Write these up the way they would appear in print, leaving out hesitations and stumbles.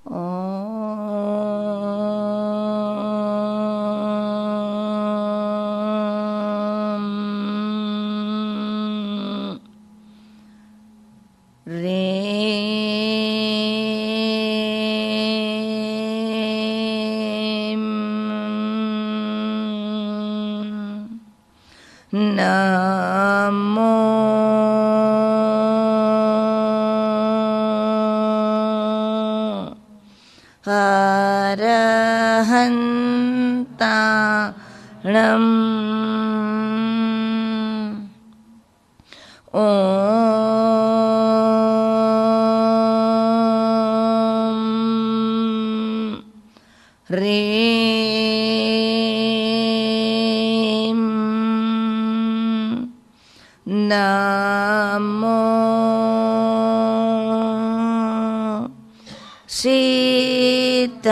નમો અરહંતાણં ઓમ રીમ નમો શીતળં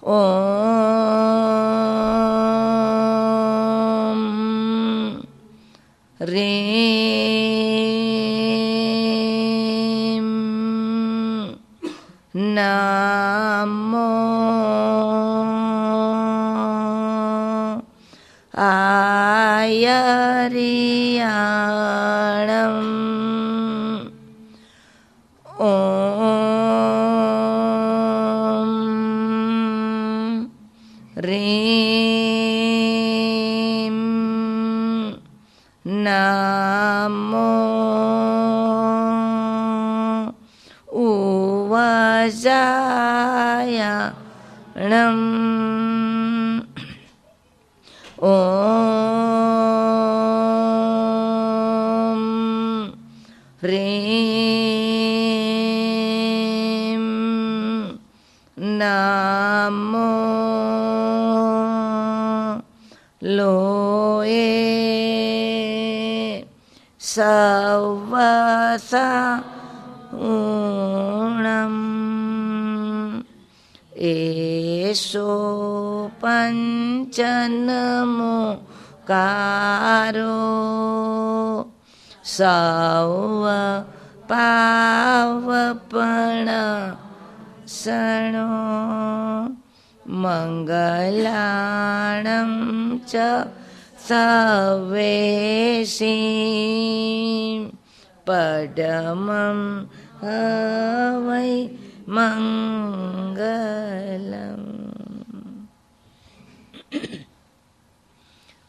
ઓમ રીમ નમો આયર્યાણં ઓમ રીમ નમો ઉવજાયાણં ઓમ રીમ નમો લોએ સવસાણં એસો પંચનમો કારો સૌ પાવપણ સણો મંગલાણં ચ સવેશી પડમં હવૈ મંગલમ.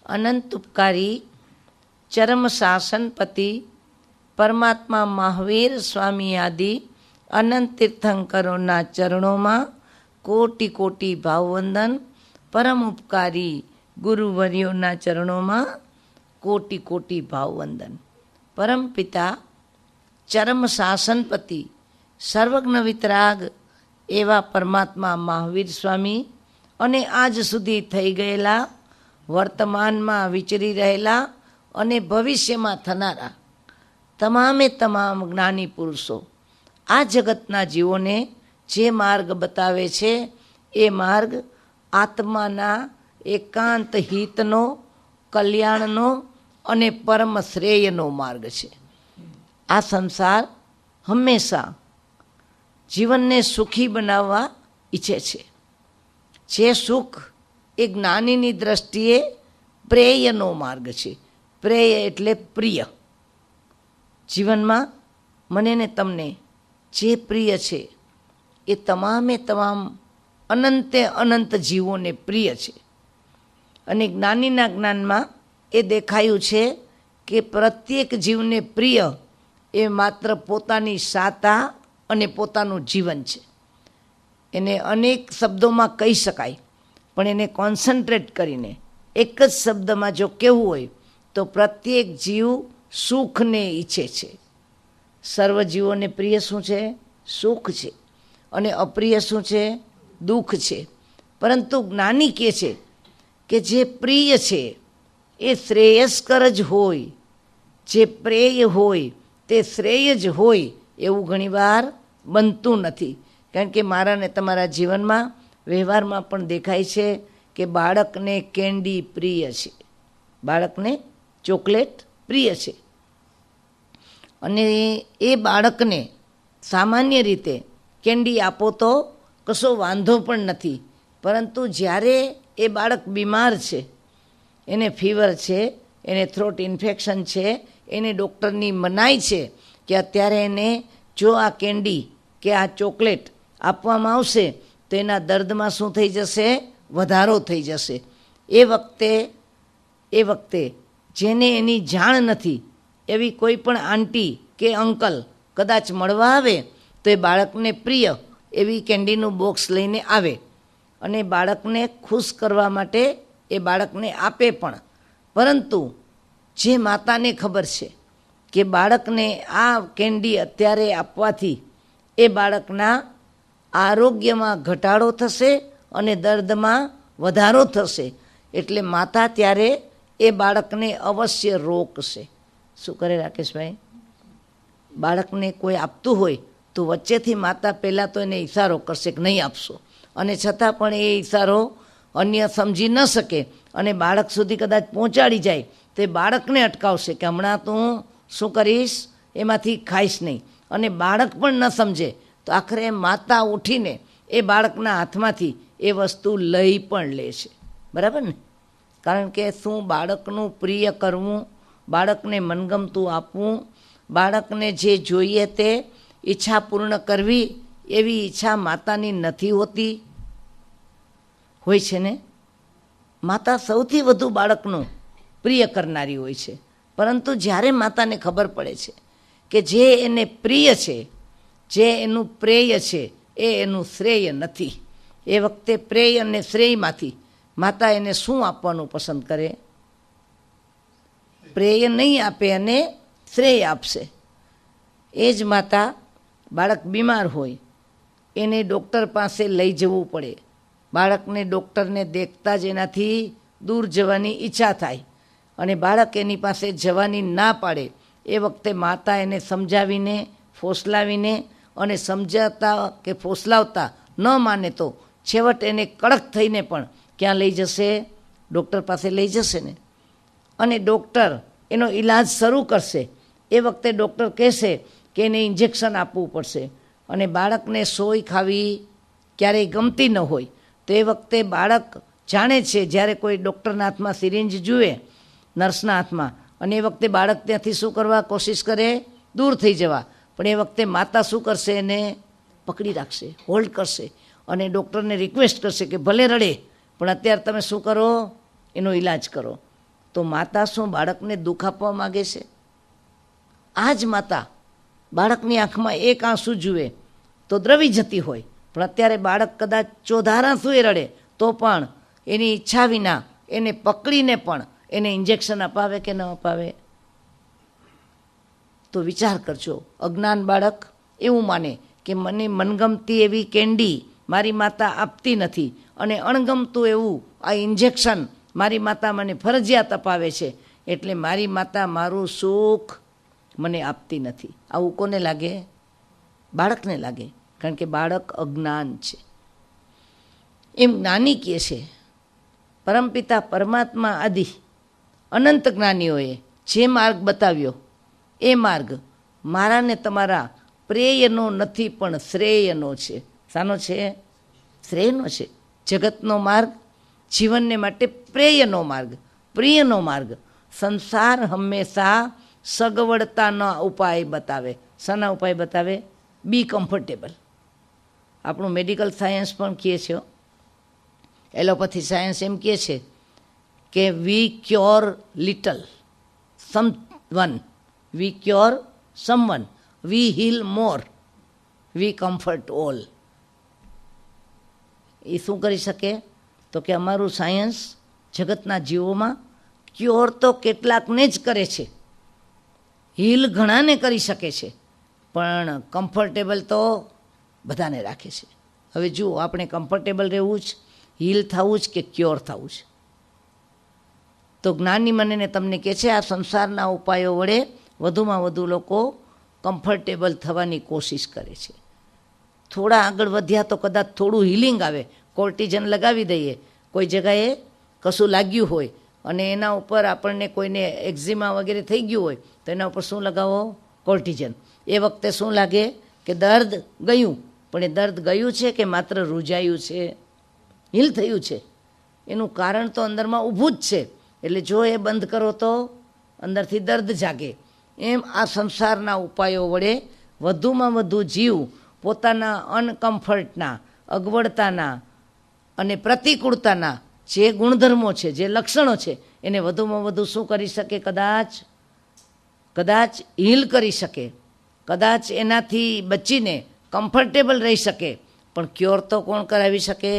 અનંત ઉપકારી ચરમ શાસનપતિ પરમાત્મા મહાવીર સ્વામી આદિ અનંત તીર્થંકરોના ચરણોમાં કોટી કોટી ભાવવંદન. પરમ ઉપકારી ગુરુવર્યોના ચરણોમાં કોટી કોટી ભાવવંદન. પરમ પિતા ચરમ શાસનપતિ સર્વજ્ઞ વિતરાગ એવા પરમાત્મા મહાવીર સ્વામી અને આજ સુધી થઈ ગયેલા, વર્તમાનમાં વિચરી રહેલા અને ભવિષ્યમાં થનારા તમામે તમામ જ્ઞાની પુરુષો આ જગતના જીવોને જે માર્ગ બતાવે છે એ માર્ગ આત્માના એકાંત હિતનો, કલ્યાણનો અને પરમ શ્રેયનો માર્ગ છે. આ સંસાર હંમેશા જીવનને સુખી બનાવવા ઈચ્છે છે. જે સુખ એ જ્ઞાનીની દ્રષ્ટિએ પ્રેયનો માર્ગ છે. પ્રેય એટલે પ્રિય. જીવનમાં મને ને તમને જે પ્રિય છે એ તમામે તમામ અનંતે અનંત જીવોને પ્રિય છે. અને જ્ઞાનીના જ્ઞાનમાં એ દેખાયું છે કે પ્રત્યેક જીવને પ્રિય એ માત્ર પોતાની સાતા અને પોતાનું જીવન છે. એને અનેક શબ્દોમાં કહી શકાય, પણ એને કોન્સન્ટ્રેટ કરીને એક જ શબ્દમાં જો કહેવું હોય તો પ્રત્યેક જીવ સુખને ઈચ્છે છે. સર્વ જીવોને પ્રિય શું છે? સુખ છે. અને અપ્રિય શું છે? દુઃખ છે. પરંતુ જ્ઞાની કહે છે કે જે પ્રિય છે એ શ્રેયસ્કર જ હોય, જે પ્રેય હોય તે શ્રેય જ હોય એવું ઘણીવાર બનતું નથી. કારણ કે મારા ને તમારા જીવનમાં વ્યવહારમાં પણ દેખાય છે કે બાળકને કેન્ડી પ્રિય છે, બાળકને ચોકલેટ પ્રિય છે. અને એ બાળકને સામાન્ય રીતે કેન્ડી આપો તો કશો વાંધો પણ નથી, પરંતુ જ્યારે એ બાળક બીમાર છે, એને ફીવર છે, એને થ્રોટ ઇન્ફેક્શન છે, એને ડૉક્ટરની મનાઈ છે કે અત્યારે એને જો આ કેન્ડી કે આ ચોકલેટ આપવામાં આવશે તો એના દર્દમાં શું થઈ જશે? વધારો થઈ જશે. એ વખતે જેને એની જાણ નથી એવી કોઈ પણ આંટી કે અંકલ કદાચ મળવા આવે તો એ બાળકને પ્રિય એવી કેન્ડીનું બોક્સ લઈને આવે અને બાળકને ખુશ કરવા માટે એ બાળકને આપે પણ. પરંતુ જે માતાને ખબર છે કે બાળકને આ કેન્ડી અત્યારે આપવાથી એ બાળકના આરોગ્યમાં ઘટાડો થશે અને દર્દમાં વધારો થશે, એટલે માતા ત્યારે એ બાળકને અવશ્ય રોકશે. શું કરે રાકેશભાઈ? બાળકને કોઈ આપતું હોય તો વચ્ચેથી માતા પહેલાં તો એને ઈશારો કરશે કે નહીં આપશો, અને છતાં પણ એ ઈશારો અન્ય સમજી ન શકે અને બાળક સુધી કદાચ પહોંચાડી જાય તો એ બાળકને અટકાવશે કે હમણાં તું શું કરીશ? એમાંથી ખાઈશ નહીં. અને બાળક પણ ન સમજે તો આખરે માતા ઉઠીને એ બાળકના હાથમાંથી એ વસ્તુ લઈ પણ લે છે. બરાબર ને? કારણ કે શું બાળકનું પ્રિય કરવું, બાળકને મનગમતું આપવું, બાળકને જે જોઈએ તે ઈચ્છા પૂર્ણ કરવી, એવી ઈચ્છા માતાની નથી હોતી? હોય છે ને? માતા સૌથી વધુ બાળકનું પ્રિય કરનારી હોય છે, પરંતુ જ્યારે માતાને ખબર પડે છે કે જે એને પ્રિય છે, જે એનું પ્રેય છે, એ એનું શ્રેય નથી, એ વખતે પ્રેય અને શ્રેયમાંથી માતા એને શું આપવાનું પસંદ કરે? પ્રેય નહીં આપે અને શ્રેય આપશે. એ જ માતા બાળક બીમાર હોય એને ડૉક્ટર પાસે લઈ જવું પડે, બાળકને ડૉક્ટરને દેખતા જ એનાથી દૂર જવાની ઈચ્છા થાય અને બાળક એની પાસે જવાની ના પાડે, એ વખતે માતા એને સમજાવીને ફોસલાવીને અને સમજાવતા કે ફોસલાવતા ન માને તો છેવટ એને કડક થઈને પણ ક્યાં લઈ જશે? ડૉક્ટર પાસે લઈ જશે ને. અને ડૉક્ટર એનો ઈલાજ શરૂ કરશે, એ વખતે ડૉક્ટર કહેશે કે એને ઇન્જેક્શન આપવું પડશે અને બાળકને સોય ખાવી ક્યારેય ગમતી ન હોય તો એ વખતે બાળક જાણે છે જ્યારે કોઈ ડૉક્ટરના હાથમાં સિરિંજ જુએ, નર્સના હાથમાં, અને એ વખતે બાળક ત્યાંથી શું કરવા કોશિશ કરે? દૂર થઈ જવા. પણ એ વખતે માતા શું કરશે? એને પકડી રાખશે, હોલ્ડ કરશે અને ડૉક્ટરને રિક્વેસ્ટ કરશે કે ભલે રડે પણ અત્યારે તમે શું કરો? એનો ઈલાજ કરો. તો માતા શું બાળકને દુઃખ આપવા માગે છે? આ જ માતા બાળકની આંખમાં એક આંસુ જુએ તો દ્રવી જતી હોય, પણ અત્યારે બાળક કદાચ ચોધાર આંસુએ રડે તો પણ એની ઈચ્છા વિના એને પકડીને પણ એને ઇન્જેક્શન અપાવે કે ન અપાવે? તો વિચાર કરજો. અજ્ઞાન બાળક એવું માને કે મને મનગમતી એવી કેન્ડી મારી માતા આપતી નથી અને અણગમતું એવું આ ઇન્જેક્શન મારી માતા મને ફરજિયાત અપાવે છે, એટલે મારી માતા મારું સુખ મને આપતી નથી. આવું કોને લાગે? બાળકને લાગે, કારણ કે બાળક અજ્ઞાન છે. એમ જ્ઞાની કહે છે પરમપિતા પરમાત્મા આદિ અનંત જ્ઞાનીઓએ જે માર્ગ બતાવ્યો એ માર્ગ મારા ને તમારા પ્રેયનો નથી પણ શ્રેયનો છે. શાનો છે? શ્રેયનો છે. જગતનો માર્ગ જીવનને માટે પ્રેયનો માર્ગ, પ્રિયનો માર્ગ. સંસાર હંમેશા સગવડતાના ઉપાય બતાવે. શાના ઉપાય બતાવે? બી કમ્ફર્ટેબલ. આપણું મેડિકલ સાયન્સ પણ કહે છે, એલોપેથી સાયન્સ એમ કહે છે કે વી ક્યોર લિટલ સમવન, વી ક્યોર સમવન, વી હીલ મોર, વી કમ્ફર્ટ ઓલ. એ શું કરી શકે? તો કે અમારું સાયન્સ જગતના જીવોમાં ક્યોર તો કેટલાકને જ કરે છે, હીલ ઘણાને કરી શકે છે, પણ કમ્ફર્ટેબલ તો બધાને રાખે છે. હવે જુઓ, આપણે કમ્ફર્ટેબલ રહેવું જ, હીલ થવું જ કે ક્યોર થવું જ? તો જ્ઞાની મને તમને કહે છે આ સંસારના ઉપાયો વડે વધુમાં વધુ લોકો કમ્ફર્ટેબલ થવાની કોશિશ કરે છે. થોડા આગળ વધ્યા તો કદાચ થોડું હિલિંગ આવે, કોર્ટિઝન લગાવી દઈએ, કોઈ જગાએ કશું લાગ્યું હોય અને એના ઉપર આપણને કોઈને એક્ઝિમા વગેરે થઈ ગયું હોય તો એના ઉપર શું લગાવો? કોર્ટિઝન. એ વખતે શું લાગે કે દર્દ ગયું, પણ એ દર્દ ગયું છે કે માત્ર રૂજાયું છે, હીલ થયું છે? એનું કારણ તો અંદરમાં ઊભું જ છે. એટલે જો એ બંધ કરો તો અંદરથી દર્દ જાગે. એમ આ સંસારના ઉપાયો વડે વધુમાં વધુ જીવ પોતાના અનકમ્ફર્ટના, અગવડતાના અને પ્રતિકૂળતાના જે ગુણધર્મો છે, જે લક્ષણો છે, એને વધુમાં વધુ શું કરી શકે? કદાચ હીલ કરી શકે, કદાચ એનાથી બચીને કમ્ફર્ટેબલ રહી શકે. પણ ક્યોર તો કોણ કરાવી શકે?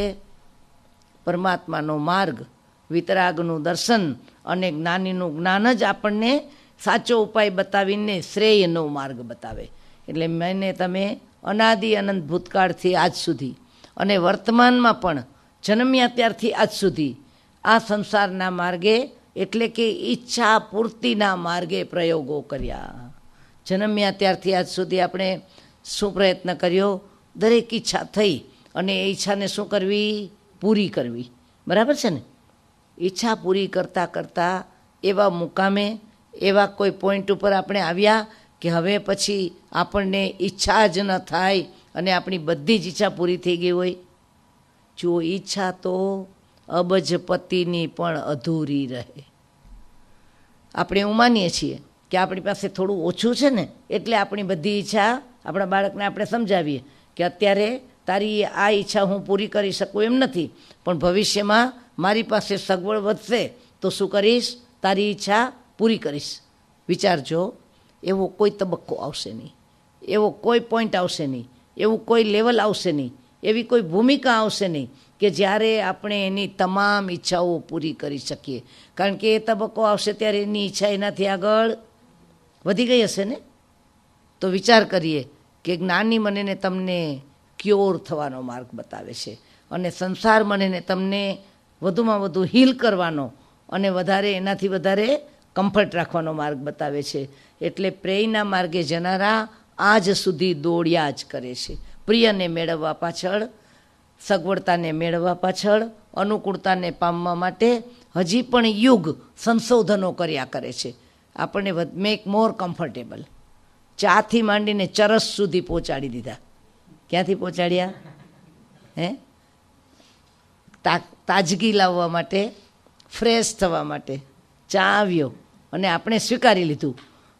પરમાત્માનો માર્ગ, વિતરાગનું દર્શન અને જ્ઞાનીનું જ્ઞાન જ આપણને સાચો ઉપાય બતાવીને શ્રેયનો માર્ગ બતાવે. એટલે મેને તમે અનાદિ અનંત ભૂતકાળથી આજ સુધી અને વર્તમાનમાં પણ જન્મ્યા ત્યારથી આજ સુધી આ સંસારના માર્ગે, એટલે કે ઈચ્છા પૂર્તિના માર્ગે પ્રયોગો કર્યા. જન્મ્યા ત્યારથી આજ સુધી આપણે શું પ્રયત્ન કર્યો? દરેક ઈચ્છા થઈ અને એ ઈચ્છાને શું કરવી? પૂરી કરવી. બરાબર છે ને? ઈચ્છા પૂરી કરતાં કરતાં એવા મુકામે, એવા કોઈ પોઈન્ટ ઉપર આપણે આવ્યા કે હવે પછી આપણને ઈચ્છા જ ન થાય અને આપણી બધી જ ઈચ્છા પૂરી થઈ ગઈ હોય. જો ઈચ્છા તો અબજપતિની પણ અધૂરી રહે. આપણે એવું માનીએ છીએ કે આપણી પાસે થોડું ઓછું છે ને એટલે આપણી બધી ઈચ્છા, આપણા બાળકને આપણે સમજાવીએ કે અત્યારે તારી આ ઈચ્છા હું પૂરી કરી શકું એમ નથી, પણ ભવિષ્યમાં મારી પાસે સગવડ વધશે તો શું કરીશ? તારી ઈચ્છા પૂરી કરીશ. વિચારજો, એવો કોઈ તબક્કો આવશે નહીં, એવો કોઈ પોઈન્ટ આવશે નહીં, એવું કોઈ લેવલ આવશે નહીં, એવી કોઈ ભૂમિકા આવશે નહીં કે જ્યારે આપણે એની તમામ ઈચ્છાઓ પૂરી કરી શકીએ. કારણ કે એ તબક્કો આવશે ત્યારે એની ઈચ્છા એનાથી આગળ વધી ગઈ હશે ને. તો વિચાર કરીએ કે જ્ઞાની મને ને તમને ક્યોર થવાનો માર્ગ બતાવે છે અને સંસાર મને ને તમને વધુમાં વધુ હીલ કરવાનો અને વધારે, એનાથી વધારે કમ્ફર્ટ રાખવાનો માર્ગ બતાવે છે. એટલે પ્રેયના માર્ગે જનારા આજ સુધી દોડ્યા જ કરે છે. પ્રિયને મેળવવા પાછળ, સગવડતાને મેળવવા પાછળ, અનુકૂળતાને પામવા માટે હજી પણ યુગ સંશોધનો કર્યા કરે છે. આપણને મેક મોર કમ્ફર્ટેબલ. ચાથી માંડીને ચરસ સુધી પહોંચાડી દીધા. ક્યાંથી પહોંચાડ્યા? તાજગી લાવવા માટે, ફ્રેશ થવા માટે ચા આવ્યો અને આપણે સ્વીકારી લીધું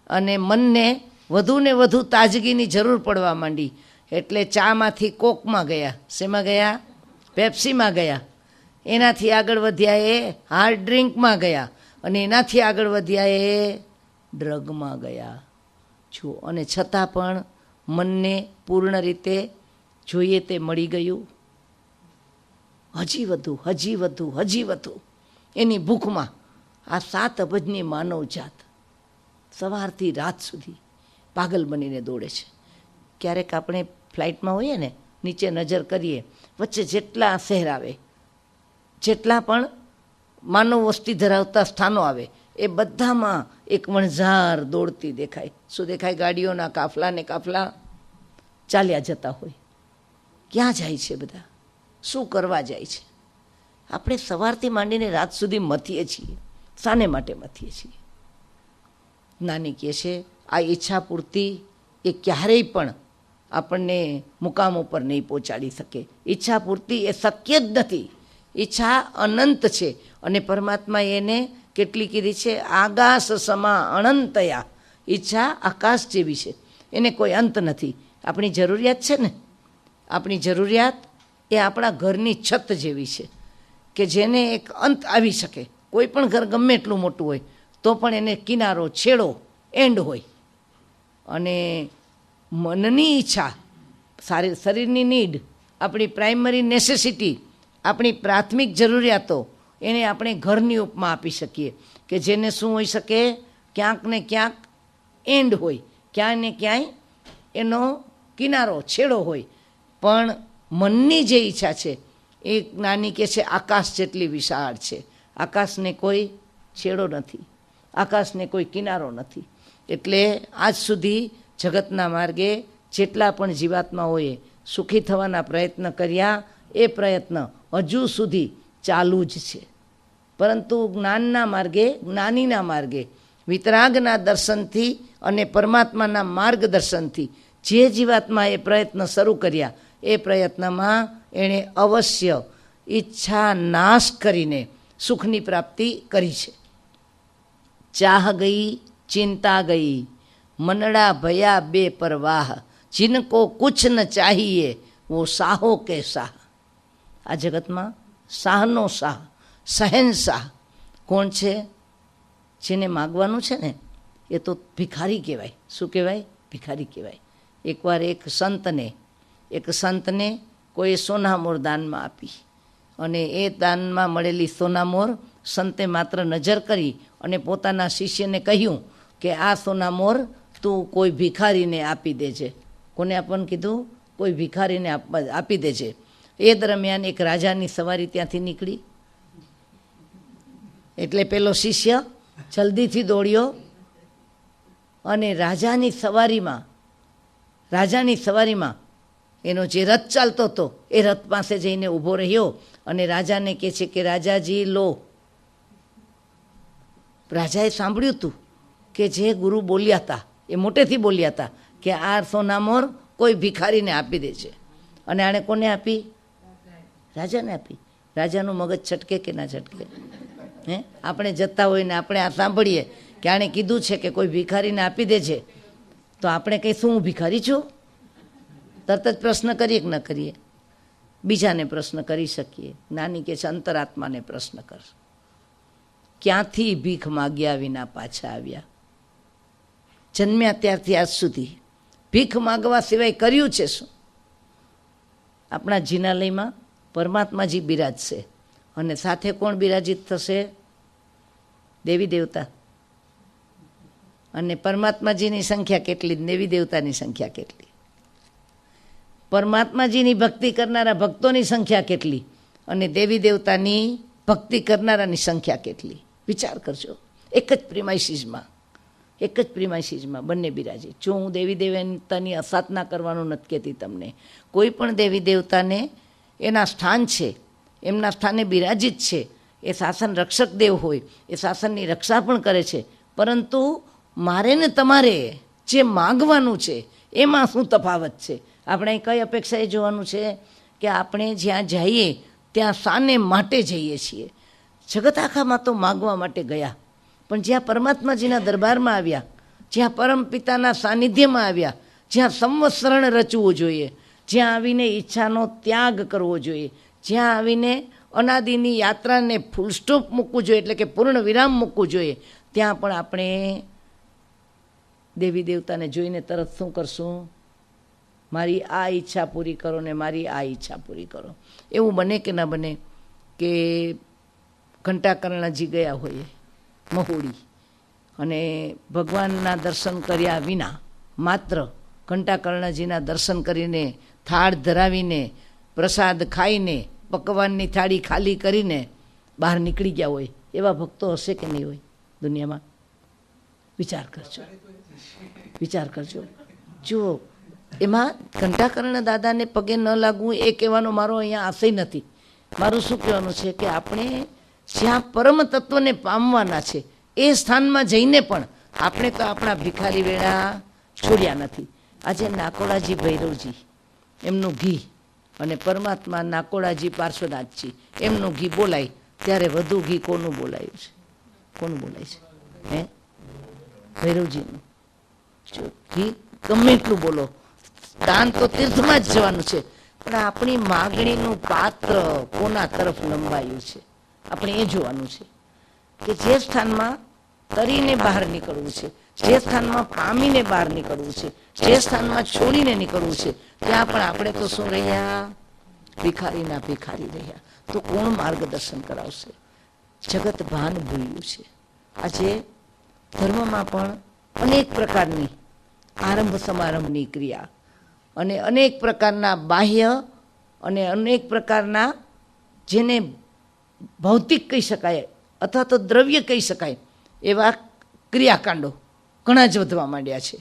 અને મનને વધુ ને વધુ તાજગીની જરૂર પડવા માંડી. એટલે ચામાંથી કોકમાં ગયા. શેમાં ગયા? પેપ્સીમાં ગયા. એનાથી આગળ વધ્યા એ હાર્ડ ડ્રિંકમાં ગયા અને એનાથી આગળ વધ્યા એ ડ્રગમાં ગયા. જો, અને છતાં પણ મનને પૂર્ણ રીતે જોઈએ તે મળી ગયું. હજી વધુ, હજી વધુ, હજી વધુ એની ભૂખમાં આ 7 અબજની માનવજાત સવારથી રાત સુધી પાગલ બનીને દોડે છે. ક્યારેક આપણે ફ્લાઇટમાં હોઈએ ને, નીચે નજર કરીએ, વચ્ચે જેટલા શહેર આવે, જેટલા પણ માનવ વસ્તી ધરાવતા સ્થાનો આવે, એ બધામાં એક વણઝાર દોડતી દેખાય. શું દેખાય? ગાડીઓના કાફલા ને કાફલા ચાલ્યા જતા હોય. ક્યાં જાય છે બધા? શું કરવા જાય છે? આપણે સવારથી માંડીને રાત સુધી મથીએ છીએ. શાને માટે મથીએ છીએ? જ્ઞાની કહે છે આ ઈચ્છા પૂર્તિ એ ક્યારેય પણ આપણને મુકામ ઉપર નહીં પહોંચાડી શકે. ઈચ્છા પૂર્તિ એ શક્ય જ નથી. ઈચ્છા અનંત છે અને પરમાત્મા એને કેટલી કીધી છે? આકાશ સમા અનંતયા. ઈચ્છા આકાશ જેવી છે, એને કોઈ અંત નથી. આપણી જરૂરિયાત છે ને, આપણી જરૂરિયાત એ આપણા ઘરની છત જેવી છે કે જેને એક અંત આવી શકે. કોઈ પણ ઘર ગમે એટલું મોટું હોય તો પણ એને કિનારો, છેડો, એન્ડ હોય. અને મનની ઈચ્છા, શરીરની નીડ, આપણી પ્રાઇમરી નેસેસિટી, આપણી પ્રાથમિક જરૂરિયાતો, એને આપણે ઘરની ઉપમા આપી શકીએ કે જેને શું હોઈ શકે? ક્યાંક ને ક્યાંક એન્ડ હોય, ક્યાંય ને ક્યાંય એનો કિનારો, છેડો હોય. પણ મનની જે ઈચ્છા છે એ જ્ઞાની કહે છે આકાશ જેટલી વિશાળ છે. આકાશને કોઈ છેડો નથી, આકાશને કોઈ કિનારો નથી. એટલે આજ સુધી જગતના માર્ગે જેટલા પણ જીવાત્માઓએ સુખી થવાના પ્રયત્ન કર્યા, એ પ્રયત્ન હજુ સુધી ચાલુ જ છે. પરંતુ જ્ઞાનના માર્ગે, જ્ઞાનીના માર્ગે વિતરાગના દર્શનથી અને પરમાત્માના માર્ગદર્શનથી જે જીવાત્માએ પ્રયત્ન શરૂ કર્યા એ પ્રયત્નમાં એણે અવશ્ય ઈચ્છા નાશ કરીને સુખની પ્રાપ્તિ કરી છે. ચાહ ગઈ ચિંતા ગઈ, મનડા ભયા બે પરવાહ, જિનકો કુછ ન ચાહીએ વો સાહો કે સાહ. આ જગતમાં શાહનો શાહ, શહેનશાહ કોણ છે? જેને માગવાનું છે ને એ તો ભિખારી કહેવાય. શું કહેવાય? ભિખારી કહેવાય. એકવાર એક સંતને કોઈ સોનામોર દાનમાં આપી અને એ દાનમાં મળેલી સોનામોર સંતે માત્ર નજર કરી અને પોતાના શિષ્યને કહ્યું કે આ સોનામોર તું કોઈ ભિખારીને આપી દેજે. કોને આપવાનું કીધું? કોઈ ભિખારીને આપી દેજે. એ દરમિયાન એક રાજાની સવારી ત્યાંથી નીકળી એટલે પેલો શિષ્ય જલ્દીથી દોડ્યો અને રાજાની સવારીમાં એનો જે રથ ચાલતો હતો એ રથ પાસે જઈને ઊભો રહ્યો અને રાજાને કહે છે કે રાજાજી લો. રાજાએ સાંભળ્યું હતું કે જે ગુરુ બોલ્યા હતા એ મોટેથી બોલ્યા હતા કે આ સોનામોર કોઈ ભિખારીને આપી દે છે. અને આણે કોને આપી? રાજાને આપી. રાજાનું મગજ છટકે કે ના છટકે? આપણે જતા હોય ને આપણે આ સાંભળીએ કે આણે કીધું છે કે કોઈ ભિખારીને આપી દે છે તો આપણે કહીશું હું ભિખારી છું? તરત જ પ્રશ્ન કરીએ કે ન કરીએ? બીજાને પ્રશ્ન કરી શકીએ. જ્ઞાની કે છે અંતરાત્માને પ્રશ્ન કર, ક્યાંથી ભીખ માગ્યા વિના પાછા આવ્યા? જન્મ્યા ત્યારથી આજ સુધી ભીખ માગવા સિવાય કર્યું છે શું? આપણા જિનાલયમાં પરમાત્માજી બિરાજશે અને સાથે કોણ બિરાજિત થશે? દેવી દેવતા. અને પરમાત્માજીની સંખ્યા કેટલી, દેવી દેવતાની સંખ્યા કેટલી? પરમાત્માજીની ભક્તિ કરનારા ભક્તોની સંખ્યા કેટલી અને દેવી દેવતાની ભક્તિ કરનારાની સંખ્યા કેટલી? વિચાર કરજો. એક જ પ્રિમાઇસીસમાં બંને બિરાજી. જો હું દેવી દેવતાની અસાધના કરવાનું નથી કહેતી તમને. કોઈ પણ દેવી દેવતાને એના સ્થાન છે, એમના સ્થાને બિરાજિત છે. એ શાસન રક્ષક દેવ હોય, એ શાસનની રક્ષા પણ કરે છે. પરંતુ મારે ને તમારે જે માગવાનું છે એમાં શું તફાવત છે? આપણે કઈ અપેક્ષાએ જોવાનું છે કે આપણે જ્યાં જઈએ ત્યાં શાને માટે જઈએ છીએ? જગત આખામાં તો માગવા માટે ગયા, પણ જ્યાં પરમાત્માજીના દરબારમાં આવ્યા, જ્યાં પરમપિતાના સાનિધ્યમાં આવ્યા, જ્યાં સંવત્સરણ રચવું જોઈએ, જ્યાં આવીને ઈચ્છાનો ત્યાગ કરવો જોઈએ, જ્યાં આવીને અનાદિની યાત્રાને ફૂલ સ્ટોપ મૂકવું જોઈએ, એટલે કે પૂર્ણ વિરામ મૂકવું જોઈએ, ત્યાં પણ આપણે દેવી દેવતાને જોઈને તરત શું કરશું? મારી આ ઈચ્છા પૂરી કરો ને મારી આ ઈચ્છા પૂરી કરો. એવું બને કે ના બને કે ઘંટાકર્ણજી ગયા હોઈએ મહુડી અને ભગવાનના દર્શન કર્યા વિના માત્ર ઘંટાકર્ણજીના દર્શન કરીને થાળ ધરાવીને પ્રસાદ ખાઈને પકવાનની થાળી ખાલી કરીને બહાર નીકળી ગયા હોય એવા ભક્તો હશે કે નહીં હોય દુનિયામાં? વિચાર કરજો. જુઓ, એમાં ઘંટાકર્ણ દાદાને પગે ન લાગવું એ કહેવાનો મારો અહીંયા આશય નથી. મારું શું કહેવાનું છે કે આપણે જ્યાં પરમ તત્વને પામવાના છે એ સ્થાનમાં જઈને પણ આપણે તો આપણા ભિખારી વેળા છોડ્યા નથી. આજે નાકોડાજી ભૈરવજી એમનું ઘી અને પરમાત્મા નાકોડાજી પાર્શ્વનાથજી એમનું ઘી બોલાય ત્યારે વધુ ઘી કોનું બોલાયું છે? કોનું બોલાય છે? ભૈરવજીનું. જો ઘી ગમે એટલું બોલો, દાન તો તીર્થમાં જ જવાનું છે, પણ આપણી માગણીનું પાત્ર કોના તરફ લંબાયું છે આપણે એ જોવાનું છે. કે જે સ્થાનમાં તરીને બહાર નીકળવું છે, જે સ્થાનમાં પામીને બહાર નીકળવું છે, જે સ્થાનમાં છોડીને નીકળવું છે, ત્યાં પણ આપણે તો શું રહ્યા? ભિખારીના ભિખારી રહ્યા. તો કોણ માર્ગદર્શન કરાવશે? જગત ભાન ભૂલ્યું છે. આજે ધર્મમાં પણ અનેક પ્રકારની આરંભ સમારંભની ક્રિયા અને અનેક પ્રકારના બાહ્ય અને અનેક પ્રકારના જેને ભૌતિક કહી શકાય અથવા તો દ્રવ્ય કહી શકાય એવા ક્રિયાકાંડો ઘણા જ વધવા માંડ્યા છે.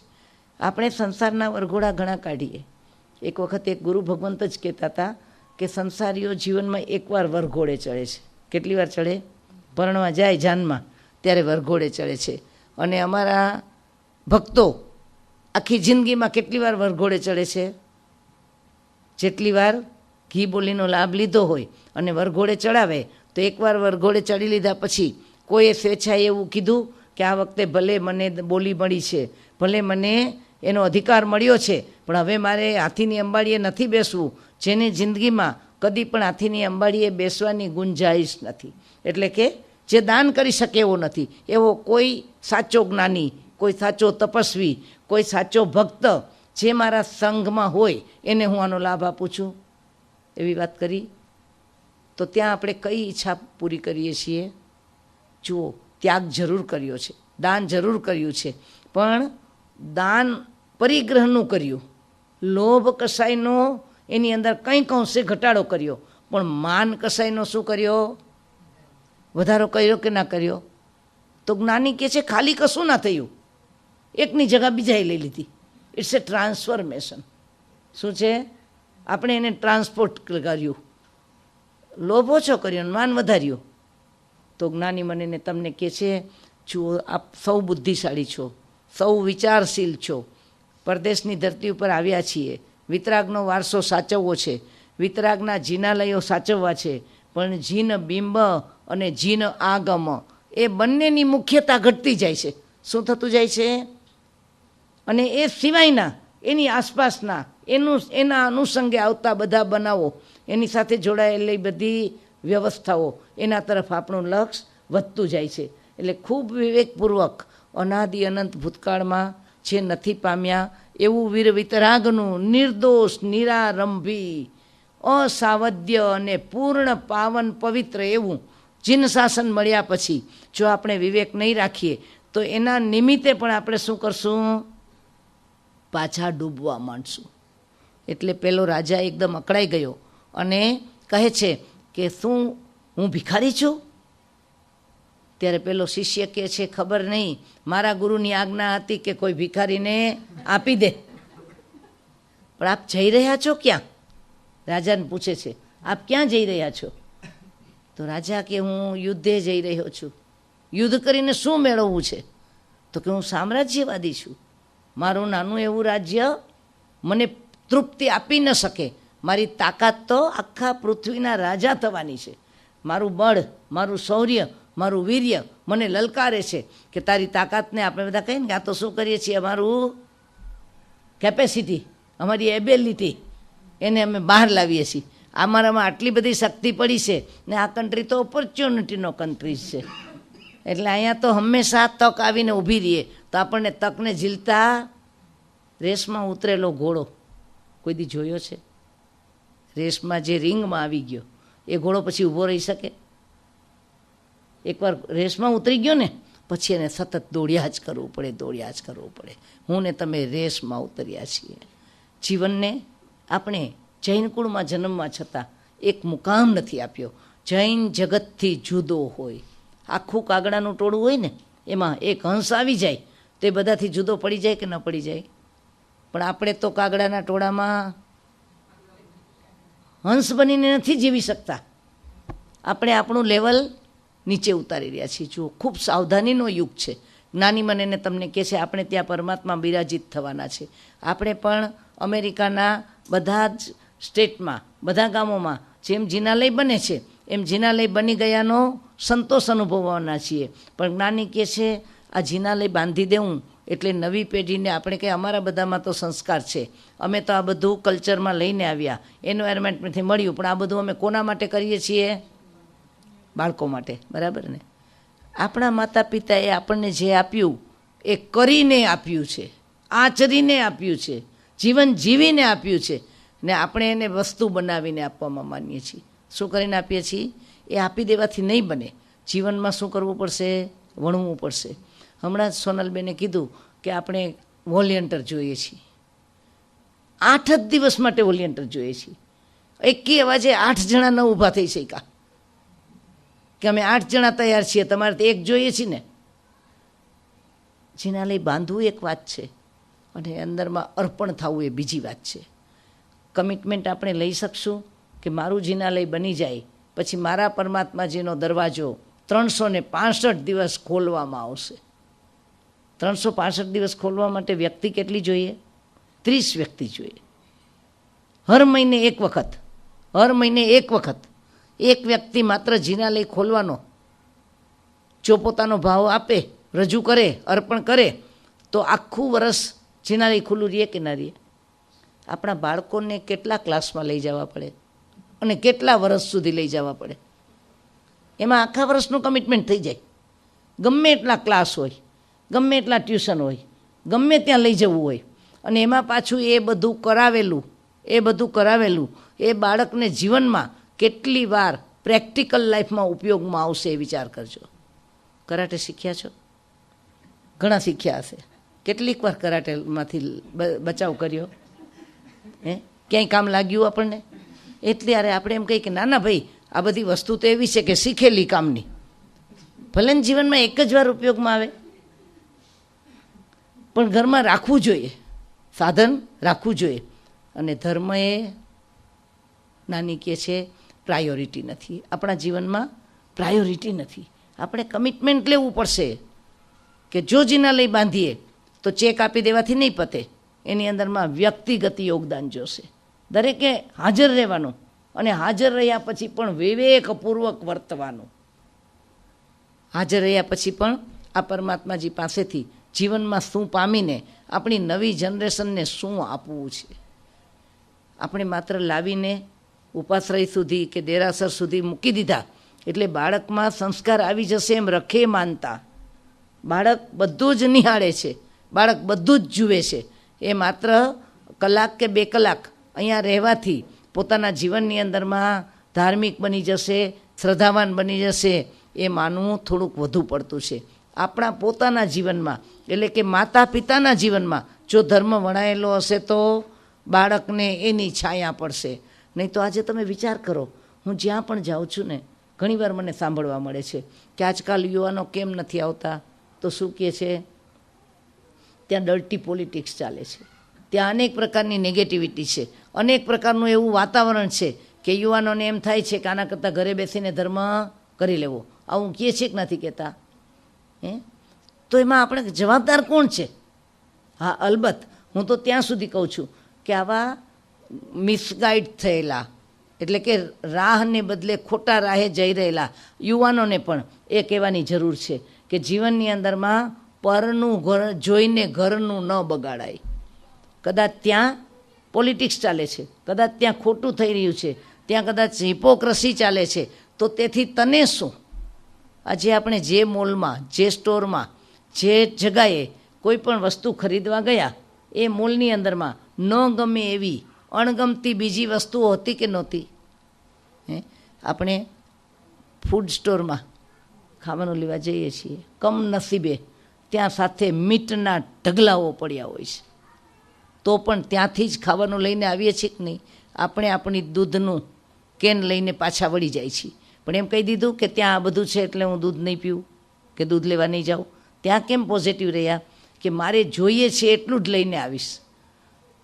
આપણે સંસારના વરઘોડા ઘણા કાઢીએ. એક વખત એક ગુરુ ભગવંત જ કહેતા હતા કે સંસારીઓ જીવનમાં એકવાર વરઘોડે ચડે છે. કેટલી વાર ચડે? પરણવા જાય જાનમાં ત્યારે વરઘોડે ચડે છે. અને અમારા ભક્તો આખી જિંદગીમાં કેટલી વાર વરઘોડે ચડે છે? જેટલી વાર ઘી બોલીનો લાભ લીધો હોય અને વરઘોડે ચડાવે તો એકવાર વરઘોડે ચડી લીધા પછી કોઈએ સ્વેચ્છાએ એવું કીધું કે આ વખતે ભલે મને બોલી મળી છે, ભલે મને એનો અધિકાર મળ્યો છે, પણ હવે મારે હાથીની અંબાડીએ નથી બેસવું. જેની જિંદગીમાં કદી પણ હાથીની અંબાડીએ બેસવાની ગુંજાઈશ નથી, એટલે કે જે દાન કરી શકે એવો નથી, એવો કોઈ સાચો જ્ઞાની, કોઈ સાચો તપસ્વી, કોઈ સાચો ભક્ત જે મારા સંઘમાં હોય એને હું આનો લાભ આપું છું, એવી વાત કરી. તો ત્યાં આપણે કઈ ઈચ્છા પૂરી કરીએ છીએ? જુઓ, ત્યાગ જરૂર કર્યો છે, દાન જરૂર કર્યું છે, પણ દાન પરિગ્રહનું કર્યું, લોભ કસાયનો એની અંદર કંઈક અંશે ઘટાડો કર્યો, પણ માન કસાયનો શું કર્યો? વધારો કર્યો કે ના કર્યો? તો જ્ઞાની કહે છે ખાલી કશું ના થયું, એકની જગ્યા બીજાએ લઈ લીધી. It's a transformation. શું છે? આપણે એને ટ્રાન્સપોર્ટ કર્યું, લોભ ઓછો કર્યો, માન વધાર્યો. તો જ્ઞાની મને તમને કહે છે, જુઓ આપ સૌ બુદ્ધિશાળી છો, સૌ વિચારશીલ છો, પરદેશની ધરતી ઉપર આવ્યા છીએ, વિતરાગનો વારસો સાચવવો છે, વિતરાગના જીનાલયો સાચવવા છે, પણ જીન બિંબ અને જીન આગમ એ બંનેની મુખ્યતા ઘટતી જાય છે. શું થતું જાય છે? અને એ સિવાયના એની આસપાસના એના અનુસંગે આવતા બધા બનાવો, એની સાથે જોડાયેલી બધી વ્યવસ્થાઓ, એના તરફ આપણું લક્ષ્ય વધતું જાય છે. એટલે ખૂબ વિવેકપૂર્વક અનાદિ અનંત ભૂતકાળમાં જે નથી પામ્યા એવું વીર વિતરાગનું નિર્દોષ, નિરારંભી, અસાવદ્ય અને પૂર્ણ પાવન પવિત્ર એવું જીન શાસન મળ્યા પછી જો આપણે વિવેક નહીં રાખીએ તો એના નિમિત્તે પણ આપણે શું કરશું? પાછા ડૂબવા માંડશું. એટલે પેલો રાજા એકદમ અકળાઈ ગયો અને કહે છે કે શું હું ભિખારી છું? ત્યારે પેલો શિષ્ય કહે છે ખબર નહીં, મારા ગુરુની આજ્ઞા હતી કે કોઈ ભિખારીને આપી દે. પણ આપ જઈ રહ્યા છો ક્યાં? રાજાને પૂછે છે, આપ ક્યાં જઈ રહ્યા છો? તો રાજા કે હું યુદ્ધે જઈ રહ્યો છું. યુદ્ધ કરીને શું મેળવવું છે? તો કે હું સામ્રાજ્યવાદી છું, મારું નાનું એવું રાજ્ય મને તૃપ્તિ આપી ન શકે, મારી તાકાત તો આખા પૃથ્વીના રાજા થવાની છે. મારું બળ, મારું શૌર્ય, મારું વીર્ય મને લલકારે છે કે તારી તાકાતને આપણે બધા કહીએ ને કે આ તો શું કરીએ છીએ, અમારું કેપેસિટી, અમારી એબિલિટી એને અમે બહાર લાવીએ છીએ. અમારામાં આટલી બધી શક્તિ પડી છે ને આ કન્ટ્રી તો ઓપોર્ચ્યુનિટીનો કન્ટ્રી છે, એટલે અહીંયા તો હંમેશા તક આવીને ઊભી રહીએ. તો આપણને તકને ઝીલતા રેસમાં ઉતરેલો ઘોડો કોઈ દી જોયો છે? રેસમાં જે રિંગમાં આવી ગયો એ ઘોડો પછી ઊભો રહી શકે? એકવાર રેસમાં ઉતરી ગયો ને પછી એને સતત દોડ્યા જ કરવું પડે, દોડ્યા જ કરવું પડે. હું ને તમે રેસમાં ઉતર્યા છીએ. જીવનને આપણે જૈન કુળમાં જન્મવા છતાં એક મુકામ નથી આપ્યો. જૈન જગતથી જુદો હોય, આખું કાગડાનું ટોળું હોય ને એમાં એક હંસ આવી જાય તે બધાથી જુદો પડી જાય કે ન પડી જાય? પણ આપણે તો કાગડાના ટોળામાં હંસ બનીને નથી જીવી શકતા. આપણે આપણું લેવલ નીચે ઉતારી રહ્યા છીએ. જુઓ, ખૂબ સાવધાનીનો યુગ છે. જ્ઞાની મને તમને કહે છે આપણે ત્યાં પરમાત્મા બિરાજિત થવાના છે. આપણે પણ અમેરિકાના બધા જ સ્ટેટમાં, બધા ગામોમાં જેમ જિનાલય બને છે એમ જિનાલય બની ગયાનો સંતોષ અનુભવવાના છીએ. પણ જ્ઞાની કહે છે આ જિનાલય બાંધી દેવું એટલે નવી પેઢીને આપણે કંઈ અમારા બધામાં તો સંસ્કાર છે, અમે તો આ બધું કલ્ચરમાં લઈને આવ્યા, એન્વાયરમેન્ટમાંથી મળ્યું, પણ આ બધું અમે કોના માટે કરીએ છીએ? બાળકો માટે, બરાબર ને? આપણા માતા પિતાએ આપણને જે આપ્યું એ કરીને આપ્યું છે, આચરીને આપ્યું છે, જીવન જીવીને આપ્યું છે, ને આપણે એને વસ્તુ બનાવીને આપવામાં માનીએ છીએ. શું કરીને આપીએ છીએ? એ આપી દેવાથી નહીં બને. જીવનમાં શું કરવું પડશે? વણવું પડશે. હમણાં જ સોનલબેને કીધું કે આપણે વોલિયન્ટર જોઈએ છીએ. 8 જ દિવસ માટે વોલિયન્ટર જોઈએ છીએ. એકી અવાજે 8 જણા ન ઊભા થઈ શક્યા કે અમે 8 જણા તૈયાર છીએ, તમારે તો એક જોઈએ છીએ ને. જિનાલય બાંધવું એક વાત છે અને અંદરમાં અર્પણ થવું એ બીજી વાત છે. કમિટમેન્ટ આપણે લઈ શકશું કે મારું જિનાલય બની જાય પછી મારા પરમાત્માજીનો દરવાજો 365 દિવસ ખોલવામાં આવશે. 365 દિવસ ખોલવા માટે વ્યક્તિ કેટલી જોઈએ? 30 વ્યક્તિ જોઈએ. હર મહિને એક વખત એક વ્યક્તિ માત્ર જિનાલય ખોલવાનો જો પોતાનો ભાવ આપે, રજૂ કરે, અર્પણ કરે તો આખું વર્ષ જિનાલય ખુલ્લું રહીએ કે ના રહીએ? આપણા બાળકોને કેટલા ક્લાસમાં લઈ જવા પડે અને કેટલા વર્ષ સુધી લઈ જવા પડે? એમાં આખા વર્ષનું કમિટમેન્ટ થઈ જાય. ગમે એટલા ક્લાસ હોય, ગમે એટલા ટ્યુશન હોય, ગમે ત્યાં લઈ જવું હોય, અને એમાં પાછું એ બધું કરાવેલું એ બાળકને જીવનમાં કેટલી વાર પ્રેક્ટિકલ લાઈફમાં ઉપયોગમાં આવશે એ વિચાર કરજો. કરાટે શીખ્યા છો? ઘણા શીખ્યા હશે. કેટલીક વાર કરાટેમાંથી બચાવ કર્યો? ક્યાંય કામ લાગ્યું આપણને? એટલે અરે આપણે એમ કહીએ કે ના ભાઈ, આ બધી વસ્તુ તો એવી છે કે શીખેલી કામની, ભલે ને જીવનમાં એક જ વાર ઉપયોગમાં આવે, પણ ઘરમાં રાખવું જોઈએ, સાધન રાખવું જોઈએ. અને ધર્મ એ નાની કે છે પ્રાયોરિટી નથી, આપણા જીવનમાં પ્રાયોરિટી નથી. આપણે કમિટમેન્ટ લેવું પડશે કે જો જિનાલય બાંધીએ તો ચેક આપી દેવાથી નહીં પતે, એની અંદરમાં વ્યક્તિગત યોગદાન જોશે. દરેકે હાજર રહેવાનું અને હાજર રહ્યા પછી પણ વિવેકપૂર્વક વર્તવાનું. હાજર રહ્યા પછી પણ આ પરમાત્માજી પાસેથી જીવનમાં શું પામીને આપણી નવી જનરેશનને શું આપવું છે. આપણે માત્ર લાવીને ઉપાશ્રય સુધી કે દેરાસર સુધી મૂકી દીધા એટલે બાળકમાં સંસ્કાર આવી જશે એમ રખે માનતા. બાળક બધું જ નિહાળે છે, બાળક બધું જ જુએ છે. એ માત્ર કલાક કે 2 કલાક અહીંયા રહેવાથી પોતાના જીવનની અંદરમાં ધાર્મિક બની જશે, શ્રદ્ધાવાન બની જશે, એ માનવું થોડુંક વધુ પડતું છે. આપણા પોતાના જીવનમાં એટલે કે માતા પિતાના જીવનમાં જો ધર્મ વણાયેલો હશે તો બાળકને એની છાયા પડશે. નહીં તો આજે તમે વિચાર કરો, હું જ્યાં પણ જાઉં છું ને ઘણીવાર મને સાંભળવા મળે છે કે આજકાલ યુવાનો કેમ નથી આવતા, તો શું કહે છે, ત્યાં ડર્ટી પોલિટિક્સ ચાલે છે, ત્યાં અનેક પ્રકારની નેગેટિવિટી છે, અનેક પ્રકારનું એવું વાતાવરણ છે કે યુવાનોને એમ થાય છે કે આના કરતાં ઘરે બેસીને ધર્મ કરી લેવો. આવું કહે છે કે નથી કહેતા? તો એમાં આપણે જવાબદાર કોણ છે? હા, અલબત્ત હું તો ત્યાં સુધી કહું છું કે આવા મિસગાઈડ થયેલા એટલે કે રાહને બદલે ખોટા રાહે જઈ રહેલા યુવાનોને પણ એ કહેવાની જરૂર છે કે જીવનની અંદરમાં પરનું ઘર જોઈને ઘરનું ન બગાડાય. કદાચ ત્યાં પોલિટિક્સ ચાલે છે, કદાચ ત્યાં ખોટું થઈ રહ્યું છે, ત્યાં કદાચ હિપોક્રસી ચાલે છે, તો તેથી તને શું? આજે આપણે જે મોલમાં, જે સ્ટોરમાં, જે જગાએ કોઈ પણ વસ્તુ ખરીદવા ગયા, એ મોલની અંદરમાં ન ગમે એવી અણગમતી બીજી વસ્તુઓ હતી કે નહોતી? આપણે ફૂડ સ્ટોરમાં ખાવાનું લેવા જઈએ છીએ, કમનસીબે ત્યાં સાથે મીટના ઢગલાઓ પડ્યા હોય છે, તો પણ ત્યાંથી જ ખાવાનું લઈને આવીએ છીએ કે નહીં? આપણે આપણી દૂધનું કેન લઈને પાછા વળી જાય છીએ, પણ એમ કહી દીધું કે ત્યાં આ બધું છે એટલે હું દૂધ નહીં પીવું કે દૂધ લેવા નહીં જાઉં. ત્યાં કેમ પોઝિટિવ રહ્યા કે મારે જોઈએ છે એટલું જ લઈને આવીશ?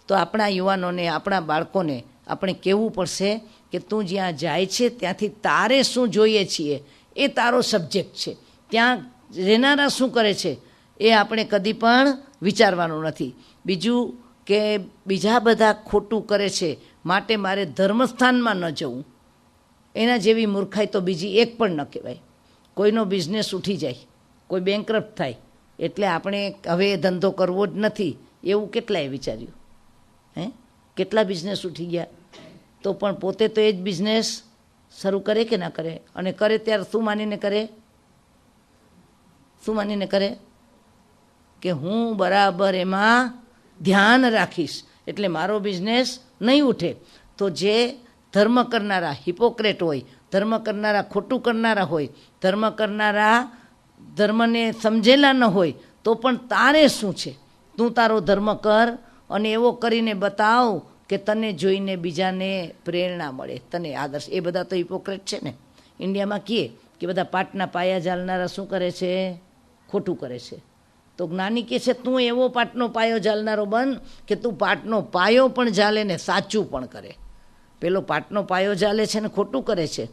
તો આપણા યુવાનોને, આપણા બાળકોને આપણે કહેવું પડશે કે તું જ્યાં જાય છે ત્યાંથી તારે શું જોઈએ છીએ એ તારો સબ્જેક્ટ છે. ત્યાં રહેનારા શું કરે છે એ આપણે કદી પણ વિચારવાનું નથી. બીજું કે બીજા બધા ખોટું કરે છે માટે મારે ધર્મસ્થાનમાં ન જવું, એના જેવી મૂર્ખાઈ તો બીજી એક પણ ન કહેવાય. કોઈનો બિઝનેસ ઉઠી જાય, કોઈ બેંકરપ્ટ થાય એટલે આપણે હવે એ ધંધો કરવો જ નથી એવું કેટલાએ વિચાર્યું? કેટલા બિઝનેસ ઉઠી ગયા, તો પણ પોતે તો એ જ બિઝનેસ શરૂ કરે કે ના કરે? અને કરે ત્યારે શું માનીને કરે? શું માનીને કરે? કે હું બરાબર એમાં ધ્યાન રાખીશ એટલે મારો બિઝનેસ નહીં ઉઠે. તો જે ધર્મ કરનારા હિપોક્રેટ હોય, ધર્મ કરનારા ખોટું કરનારા હોય, ધર્મ કરનારા ધર્મને સમજેલા ન હોય, તો પણ તારે શું છે? તું તારો ધર્મ કર અને એવો કરીને બતાવ કે તને જોઈને બીજાને પ્રેરણા મળે, તને આદર્શ. એ બધા તો હિપોક્રેટ છે ને. ઇન્ડિયામાં કહે કે બધા પાટના પાયા ઝાલનારા શું કરે છે? ખોટું કરે છે. તો જ્ઞાની કહે છે તું એવો પાટનો પાયો ઝાલનારો બન કે તું પાટનો પાયો પણ ઝાલે ને સાચું પણ કરે. પેલો પાટનો પાયો ઝાલે છે ને ખોટું કરે છે,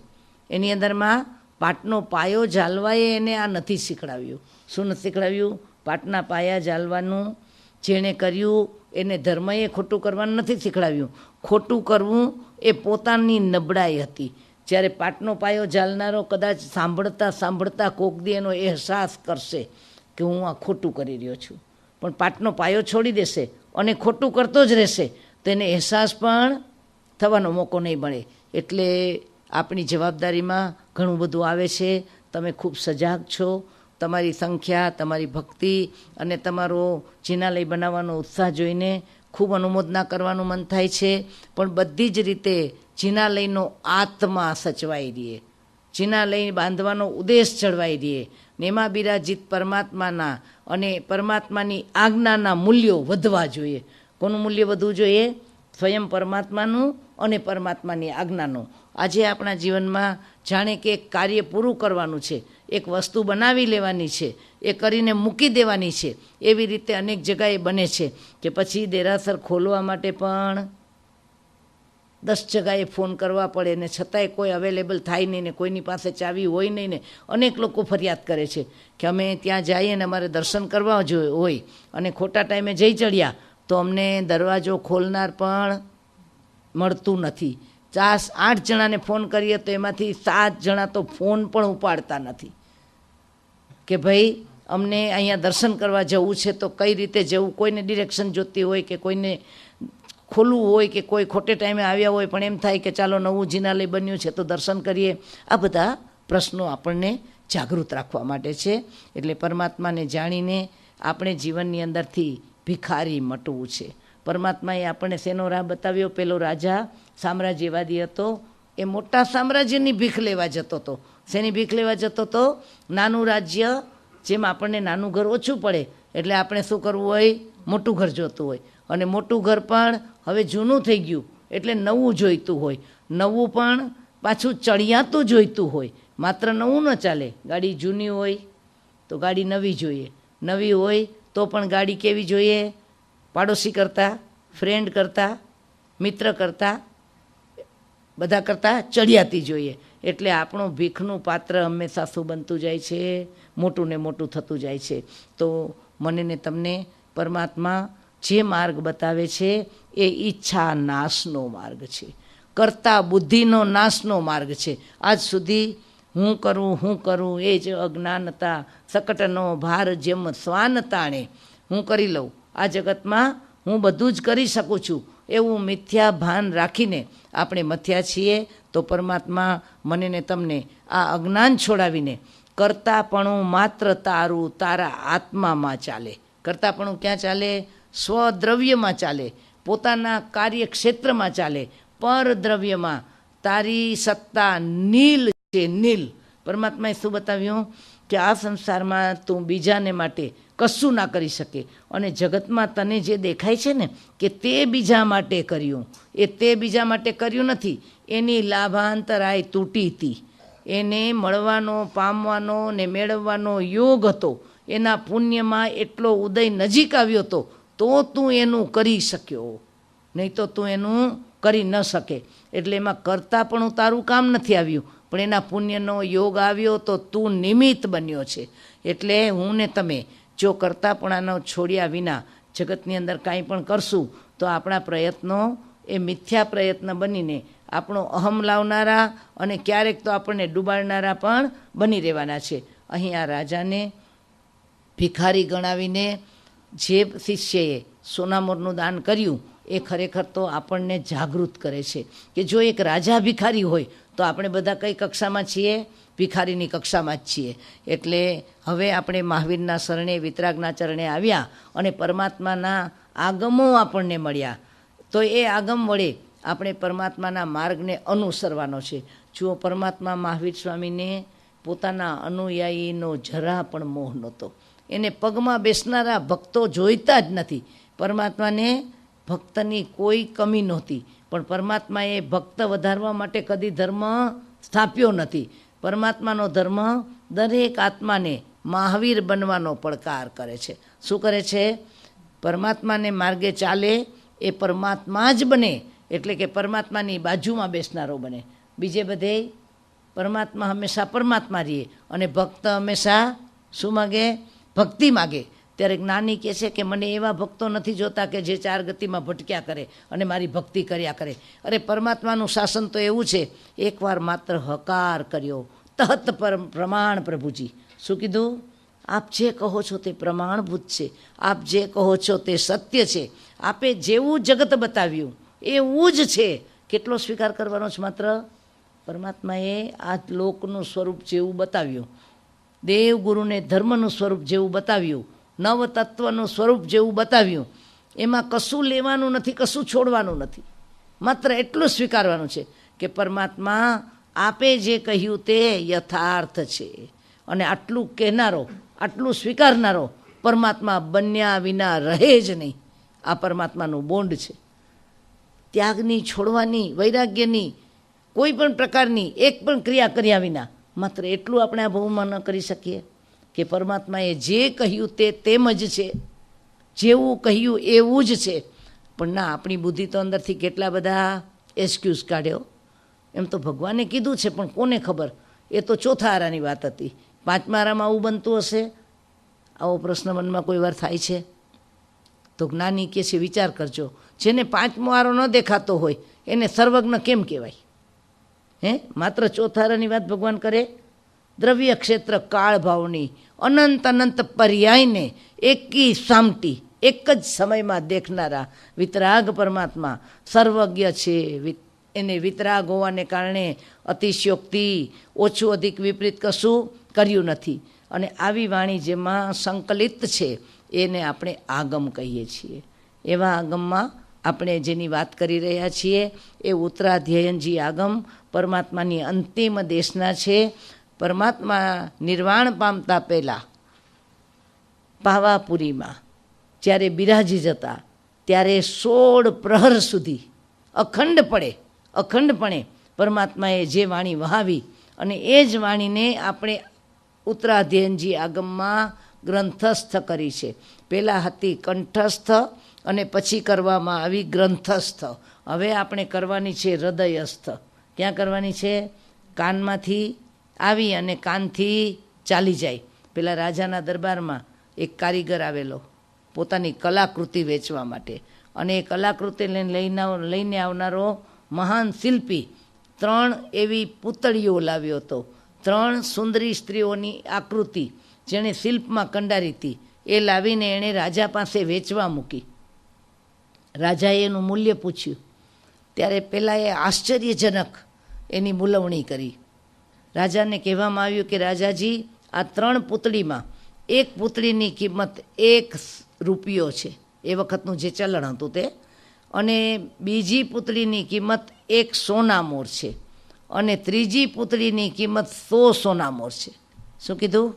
એની અંદરમાં પાટનો પાયો ઝાલવાએ એને આ નથી શીખડાવ્યું. શું નથી શીખડાવ્યું? પાટના પાયા ઝાલવાનું જેણે કર્યું એને ધર્મએ ખોટું કરવાનું નથી શીખડાવ્યું. ખોટું કરવું એ પોતાની નબળાઈ હતી. જ્યારે પાટનો પાયો ઝાલનારો કદાચ સાંભળતા સાંભળતા કોક દી એનો અહેસાસ કરશે કે હું આ ખોટું કરી રહ્યો છું, પણ પાટનો પાયો છોડી દેશે અને ખોટું કરતો જ રહેશે તો એને અહેસાસ પણ થવાનો મોકો નહીં મળે. એટલે આપણી જવાબદારીમાં ઘણું બધું આવે છે. તમે ખૂબ સજાગ છો. તમારી સંખ્યા, તમારી ભક્તિ અને તમારો જિનાલય બનાવવાનો ઉત્સાહ જોઈને ખૂબ અનુમોદના કરવાનું મન થાય છે. પણ બધી જ રીતે જિનાલયનો આત્મા સચવાઈ રહે, જિનાલય બાંધવાનો ઉદ્દેશ જળવાઈ રહે ને એમાં બિરાજિત પરમાત્માના અને પરમાત્માની આજ્ઞાના મૂલ્યો વધવા જોઈએ. કોનું મૂલ્ય વધવું જોઈએ? સ્વયં પરમાત્માનું અને પરમાત્માની આજ્ઞાનું. આજે આપણા જીવનમાં જાણે કે એક કાર્ય પૂરું કરવાનું છે, એક વસ્તુ બનાવી લેવાની છે, એ કરીને મૂકી દેવાની છે. એવી રીતે અનેક જગાએ બને છે કે પછી દેરાસર ખોલવા માટે પણ 10 જગાએ ફોન કરવા પડે ને છતાંય કોઈ અવેલેબલ થાય નહીં ને કોઈની પાસે ચાવી હોય નહીં ને અનેક લોકો ફરિયાદ કરે છે કે અમે ત્યાં જઈએ ને અમારે દર્શન કરવા હોય અને ખોટા ટાઈમે જઈ ચડ્યા તો અમને દરવાજો ખોલનાર પણ મળતું નથી. 8 જણાને ફોન કરીએ તો એમાંથી 7 જણા તો ફોન પણ ઉપાડતા નથી કે ભાઈ અમને અહીંયા દર્શન કરવા જવું છે તો કઈ રીતે જવું. કોઈને ડિરેક્શન જોતી હોય કે કોઈને ખોલવું હોય કે કોઈ ખોટે ટાઈમે આવ્યા હોય પણ એમ થાય કે ચાલો નવું જિનાલય બન્યું છે તો દર્શન કરીએ. આ બધા પ્રશ્નો આપણને જાગૃત રાખવા માટે છે. એટલે પરમાત્માને જાણીને આપણે જીવનની અંદરથી ભિખારી મટવું છે. પરમાત્માએ આપણને શેનો રાહ બતાવ્યો? પેલો રાજા સામ્રાજ્યવાદી હતો, એ મોટા સામ્રાજ્યની ભીખ લેવા જતો હતો. શેની ભીખ લેવા જતો હતો? નાનું રાજ્ય, જેમ આપણને નાનું ઘર ઓછું પડે એટલે આપણે શું કરવું હોય? મોટું ઘર જોતું હોય. અને મોટું ઘર પણ હવે જૂનું થઈ ગયું એટલે નવું જોઈતું હોય. નવું પણ પાછું ચડિયાતું જોઈતું હોય. માત્ર નવું ન ચાલે. ગાડી જૂની હોય તો ગાડી નવી જોઈએ, નવી હોય તો પણ ગાડી કેવી જોઈએ? પાડોશી કરતાં, ફ્રેન્ડ કરતાં, મિત્ર કરતાં, બધા કરતાં ચડિયાતી જોઈએ. એટલે આપણું ભીખનું પાત્ર હંમેશા શું બનતું જાય છે? મોટું ને મોટું થતું જાય છે. તો મને ને તમને પરમાત્મા જે માર્ગ બતાવે છે એ ઈચ્છા નાશનો માર્ગ છે, કરતા બુદ્ધિનો નાશનો માર્ગ છે. આજ સુધી હું કરું એ જ અજ્ઞાનતા, સકટનો ભાર જેમ શ્વાન તાણે. હું કરી લઉં, આ જગતમાં હું બધું જ કરી શકું છું એવું મિથ્યા ભાન રાખીને આપણે મથ્યા છીએ. તો પરમાત્મા મને ને તમને આ અજ્ઞાન છોડાવીને કરતાપણું માત્ર તારું તારા આત્મામાં ચાલે. કરતાપણું ક્યાં ચાલે? સ્વદ્રવ્યમાં ચાલે, પોતાના કાર્યક્ષેત્રમાં ચાલે. પરદ્રવ્યમાં તારી સત્તા નીલ છે, નીલ. પરમાત્માએ શું બતાવ્યું કે આ સંસારમાં તું બીજાને માટે કશું ના કરી શકે અને જગતમાં તને જે દેખાય છે ને કે તે બીજા માટે કર્યું, એ તે બીજા માટે કર્યું નથી. એની લાભાંતરાય તૂટી હતી. એને મળવાનો, પામવાનો ને મેળવવાનો યોગ હતો. એના પુણ્યમાં એટલો ઉદય નજીક આવ્યો હતો તો તું એનું કરી શક્યો, નહીં તો તું એનું કરી ન શકે. એટલે એમાં કરતાં પણ તારું કામ નથી આવ્યું, પણ એના પુણ્યનો યોગ આવ્યો તો તું નિમિત્ત બન્યો છે. એટલે હું ને તમે જો કરતાપણાનો છોડ્યા વિના જગતની અંદર કાંઈ પણ કરશું તો આપણા પ્રયત્નો એ મિથ્યા પ્રયત્ન બનીને આપણો અહમ લાવનારા અને ક્યારેક તો આપણને ડૂબાડનારા પણ બની રહેવાના છે. અહીં આ રાજાને ભિખારી ગણાવીને જે શિષ્યએ સોનામોરનું દાન કર્યું એ ખરેખર તો આપણને જાગૃત કરે છે કે જો એક રાજા ભિખારી હોય તો આપણે બધા કઈ કક્ષામાં છીએ? ભિખારીની કક્ષામાં જ છીએ. એટલે હવે આપણે મહાવીરના શરણે, વિતરાગના ચરણે આવ્યા અને પરમાત્માના આગમો આપણને મળ્યા. તો એ આગમ વડે આપણે પરમાત્માના માર્ગને અનુસરવાનો છે. જુઓ, પરમાત્મા મહાવીર સ્વામીને પોતાના અનુયાયીનો જરા પણ મોહ નહોતો. એને પગમાં બેસનારા ભક્તો જોઈતા જ નથી. પરમાત્માને ભક્તની કોઈ કમી નહોતી, પણ પરમાત્માએ ભક્ત વધારવા માટે કદી ધર્મ સ્થાપ્યો નથી. પરમાત્માનો ધર્મ દરેક આત્માને મહાવીર બનવાનો પડકાર કરે છે. શું કરે છે? પરમાત્માને માર્ગે ચાલે એ પરમાત્મા જ બને, એટલે કે પરમાત્માની બાજુમાં બેસનારો બને. બીજે બધે પરમાત્મા હંમેશા પરમાત્મા રહીએ અને ભક્ત હંમેશા શું માગે? ભક્તિ માગે. ત્યારે જ્ઞાની કહે છે કે મને એવા ભક્તો નથી જોતા કે જે 4 ગતિમાં ભટક્યા કરે અને મારી ભક્તિ કર્યા કરે. અરે પરમાત્માનું શાસન તો એવું છે, એકવાર માત્ર હકાર કર્યો, તહત પ્રમાણ પ્રભુજી. શું કીધું? આપ જે કહો છો તે પ્રમાણભૂત છે, આપ જે કહો છો તે સત્ય છે, આપે જેવું જગત બતાવ્યું એવું જ છે. કેટલો સ્વીકાર કરવાનો છે? માત્ર પરમાત્માએ આ લોકનું સ્વરૂપ જેવું બતાવ્યું, દેવગુરુને ધર્મનું સ્વરૂપ જેવું બતાવ્યું, નવ તત્વનું સ્વરૂપ જેવું બતાવ્યું, એમાં કશું લેવાનું નથી, કશું છોડવાનું નથી, માત્ર એટલું સ્વીકારવાનું છે કે પરમાત્મા આપે જે કહ્યું તે યથાર્થ છે. અને આટલું કહેનારો, આટલું સ્વીકારનારો પરમાત્મા બન્યા વિના રહે જ નહીં. આ પરમાત્માનું બોન્ડ છે. ત્યાગની, છોડવાની, વૈરાગ્યની, કોઈ પણ પ્રકારની એક પણ ક્રિયા કર્યા વિના માત્ર એટલું આપણે આ ભવમાં ન કરી શકીએ કે પરમાત્માએ જે કહ્યું તે તેમ જ છે, જેવું કહ્યું એવું જ છે. પણ ના, આપણી બુદ્ધિ તો અંદરથી કેટલા બધા એક્સક્યુઝ કાઢ્યો. એમ તો ભગવાને કીધું છે, પણ કોને ખબર? એ તો ચોથા આરાની વાત હતી. 5મા આરામાં આવું બનતું હશે? આવો પ્રશ્ન મનમાં કોઈ વાર થાય છે? તો જ્ઞાની કહે છે વિચાર કરજો, જેને 5મો આરો ન દેખાતો હોય એને સર્વજ્ઞ કેમ કહેવાય? માત્ર ચોથા આરાની વાત ભગવાન કરે. દ્રવ્ય ક્ષેત્ર કાળ ભાવની અનંત પર્યાયને એકી સામટી એક જ સમયમાં દેખનારા વિતરાગ પરમાત્મા સર્વજ્ઞ છે. એને વિતરાગ હોવાને કારણે અતિશયોક્તિ, ઓછું અધિક વિપરીત કશું કર્યું નથી. અને આવી વાણી જેમાં સંકલિત છે એને આપણે આગમ કહીએ છીએ. એવા આગમમાં આપણે જેની વાત કરી રહ્યા છીએ એ ઉત્તરાધ્યયનજી આગમ પરમાત્માની અંતિમ દેશના છે. પરમાત્મા નિર્વાણ પામતા પહેલાં પાવાપુરીમાં જ્યારે બિરાજી જતા ત્યારે 16 પ્રહર સુધી અખંડપણે પરમાત્માએ જે વાણી વહાવી અને એ જ વાણીને આપણે ઉત્તરાધ્યયનજી આગમમાં ગ્રંથસ્થ કરી છે. પહેલાં હતી કંઠસ્થ અને પછી કરવામાં આવી ગ્રંથસ્થ. હવે આપણે કરવાની છે હૃદયસ્થ. ક્યાં કરવાની છે? કાનમાંથી આવી અને કાનથી ચાલી જાય. પેલા રાજાના દરબારમાં એક કારીગર આવેલો પોતાની કલાકૃતિ વેચવા માટે, અને એ કલાકૃતિ લઈને આવનારો મહાન શિલ્પી 3 એવી પૂતળીઓ લાવ્યો હતો. 3 સુંદરી સ્ત્રીઓની આકૃતિ જેણે શિલ્પમાં કંડારી હતી એ લાવીને એણે રાજા પાસે વેચવા મૂકી. રાજાએ એનું મૂલ્ય પૂછ્યું ત્યારે પહેલાં એ આશ્ચર્યજનક એની મૂલવણી કરી. રાજાને કહેવામાં આવ્યું કે રાજાજી, આ 3 પૂતળીમાં એક પૂતળીની કિંમત 1 રૂપિયો છે, એ વખતનું જે ચલણ હતું તે, અને બીજી પૂતળીની કિંમત 1 સોનામોર છે, અને ત્રીજી પૂતળીની કિંમત 100 સોનામોર છે. શું કીધું?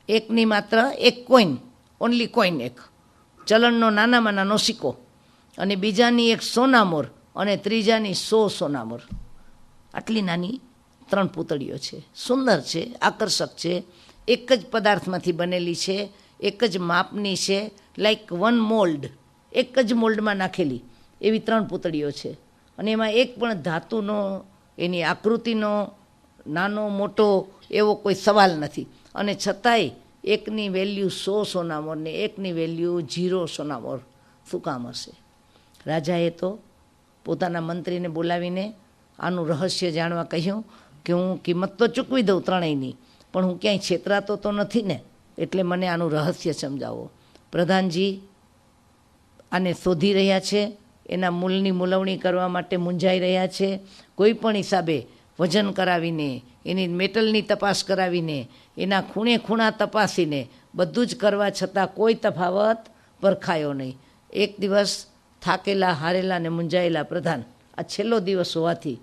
એકની માત્ર 1 કોઈન, ઓનલી કોઈન, 1 ચલણનો નાનામાં નાનો સિક્કો, અને બીજાની 1 સોનામોર, અને ત્રીજાની 100 સોનામોર. આટલી નાની 3 પૂતળીઓ છે. સુંદર છે, આકર્ષક છે, એક જ પદાર્થમાંથી બનેલી છે, એક જ માપની છે, લાઈક વન મોલ્ડ, એક જ મોલ્ડમાં નાખેલી એવી 3 પૂતળીઓ છે. અને એમાં એક પણ ધાતુનો, એની આકૃતિનો નાનો મોટો એવો કોઈ સવાલ નથી. અને છતાંય એકની વેલ્યુ 100 સોનામોર ને એકની વેલ્યુ 0 સોનામોર. શું કામ હશે? રાજાએ તો પોતાના મંત્રીને બોલાવીને આનું રહસ્ય જાણવા કહ્યું કે હું કિંમત તો ચૂકવી દઉં 3યની, પણ હું ક્યાંય છેતરાતો તો નથી ને, એટલે મને આનું રહસ્ય સમજાવો. પ્રધાનજી આને શોધી રહ્યા છે, એના મૂળની મૂલવણી કરવા માટે મૂંઝાઈ રહ્યા છે. કોઈ પણ હિસાબે વજન કરાવીને, એની મેટલની તપાસ કરાવીને, એના ખૂણે ખૂણા તપાસીને બધું જ કરવા છતાં કોઈ તફાવત પરખાયો નહીં. એક દિવસ થાકેલા, હારેલા ને મૂંઝાયેલા પ્રધાન, આ છેલ્લો દિવસ હોવાથી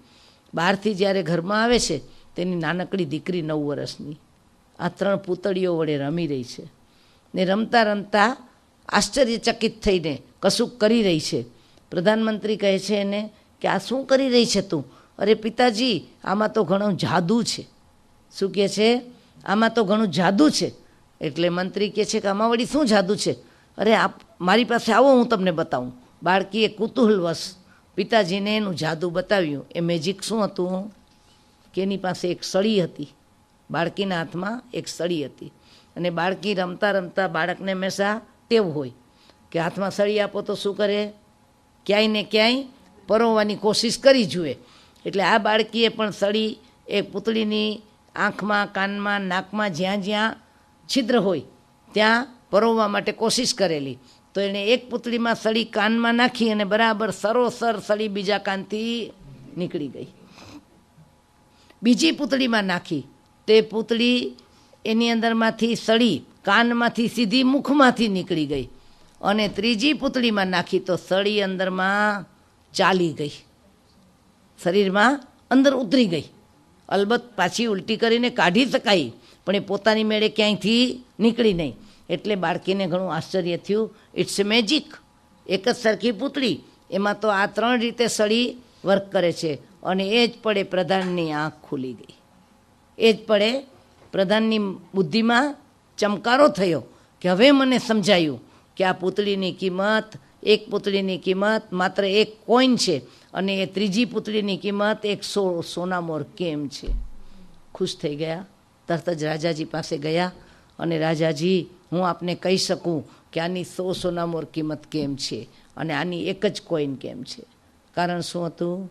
બહારથી જ્યારે ઘરમાં આવે છે તેની નાનકડી દીકરી 9 વર્ષની આ 3 પૂતળીઓ વડે રમી રહી છે. ને રમતા રમતા આશ્ચર્યચકિત થઈને કશુંક કરી રહી છે. પ્રધાનમંત્રી કહે છે એને કે આ શું કરી રહી છે તું? અરે પિતાજી, આમાં તો ઘણું જાદુ છે. શું કહે છે? આમાં તો ઘણું જાદુ છે. એટલે મંત્રી કહે છે કે આમાં વળી શું જાદુ છે? અરે આપ મારી પાસે આવો, હું તમને બતાવું. બાળકીએ કુતૂહલવશ પિતાજીને એનું જાદુ બતાવ્યું. એ મેજિક શું હતું કે એની પાસે એક સળી હતી. બાળકીના હાથમાં એક સળી હતી. અને બાળકી રમતા રમતા બાળકને હંમેશા ટેવ હોય કે હાથમાં સળી આપો તો શું કરે, ક્યાંય ને ક્યાંય પરોવવાની કોશિશ કરી જુએ. એટલે આ બાળકીએ પણ સળી એ પૂતળીની આંખમાં, કાનમાં, નાકમાં જ્યાં જ્યાં છિદ્ર હોય ત્યાં પરોવવા માટે કોશિશ કરેલી. તો એણે એક પૂતળીમાં સળી કાનમાં નાખી અને બરાબર સરોસર સળી બીજા કાનથી નીકળી ગઈ. બીજી પૂતળીમાં નાખી, તે પૂતળી એની અંદરમાંથી સળી કાનમાંથી સીધી મુખમાંથી નીકળી ગઈ. અને ત્રીજી પૂતળીમાં નાખી તો સળી અંદરમાં ચાલી ગઈ, શરીરમાં અંદર ઉતરી ગઈ. અલબત્ત પાછી ઉલટી કરીને કાઢી શકાય, પણ એ પોતાની મેળે ક્યાંયથી નીકળી નહીં. એટલે બાળકીને ઘણું આશ્ચર્ય થયું. It's a magic. એક જ સરખી પૂતળી, એમાં તો આ 3 રીતે સળી વર્ક કરે છે. અને એ જ પડે પ્રધાનની આંખ ખુલી ગઈ. એ જ પડે પ્રધાનની બુદ્ધિમાં ચમકારો થયો કે હવે મને સમજાયું કે આ પૂતળીની કિંમત, એક પૂતળીની કિંમત માત્ર 1 કોઈન છે અને એ ત્રીજી પૂતળીની કિંમત 100 સોનામોર કેમ છે. ખુશ થઈ ગયા. તરત જ રાજાજી પાસે ગયા અને રાજાજી, હું આપને કહી શકું કે આની 100 સોનામોર કિંમત કેમ છે અને આની એક જ કોઈન કેમ છે. કારણ શું હતું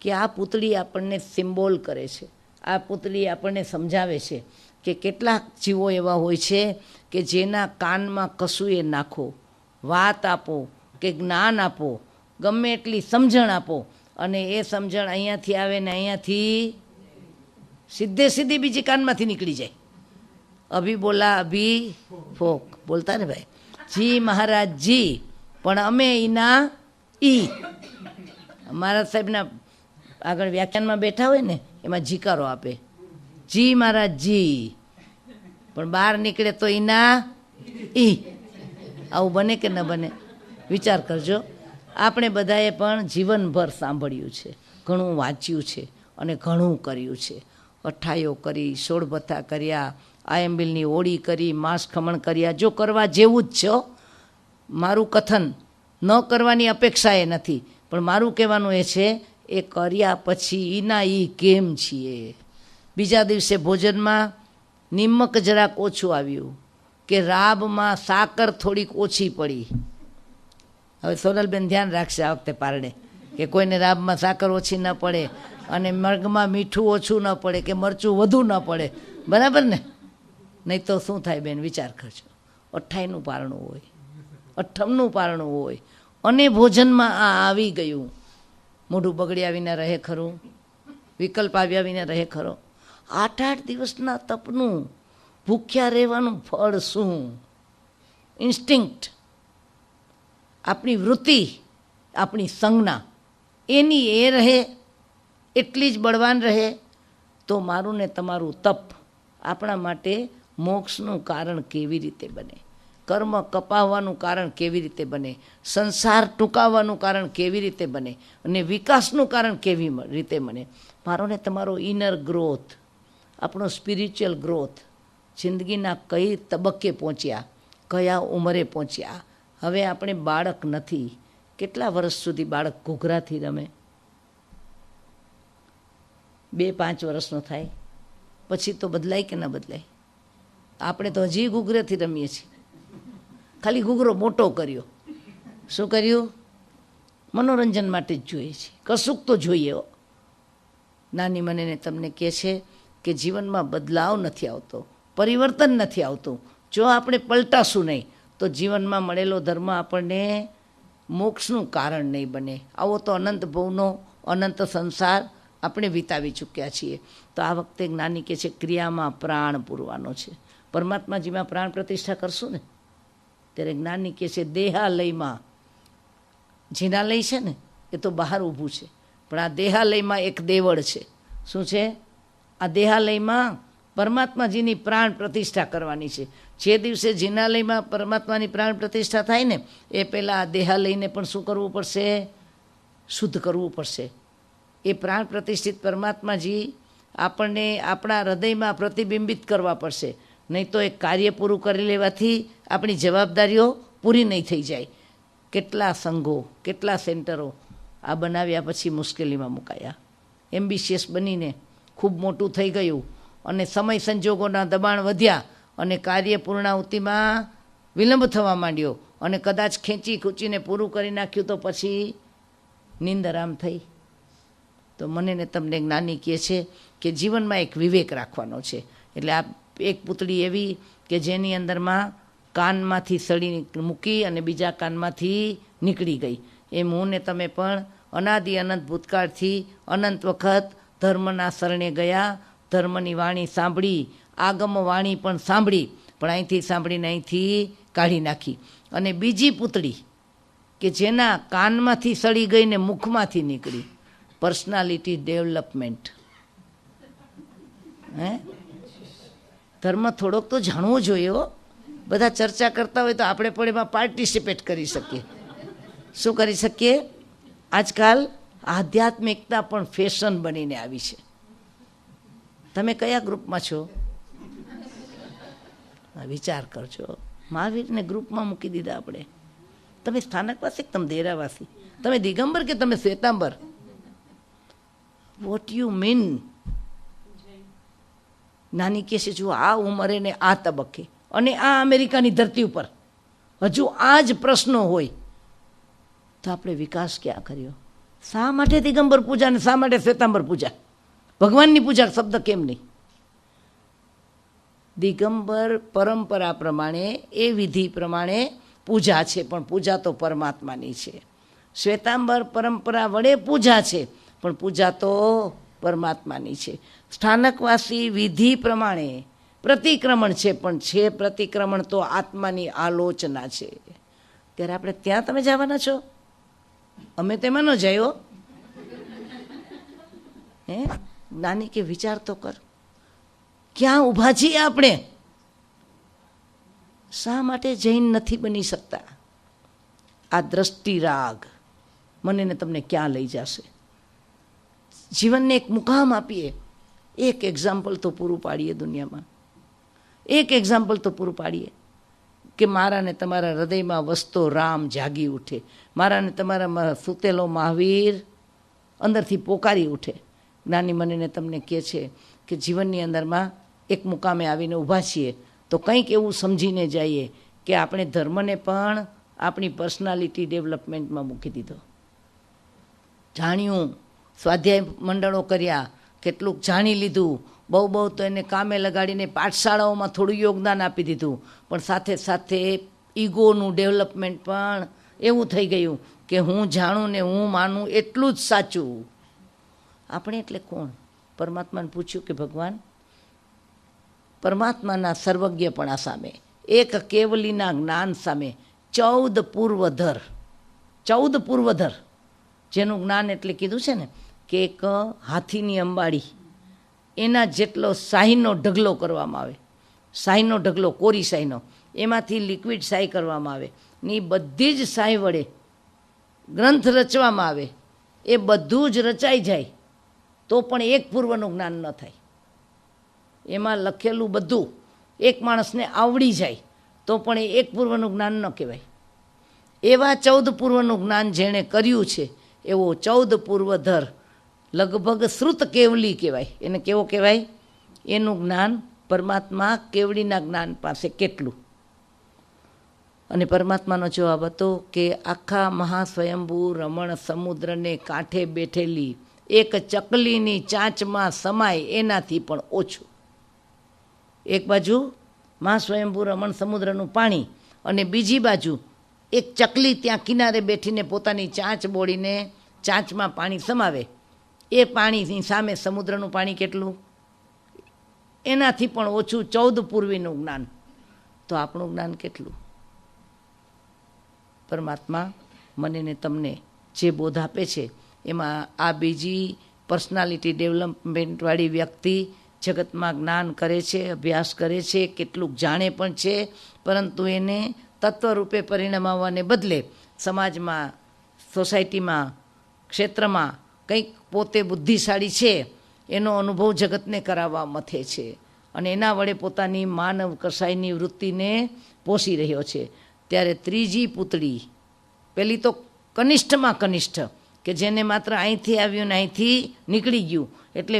કે આ પૂતળી આપણને સિમ્બોલ કરે છે. આ પૂતળી આપણને સમજાવે છે કે કેટલાક જીવો એવા હોય છે કે જેના કાનમાં કશું એ નાખો, વાત આપો કે જ્ઞાન આપો, ગમે એટલી સમજણ આપો, અને એ સમજણ અહીંયાથી આવે ને અહીંયાથી સીધી બીજી કાનમાંથી નીકળી જાય. અભી બોલા અભી ફોક બોલતા ને ભાઈ, જી મહારાજ જી, પણ અમે ઈના ઈ. મહારાજ સાહેબના આગળ વ્યાખ્યાનમાં બેઠા હોય ને એમાં જીકારો આપે, જી મહારાજ જી, પણ બહાર નીકળે તો ઈના ઈ. આવું બને કે ન બને? વિચાર કરજો. આપણે બધાએ પણ જીવનભર સાંભળ્યું છે, ઘણું વાંચ્યું છે અને ઘણું કર્યું છે. અઠાઈઓ કરી, સોળભથ્થા કર્યા, આયંબિલની ઓળી કરી, માંસ ખમણ કર્યા. જો કરવા જેવું જ છે. મારું કથન ન કરવાની અપેક્ષા એ નથી, પણ મારું કહેવાનું એ છે એ કર્યા પછી ઈના ઈ કેમ છીએ. બીજા દિવસે ભોજનમાં નિમક જરાક ઓછું આવ્યું કે રાબમાં સાકર થોડીક ઓછી પડી. હવે સોનલબેન ધ્યાન રાખશે આ વખતે પારણે કે કોઈને રાબમાં સાકર ઓછી ન પડે અને મરઘમાં મીઠું ઓછું ન પડે કે મરચું વધુ ન પડે. બરાબર ને? નહીં તો શું થાય બેન, વિચાર કરજો. 28નું પારણું હોય, 58નું પારણું હોય અને ભોજનમાં આ આવી ગયું. મોઢું બગડ્યા વિના રહે ખરું? વિકલ્પ આવ્યા વિના રહે ખરો? 8 દિવસના તપનું ભૂખ્યા રહેવાનું ફળ શું? ઇન્સ્ટિંક્ટ, આપણી વૃત્તિ, આપણી સંજ્ઞા એની એ રહે, એટલી જ બળવાન રહે તો મારું ને તમારું તપ આપણા માટે મોક્ષનું કારણ કેવી રીતે બને? કર્મ કપાવવાનું કારણ કેવી રીતે બને? સંસાર ટૂંકાવવાનું કારણ કેવી રીતે બને? અને વિકાસનું કારણ કેવી રીતે બને? મારો ને તમારો ઇનર ગ્રોથ, આપણો સ્પિરિચ્યુઅલ ગ્રોથ, જિંદગીના કઈ તબક્કે પહોંચ્યા, કયા ઉંમરે પહોંચ્યા. હવે આપણે બાળક નથી. કેટલા વર્ષ સુધી બાળક ઘૂઘરાથી રમે? 2-5 વર્ષનો થાય પછી તો બદલાય કે ન બદલાય? આપણે તો હજી ઘૂઘરેથી રમીએ છીએ. ખાલી ઘૂઘરો મોટો કર્યો. શું કર્યું? મનોરંજન માટે જ જોઈએ છીએ. કશુંક તો જોઈએ. નાની મને તમને કહે છે કે જીવનમાં બદલાવ નથી આવતો, પરિવર્તન નથી આવતું. જો આપણે પલટાશું નહીં તો જીવનમાં મળેલો ધર્મ આપણને મોક્ષનું કારણ નહીં બને. આવો તો અનંત ભવનો અનંત સંસાર આપણે વિતાવી ચૂક્યા છીએ. તો આ વખતે જ્ઞાની કહે છે ક્રિયામાં પ્રાણ પૂરવાનો છે. પરમાત્માજીમાં પ્રાણ પ્રતિષ્ઠા કરશું ને ત્યારે જ્ઞાની કહે છે દેહાલયમાં, જીનાલય છે ને એ તો બહાર ઊભું છે, પણ આ દેહાલયમાં એક દેવળ છે. શું છે? આ દેહાલયમાં પરમાત્માજીની પ્રાણ પ્રતિષ્ઠા કરવાની છે. જે દિવસે જીનાલયમાં પરમાત્માની પ્રાણ પ્રતિષ્ઠા થાય ને એ પહેલાં આ દેહાલયને પણ શું કરવું પડશે? શુદ્ધ કરવું પડશે. એ પ્રાણ પ્રતિષ્ઠિત પરમાત્માજી આપણને આપણા હૃદયમાં પ્રતિબિંબિત કરવા પડશે. નહીં તો એક કાર્ય પૂરું કરી લેવાથી આપણી જવાબદારીઓ પૂરી નહીં થઈ જાય. કેટલા સંઘો, કેટલા સેન્ટરો આ બનાવ્યા પછી મુશ્કેલીમાં મુકાયા. એમ્બિશિયસ બનીને ખૂબ મોટું થઈ ગયું અને સમય સંજોગોના દબાણ વધ્યા અને કાર્ય પૂર્ણાહુતિમાં વિલંબ થવા માંડ્યો અને કદાચ ખેંચી ખૂંચીને પૂરું કરી નાખ્યું તો પછી નીંદર આમ થઈ. તો મને ને તમને જ્ઞાની કહે છે કે જીવનમાં એક વિવેક રાખવાનો છે. એટલે આ એક પૂતળી એવી કે જેની અંદરમાં કાનમાંથી સળી મૂકી અને બીજા કાનમાંથી નીકળી ગઈ. એમ હું ને તમે પણ અનાદિ અનંત ભૂતકાળથી અનંત વખત ધર્મના શરણે ગયા, ધર્મની વાણી સાંભળી, આગમ વાણી પણ સાંભળી, પણ અહીંથી સાંભળીને અહીંથી કાઢી નાખી. અને બીજી પૂતળી કે જેના કાનમાંથી સળી ગઈ ને મુખમાંથી નીકળી, પર્સનાલિટી ડેવલપમેન્ટ. ધર્મ થોડોક તો જાણવો જોઈએ હો. બધા ચર્ચા કરતા હોય તો આપણે પણ એમાં પાર્ટિસિપેટ કરી શકીએ. શું કરી શકીએ? આજકાલ આધ્યાત્મિકતા પણ ફેશન બનીને આવી છે. તમે કયા ગ્રુપમાં છો? વિચાર કરજો. મહાવીરને ગ્રુપમાં મૂકી દીધા આપણે. તમે સ્થાનકવાસી કે તમે દેરાવાસી? તમે દિગંબર કે તમે શ્વેતાંબર? What you mean? નાની કહે છે જો આ ઉંમરે ને આ તબક્કે અને આ અમેરિકાની ધરતી ઉપર હજુ આ જ પ્રશ્નો હોય તો આપણે વિકાસ ક્યાં કર્યો? શા માટે દિગંબર પૂજા અને શા માટે શ્વેતાંબર પૂજા? ભગવાનની પૂજા શબ્દ કેમ નહીં? દિગંબર પરંપરા પ્રમાણે એ વિધિ પ્રમાણે પૂજા છે, પણ પૂજા તો પરમાત્માની છે. શ્વેતાંબર પરંપરા વડે પૂજા છે, પણ પૂજા તો પરમાત્માની છે. સ્થાનકવાસી વિધિ પ્રમાણે પ્રતિક્રમણ છે, પણ છે પ્રતિક્રમણ તો આત્માની આલોચના છે. ત્યારે આપણે ત્યાં તમે જવાના છો? અમે તેમાં ન જાય. નાની કે વિચાર તો કર, ક્યાં ઊભા છીએ આપણે? શા માટે જૈન નથી બની શકતા? આ દ્રષ્ટિ રાગ મને ને તમને ક્યાં લઈ જશે? જીવનને એક મુકામ આપીએ. એક એક્ઝામ્પલ તો પૂરું પાડીએ દુનિયામાં. એક એક્ઝામ્પલ તો પૂરું પાડીએ કે મારા ને તમારા હૃદયમાં વસતો રામ જાગી ઉઠે, મારા ને તમારા સૂતેલો મહાવીર અંદરથી પોકારી ઉઠે. જ્ઞાની મને ને તમને કહે છે કે જીવનની અંદરમાં એક મુકામે આવીને ઊભા છીએ તો કંઈક એવું સમજીને જઈએ કે આપણે ધર્મને પણ આપણી પર્સનાલિટી ડેવલપમેન્ટમાં મૂકી દીધો. જાણ્યું, સ્વાધ્યાય મંડળો કર્યા, કેટલુંક જાણી લીધું, બહુ બહુ તો એને કામે લગાડીને પાઠશાળાઓમાં થોડું યોગદાન આપી દીધું, પણ સાથે સાથે ઈગોનું ડેવલપમેન્ટ પણ એવું થઈ ગયું કે હું જાણું ને હું માનું એટલું જ સાચું. આપણે એટલે કોણ? પરમાત્માને પૂછ્યું કે ભગવાન, પરમાત્માના સર્વજ્ઞપણા સામે, એક કેવલીના જ્ઞાન સામે 14 પૂર્વધર જેનું જ્ઞાન એટલે કીધું છે ને કે એક હાથીની અંબાડી એના જેટલો શાહીનો ઢગલો કરવામાં આવે, શાહીનો ઢગલો, કોરી શાહીનો, એમાંથી લિક્વિડ શાહી કરવામાં આવે ને એ બધી જ શાહી વડે ગ્રંથ રચવામાં આવે, એ બધું જ રચાઈ જાય તો પણ એક પૂર્વનું જ્ઞાન ન થાય. એમાં લખેલું બધું એક માણસને આવડી જાય તો પણ એ એક પૂર્વનું જ્ઞાન ન કહેવાય. એવા 14 પૂર્વનું જ્ઞાન જેણે કર્યું છે એવો 14 પૂર્વધર લગભગ શ્રુત કેવલી કહેવાય. એને કેવો કહેવાય? એનું જ્ઞાન પરમાત્મા કેવડીના જ્ઞાન પાસે કેટલું? અને પરમાત્માનો જવાબ હતો કે આખા મહાસ્વયંભૂ રમણ સમુદ્રને કાંઠે બેઠેલી એક ચકલીની ચાંચમાં સમાય એનાથી પણ ઓછું. એક બાજુ મહાસ્વયંભૂ રમણ સમુદ્રનું પાણી અને બીજી બાજુ એક ચકલી ત્યાં કિનારે બેઠીને પોતાની ચાંચ બોળીને ચાંચમાં પાણી સમાવે, એ પાણીની સામે સમુદ્રનું પાણી કેટલું? એનાથી પણ ઓછું 14 પૂર્વીનું જ્ઞાન. તો આપણું જ્ઞાન કેટલું? પરમાત્મા મને ને તમને જે બોધ આપે છે એમાં આ બીજી પર્સનાલિટી ડેવલપમેન્ટવાળી વ્યક્તિ જગતમાં જ્ઞાન કરે છે, અભ્યાસ કરે છે, કેટલુંક જાણે પણ છે, પરંતુ એને તત્વરૂપે પરિણમાવવાને બદલે સમાજમાં, સોસાયટીમાં, ક્ષેત્રમાં કંઈક પોતે બુદ્ધિશાળી છે એનો અનુભવ જગતને કરાવવા મથે છે અને એના વડે પોતાની માનવ કસાઈની વૃત્તિને પોષી રહ્યો છે. ત્યારે ત્રીજી પૂતળી, પેલી તો કનિષ્ઠમાં કનિષ્ઠ કે જેને માત્ર અહીંથી આવ્યું ને અહીંથી નીકળી ગયું, એટલે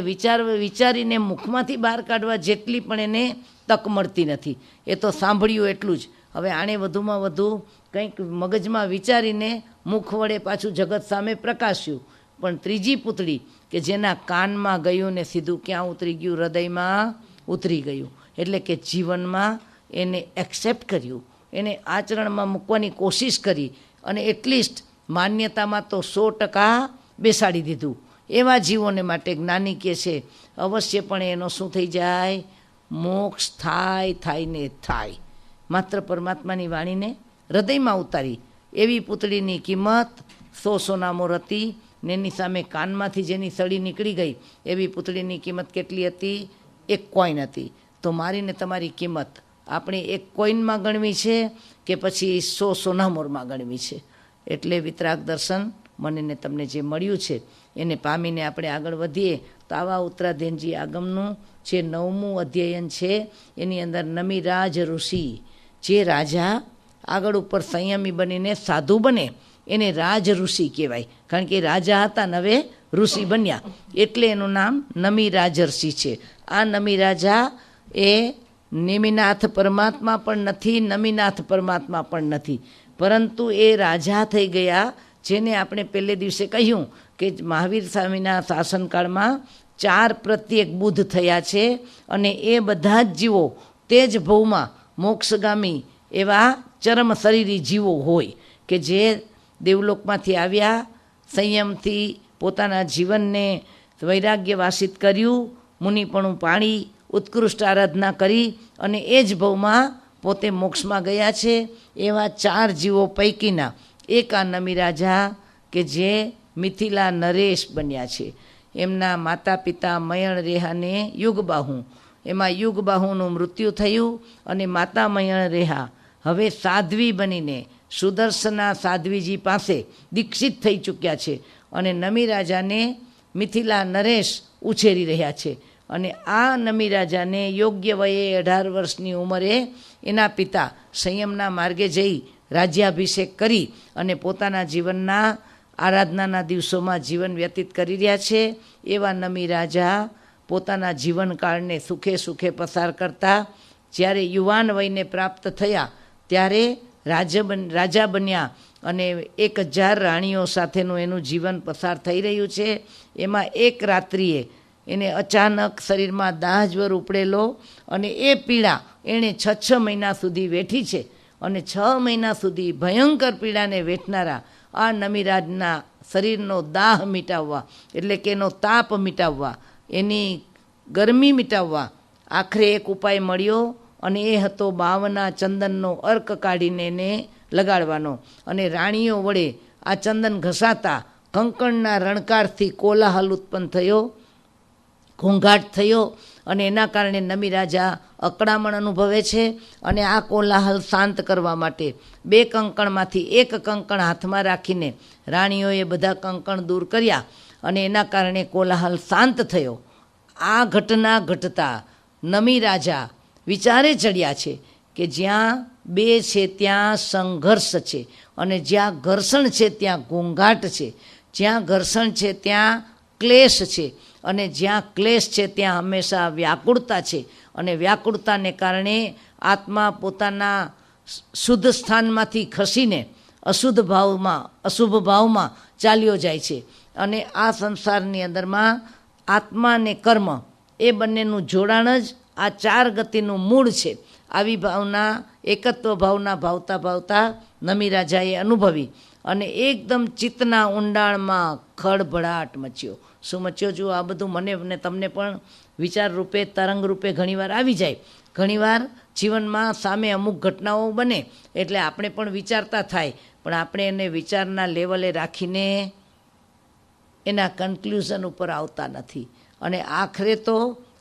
વિચારીને મુખમાંથી બહાર કાઢવા જેટલી પણ એને તક મળતી નથી. એ તો સાંભળ્યું એટલું જ. હવે આણે વધુમાં વધુ કંઈક મગજમાં વિચારીને મુખ વડે પાછું જગત સામે પ્રકાશ્યું. પણ ત્રીજી પૂતળી કે જેના કાનમાં ગયું ને સીધું ક્યાં ઉતરી ગયું? હૃદયમાં ઉતરી ગયું. એટલે કે જીવનમાં એને એક્સેપ્ટ કર્યું, એને આચરણમાં મૂકવાની કોશિશ કરી અને એટલીસ્ટ માન્યતામાં તો 100% બેસાડી દીધું. એવા જીવોને માટે જ્ઞાની કહે છે અવશ્યપણે એનો શું થઈ જાય? મોક્ષ થાય ને થાય. માત્ર પરમાત્માની વાણીને હૃદયમાં ઉતારી એવી પૂતળીની કિંમત 100 સોના મોર હતી ને એની સામે કાનમાંથી જેની સળી નીકળી ગઈ એવી પૂતળીની કિંમત કેટલી હતી? 1 કોઈન હતી. તો મારીને તમારી કિંમત આપણે 1 કોઈનમાં ગણવી છે કે પછી 100 સોનામોરમાં ગણવી છે? એટલે વિતરાગ દર્શન મને ને તમને જે મળ્યું છે એને પામીને આપણે આગળ વધીએ તો આવા ઉત્તરાધ્યનજી આગમનું જે 9મું અધ્યયન છે એની અંદર નમિરાજ ઋષિ, જે રાજા આગળ ઉપર સંયમી બનીને સાધુ બને એને રાજ ઋષિ કહેવાય. કારણ કે રાજા હતા ને હવે ઋષિ બન્યા એટલે એનું નામ નમિરાજ ઋષિ છે. આ નમિરાજા એ નેમિનાથ પરમાત્મા પણ નથી, નમિનાથ પરમાત્મા પણ નથી, પરંતુ એ રાજા થઈ ગયા. જેને આપણે પહેલે દિવસે કહ્યું કે મહાવીર સ્વામીના શાસનકાળમાં 4 પ્રત્યેક બુદ્ધ થયા છે અને એ બધા જ જીવો તે જ ભવમાં મોક્ષગામી એવા ચરમ શરીરી જીવો હોય કે જે દેવલોકમાંથી આવ્યા, સંયમથી પોતાના જીવનને વૈરાગ્ય વાસિત કર્યું, મુનિપણું પાળી, ઉત્કૃષ્ટ આરાધના કરી અને એ જ ભવમાં પોતે મોક્ષમાં ગયા છે. એવા 4 જીવો પૈકીના એક આ નમિરાજા કે જે મિથિલા નરેશ બન્યા છે. એમના માતા પિતા મયણ રેહાને યુગબાહુ, એમાં યુગબાહુનું મૃત્યુ થયું અને માતા મયણ રેહા હવે સાધ્વી બનીને સુદર્શના સાધ્વીજી પાસે દીક્ષિત થઈ ચૂક્યા છે અને નમિરાજાને મિથિલા નરેશ ઉછેરી રહ્યા છે. અને આ નમિરાજાને યોગ્ય વયે 18 વર્ષની ઉંમરે એના પિતા સંયમના માર્ગે જઈ રાજ્યાભિષેક કરી અને પોતાના જીવનના આરાધનાના દિવસોમાં જીવન વ્યતીત કરી રહ્યા છે. એવા નમિરાજા પોતાના જીવનકાળને સુખે સુખે પસાર કરતા જ્યારે યુવાન વયને પ્રાપ્ત થયા ત્યારે રાજા બન્યા અને 1000 રાણીઓ સાથેનું એનું જીવન પસાર થઈ રહ્યું છે. એમાં એક રાત્રિએ એને અચાનક શરીરમાં દાહજ્વર ઉપડેલો અને એ પીડા એણે 6 મહિના સુધી વેઠી છે. અને 6 મહિના સુધી ભયંકર પીડાને વેઠનારા આ નમિરાજના શરીરનો દાહ મિટાવવા એટલે કે એનો તાપ મિટાવવા, એની ગરમી મિટાવવા આખરે એક ઉપાય મળ્યો અને એ હતો 52 ચંદનનો અર્ક કાઢીને એને લગાડવાનો. અને રાણીઓ વડે આ ચંદન ઘસાતા કંકણના રણકારથી કોલાહલ ઉત્પન્ન થયો, ઘોંઘાટ થયો અને એના કારણે નમિરાજા અકળામણ અનુભવે છે. અને આ કોલાહલ શાંત કરવા માટે 2 કંકણમાંથી 1 કંકણ હાથમાં રાખીને રાણીઓએ બધા કંકણ દૂર કર્યા અને એના કારણે કોલાહલ શાંત થયો. આ ઘટના ઘટતા નમિરાજા વિચારે ચડ્યા છે કે જ્યાં 2 છે ત્યાં સંઘર્ષ છે અને જ્યાં ઘર્ષણ છે ત્યાં ઘોંઘાટ છે, જ્યાં ઘર્ષણ છે ત્યાં ક્લેશ છે અને જ્યાં ક્લેશ છે ત્યાં હંમેશા વ્યાકુળતા છે. અને વ્યાકુળતાને કારણે આત્મા પોતાના શુદ્ધ સ્થાનમાંથી ખસીને અશુદ્ધ ભાવમાં, અશુભ ભાવમાં ચાલ્યો જાય છે. અને આ સંસારની અંદરમાં આત્મા અને કર્મ એ બંનેનું જોડાણ જ આ 4 ગતિનું મૂળ છે. આવી ભાવના, એકત્વ ભાવના ભાવતા ભાવતા નમિરાજાએ અનુભવી અને એકદમ ચિત્તના ઊંડાણમાં ખળભળાટ મચ્યો. શું મચ્યો? જો આ બધું મને ને તમને પણ વિચાર રૂપે, તરંગ રૂપે ઘણીવાર આવી જાય. ઘણીવાર જીવનમાં સામે અમુક ઘટનાઓ બને એટલે આપણે પણ વિચારતા થાય, પણ આપણે એને વિચારના લેવલે રાખીને એના કન્ક્લુઝન ઉપર આવતા નથી. અને આખરે તો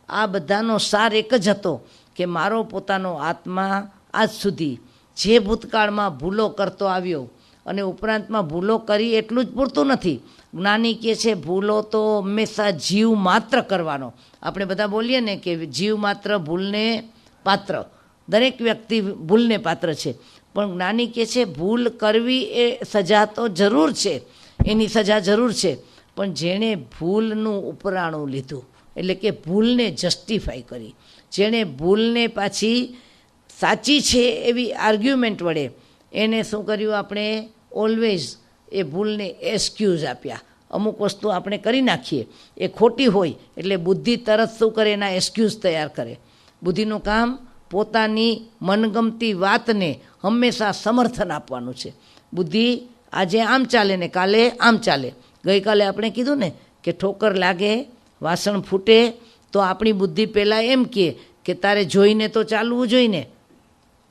આ બધાનો સાર એક જ હતો કે મારો પોતાનો આત્મા આજ સુધી જે ભૂતકાળમાં ભૂલો કરતો આવ્યો અને ઉપરાંતમાં ભૂલો કરી એટલું જ પૂરતું નથી. જ્ઞાની કહે છે ભૂલો તો હંમેશા જીવ માત્ર કરવાનો. આપણે બધા બોલીએ ને કે જીવ માત્ર ભૂલને પાત્ર, દરેક વ્યક્તિ ભૂલને પાત્ર છે. પણ જ્ઞાની કહે છે ભૂલ કરવી એ સજા તો જરૂર છે, એની સજા જરૂર છે, પણ જેણે ભૂલનું ઉપરાણું લીધું એટલે કે ભૂલને જસ્ટિફાઈ કરી, જેણે ભૂલને પાછી સાચી છે એવી આર્ગ્યુમેન્ટ વડે એને શું કર્યું, આપણે ઓલવેઝ એ ભૂલને એક્સક્યુઝ આપ્યા. અમુક વસ્તુ આપણે કરી નાખીએ એ ખોટી હોય એટલે બુદ્ધિ તરત શું કરે, એના એક્સક્યુઝ તૈયાર કરે. બુદ્ધિનું કામ પોતાની મનગમતી વાતને હંમેશા સમર્થન આપવાનું છે. બુદ્ધિ આજે આમ ચાલે ને કાલે આમ ચાલે. ગઈકાલે આપણે કીધું ને કે ઠોકર લાગે, વાસણ ફૂટે તો આપણી બુદ્ધિ પહેલાં એમ કહે કે તારે જોઈને તો ચાલવું જોઈને,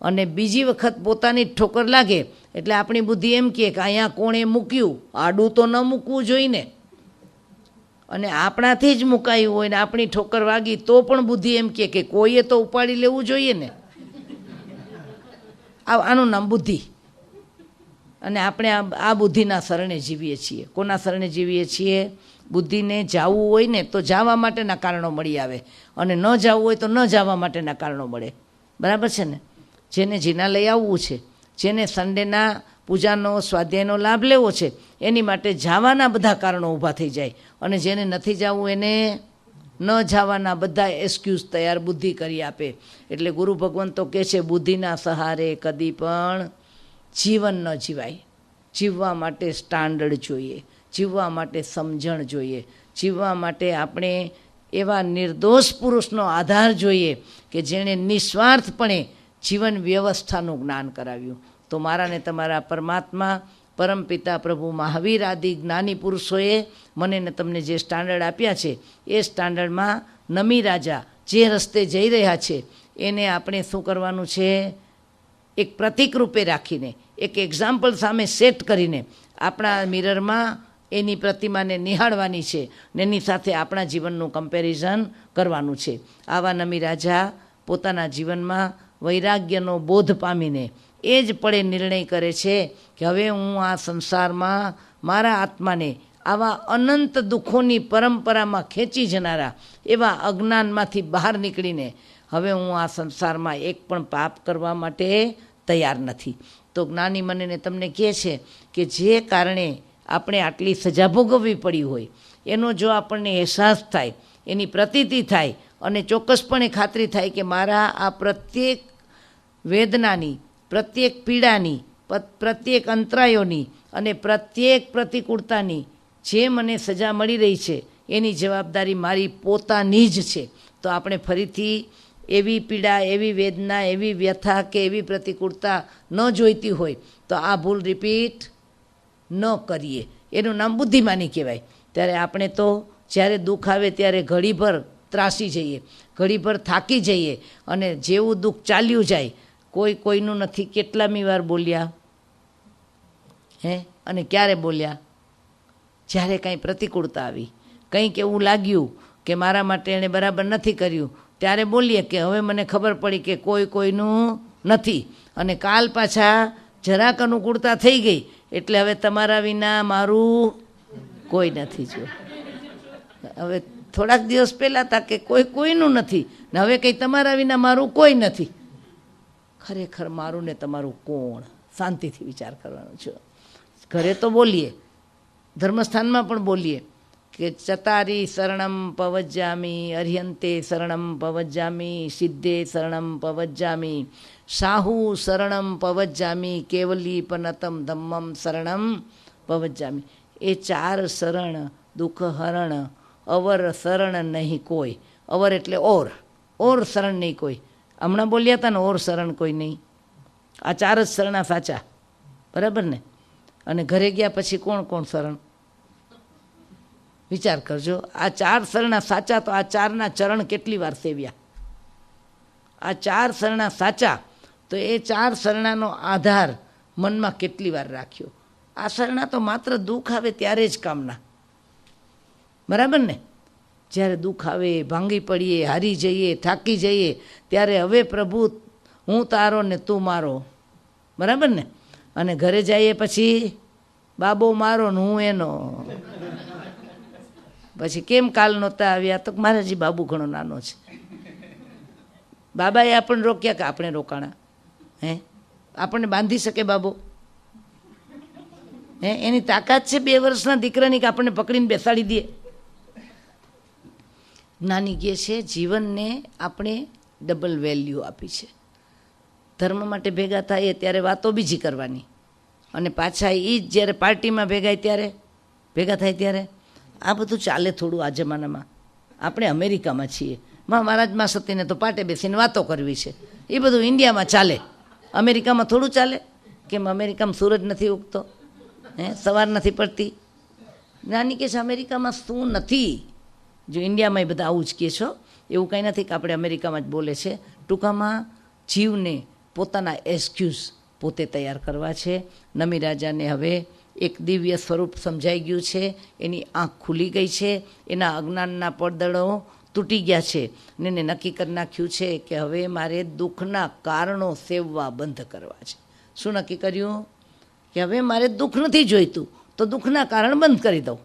અને બીજી વખત પોતાની જ ઠોકર લાગે એટલે આપણી બુદ્ધિ એમ કહે કે અહીંયા કોણે મૂક્યું, આડું તો ન મૂકવું જોઈને. અને આપણાથી જ મુકાયું હોય ને આપણી ઠોકર વાગી તો પણ બુદ્ધિ એમ કહે કે કોઈએ તો ઉપાડી લેવું જોઈએ ને. આનું નામ બુદ્ધિ. અને આપણે આ બુદ્ધિના શરણે જીવીએ છીએ. કોના શરણે જીવીએ છીએ? બુદ્ધિને જાવું હોય ને તો જવા માટેના કારણો મળી આવે, અને ન જવું હોય તો ન જવા માટેના કારણો મળે. બરાબર છે ને? જેને જિનાલય આવવું છે, જેને સન્ડેના પૂજાનો સ્વાધ્યાયનો લાભ લેવો છે, એની માટે જવાના બધા કારણો ઊભા થઈ જાય, અને જેને નથી જવું એને ન જવાના બધા એક્સક્યુઝ તૈયાર બુદ્ધિ કરી આપે. એટલે ગુરુ ભગવાન તો કહે છે બુદ્ધિના સહારે કદી પણ જીવન ન જીવાય. જીવવા માટે સ્ટાન્ડર્ડ જોઈએ, જીવવા માટે સમજણ જોઈએ, જીવવા માટે આપણે એવા નિર્દોષ પુરુષનો આધાર જોઈએ કે જેણે નિસ્વાર્થપણે જીવન વ્યવસ્થાનું જ્ઞાન કરાવ્યું. તો મારા ને તમારા પરમાત્મા પરમપિતા પ્રભુ મહાવીર આદિ જ્ઞાની પુરુષોએ મને ને તમને જે સ્ટાન્ડર્ડ આપ્યા છે એ સ્ટાન્ડર્ડમાં નમી રાજા જે રસ્તે જઈ રહ્યા છે એને આપણે શું કરવાનું છે, એક પ્રતીક રૂપે રાખીને, એક એક્ઝામ્પલ સામે સેટ કરીને આપણા મિરરમાં એની પ્રતિમાને નિહાળવાની છે ને એની સાથે આપણા જીવનનું કમ્પેરિઝન કરવાનું છે. આવા નમી રાજા પોતાના જીવનમાં વૈરાગ્યનો બોધ પામીને એ જ પડે નિર્ણય કરે છે કે હવે હું આ સંસારમાં મારા આત્માને આવા અનંત દુઃખોની પરંપરામાં ખેંચી જનારા એવા અજ્ઞાનમાંથી બહાર નીકળીને હવે હું આ સંસારમાં એક પણ પાપ કરવા માટે તૈયાર નથી. તો જ્ઞાની મને ને તમને કહે છે કે જે કારણે આપણે આટલી સજા ભોગવવી પડી હોય એનો જો આપણને અહેસાસ થાય, એની પ્રતીતિ થાય અને ચોક્કસપણે ખાતરી થાય કે મારા આ પ્રત્યેક વેદનાની, પ્રત્યેક પીડાની, પ્રત્યેક અંતરાયોની અને પ્રત્યેક પ્રતિકૂળતાની જે મને સજા મળી રહી છે એની જવાબદારી મારી પોતાની જ છે. તો આપણે ફરીથી એવી પીડા, એવી વેદના, એવી વ્યથા કે એવી પ્રતિકૂળતા ન જોઈતી હોય તો આ ભૂલ રિપીટ ન કરીએ. એનું નામ બુદ્ધિમાની કહેવાય. ત્યારે આપણે તો જ્યારે દુઃખ આવે ત્યારે ઘડીભર ત્રાસી જઈએ, ઘડીભર થાકી જઈએ, અને જેવું દુઃખ ચાલ્યું જાય, કોઈ કોઈનું નથી કેટલામી વાર બોલ્યા હે, અને ક્યારે બોલ્યા? જ્યારે કાંઈ પ્રતિકૂળતા આવી, કંઈક એવું લાગ્યું કે મારા માટે એણે બરાબર નથી કર્યું, ત્યારે બોલીએ કે હવે મને ખબર પડી કે કોઈ કોઈનું નથી, અને કાલ પાછા જરાક અનુકૂળતા થઈ ગઈ એટલે હવે તમારા વિના મારું કોઈ નથી. જો હવે થોડાક દિવસ પહેલાં હતા કે કોઈ કોઈનું નથી ને હવે કંઈ તમારા વિના મારું કોઈ નથી. ખરેખર મારું ને તમારું કોણ? શાંતિથી વિચાર કરવાનો છે. ઘરે તો બોલીએ, ધર્મસ્થાનમાં પણ બોલીએ કે ચતારી શરણમ પવજ્જામી, અર્યંતે શરણમ પવજ્જામી, સિદ્ધે શરણમ પવજ્જામી, સાહુ શરણમ પવજ્જામી, કેવલી પનતમ ધમ્મમ શરણમ પવજ્જામી. એ ચાર શરણ દુઃખ હરણ, અવર શરણ નહીં કોઈ. અવર એટલે ઓર શરણ નહીં કોઈ. હમણાં બોલ્યા હતા ને, ઓર શરણ કોઈ નહીં. આ ચાર જ શરણા સાચા, બરાબર ને? અને ઘરે ગયા પછી કોણ કોણ શરણ? વિચાર કરજો. આ ચાર શરણા સાચા તો આ ચારના ચરણ કેટલી વાર સેવ્યા? આ ચાર શરણા સાચા તો એ ચાર શરણાનો આધાર મનમાં કેટલી વાર રાખ્યો? આ શરણા તો માત્ર દુઃખ આવે ત્યારે જ કામના, બરાબર ને? જ્યારે દુઃખ આવે, ભાંગી પડીએ, હારી જઈએ, થાકી જઈએ, ત્યારે હવે પ્રભુ હું તારો ને તું મારો, બરાબર ને? અને ઘરે જઈએ પછી બાબો મારો ને હું એનો. પછી કેમ કાલ નહોતા આવ્યા? તો મહારાજી બાબુ ઘણો નાનો છે. બાબાએ આપણને રોક્યા કે આપણે રોકાણા? હે, આપણને બાંધી શકે બાબો? હે, એની તાકાત છે 2 વર્ષના દીકરાની કે આપણને પકડીને બેસાડી દે? જ્ઞાની કહે છે જીવનને આપણે ડબલ વેલ્યુ આપી છે. ધર્મ માટે ભેગા થાય ત્યારે વાતો બીજી કરવાની, અને પાછા એ જ જ્યારે પાર્ટીમાં ભેગા થાય ત્યારે આ બધું ચાલે થોડું આ જમાનામાં. આપણે અમેરિકામાં છીએ, મહારાજમાં સતીને તો પાટે બેસીને વાતો કરવી છે, એ બધું ઇન્ડિયામાં ચાલે. અમેરિકામાં થોડું ચાલે. કેમ અમેરિકામાં સૂરજ નથી ઉગતો? સવાર નથી પડતી? જ્ઞાની કે છે અમેરિકામાં શું નથી. જો ઇન્ડિયામાં એ બધા આવું જ કહે છો, એવું કંઈ નથી કે આપણે અમેરિકામાં જ બોલે છે. ટૂંકામાં જીવને પોતાના એક્સક્યુઝ પોતે તૈયાર કરવા છે. નમી રાજાને હવે એક દિવ્ય સ્વરૂપ સમજાઈ ગયું છે, એની આંખ ખુલી ગઈ છે, એના અજ્ઞાનના પડદળો તૂટી ગયા છે, ને એને નક્કી કરી નાખ્યું છે કે હવે મારે દુઃખના કારણો સેવવા બંધ કરવા છે. શું નક્કી કર્યું? કે હવે મારે દુઃખ નથી જોઈતું તો દુઃખના કારણ બંધ કરી દઉં.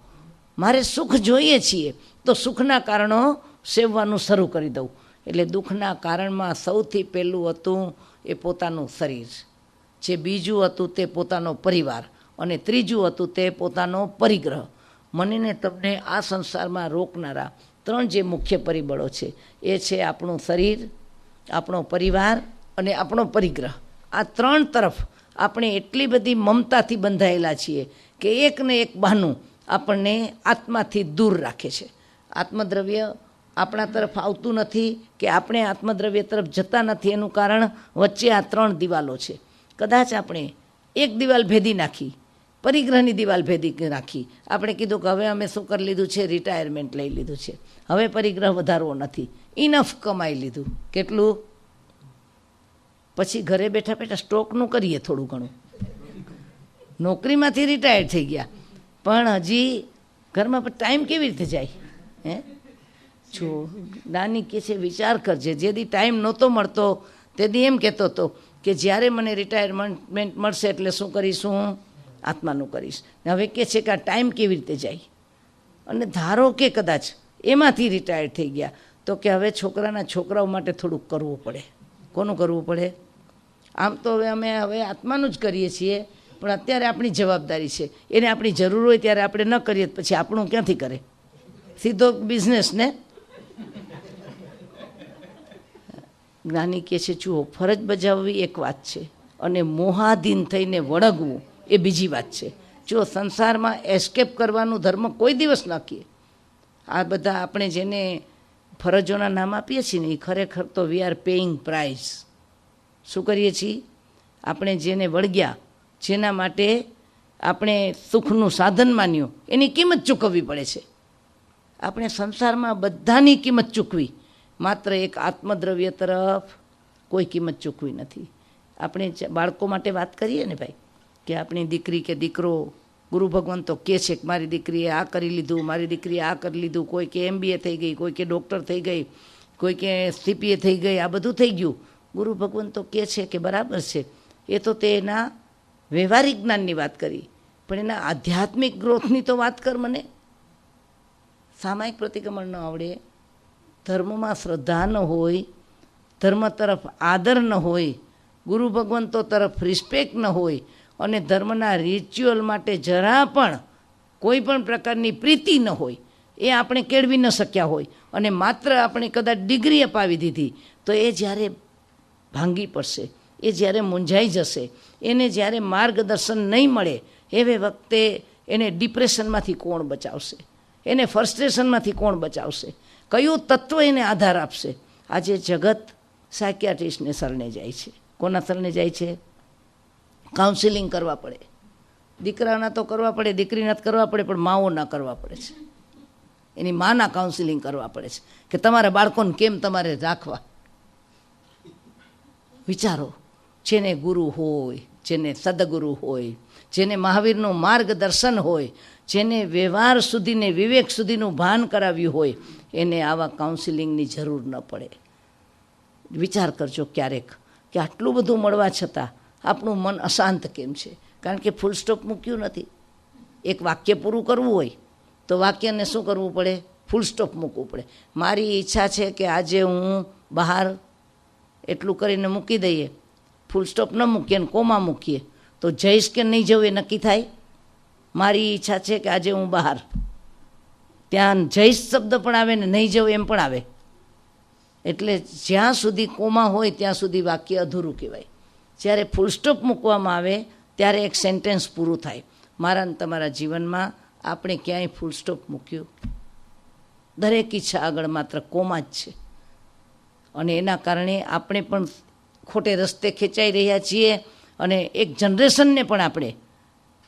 મારે સુખ જોઈએ છીએ તો સુખના કારણો સેવવાનું શરૂ કરી દઉં. એટલે દુઃખના કારણમાં સૌથી પહેલું હતું એ પોતાનું શરીર, જે બીજું હતું તે પોતાનો પરિવાર, અને ત્રીજું હતું તે પોતાનો પરિગ્રહ. મને ને તમને આ સંસારમાં રોકનારા ત્રણ જે મુખ્ય પરિબળો છે એ છે આપણું શરીર, આપણો પરિવાર અને આપણો પરિગ્રહ. આ ત્રણ તરફ આપણે એટલી બધી મમતાથી બંધાયેલા છીએ કે એક ને એક બહાનું આપણને આત્માથી દૂર રાખે છે. આત્મદ્રવ્ય આપણા તરફ આવતું નથી કે આપણે આત્મદ્રવ્ય તરફ જતા નથી. એનું કારણ વચ્ચે આ ત્રણ દિવાલો છે. કદાચ આપણે એક દિવાલ ભેદી નાખી, પરિગ્રહની દિવાલ ભેદી નાખી, આપણે કીધું કે હવે અમે શું કરી લીધું છે, રિટાયરમેન્ટ લઈ લીધું છે, હવે પરિગ્રહ વધારવો નથી, ઇનફ કમાઈ લીધું. કેટલું? પછી ઘરે બેઠા બેઠા સ્ટોકનું કરીએ થોડું ઘણું. નોકરીમાંથી રિટાયર થઈ ગયા પણ હજી ઘરમાં ટાઈમ કેવી રીતે જાય? જો નાની કે છે વિચાર કરજે, જેથી ટાઈમ નહોતો મળતો તેથી એમ કહેતો હતો કે જ્યારે મને રિટાયરમેન્ટ મળશે એટલે શું કરીશ, હું આત્માનું કરીશ. હવે કે છે કે આ ટાઈમ કેવી રીતે જાય? અને ધારો કે કદાચ એમાંથી રિટાયર થઈ ગયા તો કે હવે છોકરાઓ માટે થોડુંક કરવું પડે. કોનું કરવું પડે? આમ તો અમે આત્માનું જ કરીએ છીએ, પણ અત્યારે આપણી જવાબદારી છે. એને આપણી જરૂર હોય ત્યારે આપણે ન કરીએ પછી આપણું ક્યાંથી કરે? સીધો બિઝનેસ ને. જ્ઞાની કહે છે જુઓ, ફરજ બજાવવી એક વાત છે અને મોહાધીન થઈને વળગવું એ બીજી વાત છે. જો સંસારમાં એસ્કેપ કરવાનું ધર્મ કોઈ દિવસ ન કહે. આ બધા આપણે જેને ફરજોના નામ આપીએ છીએ ને એ ખરેખર તો વી આર પેઇંગ પ્રાઇઝ. શું કરીએ છીએ? આપણે જેને વળગ્યા, જેના માટે આપણે સુખનું સાધન માન્યું, એની કિંમત ચૂકવવી પડે છે. આપણે સંસારમાં બધાની કિંમત ચૂકવી, માત્ર એક આત્મદ્રવ્ય તરફ કોઈ કિંમત ચૂકવી નથી. આપણે બાળકો માટે વાત કરીએ ને ભાઈ, કે આપણી દીકરી કે દીકરો, ગુરુ ભગવાન તો કહે છે કે મારી દીકરીએ આ કરી લીધું, મારી દીકરીએ આ કરી લીધું, કોઈ કે MBA થઈ ગઈ, કોઈ કે ડૉક્ટર થઈ ગઈ, કોઈ કે CPA થઈ ગઈ, આ બધું થઈ ગયું. ગુરુ ભગવાન તો કહે છે કે બરાબર છે, એ તો તે એના વ્યવહારિક જ્ઞાનની વાત કરી, પણ એના આધ્યાત્મિક ગ્રોથની તો વાત કર મને. સામાયિક પ્રતિક્રમણ ન આવડે, ધર્મમાં શ્રદ્ધા ન હોય, ધર્મ તરફ આદર ન હોય, ગુરુ ભગવંતો તરફ રિસ્પેક્ટ ન હોય, અને ધર્મના રિચ્યુઅલ માટે જરા પણ કોઈ પણ પ્રકારની પ્રીતિ ન હોય, એ આપણે કેળવી ન શક્યા હોય, અને માત્ર આપણે કદાચ ડિગ્રી અપાવી દીધી, તો એ જ્યારે ભાંગી પડશે, એ જ્યારે મૂંઝાઈ જશે, એને જ્યારે માર્ગદર્શન નહીં મળે, એવે વખતે એને ડિપ્રેશનમાંથી કોણ બચાવશે? એને ફ્રસ્ટ્રેશનમાંથી કોણ બચાવશે? કયું તત્વ એને આધાર આપશે? આજે જગત સાયકિયાટ્રિસ્ટને શરણે જાય છે. કોના શરણે જાય છે? કાઉન્સિલિંગ કરવા પડે. દીકરાના તો કરવા પડે, દીકરીના તો કરવા પડે, પણ માઓના કરવા પડે છે. એની માના કાઉન્સિલિંગ કરવા પડે છે કે તમારા બાળકોને કેમ તમારે રાખવા. વિચારો, જેને ગુરુ હોય, જેને સદગુરુ હોય, જેને મહાવીરનું માર્ગદર્શન હોય, જેને વ્યવહાર સુધીને વિવેક સુધીનું ભાન કરાવ્યું હોય, એને આવા કાઉન્સિલિંગની જરૂર ન પડે. વિચાર કરજો ક્યારેક કે આટલું બધું મળવા છતાં આપણું મન અશાંત કેમ છે? કારણ કે ફૂલ સ્ટોપ મૂક્યું નથી. એક વાક્ય પૂરું કરવું હોય તો વાક્યને શું કરવું પડે? ફૂલ સ્ટોપ મૂકવું પડે. મારી ઈચ્છા છે કે આજે હું બહાર, એટલું કરીને મૂકી દઈએ. ફૂલ સ્ટોપ ન મૂકીએ ને કોમા મૂકીએ તો જઈશ કે નહીં જવું એ નક્કી થાય. મારી ઈચ્છા છે કે આજે હું બહાર, ત્યાં જઈશ શબ્દ પણ આવે ને નહીં જવું એમ પણ આવે. એટલે જ્યાં સુધી કોમા હોય ત્યાં સુધી વાક્ય અધૂરું કહેવાય. જ્યારે ફૂલ સ્ટોપ મૂકવામાં આવે ત્યારે એક સેન્ટેન્સ પૂરું થાય. મારા અને તમારા જીવનમાં આપણે ક્યાંય ફૂલ સ્ટોપ મૂક્યું? દરેક ઈચ્છા આગળ માત્ર કોમા જ છે. અને એના કારણે આપણે પણ ખોટે રસ્તે ખેંચાઈ રહ્યા છીએ અને એક જનરેશનને પણ આપણે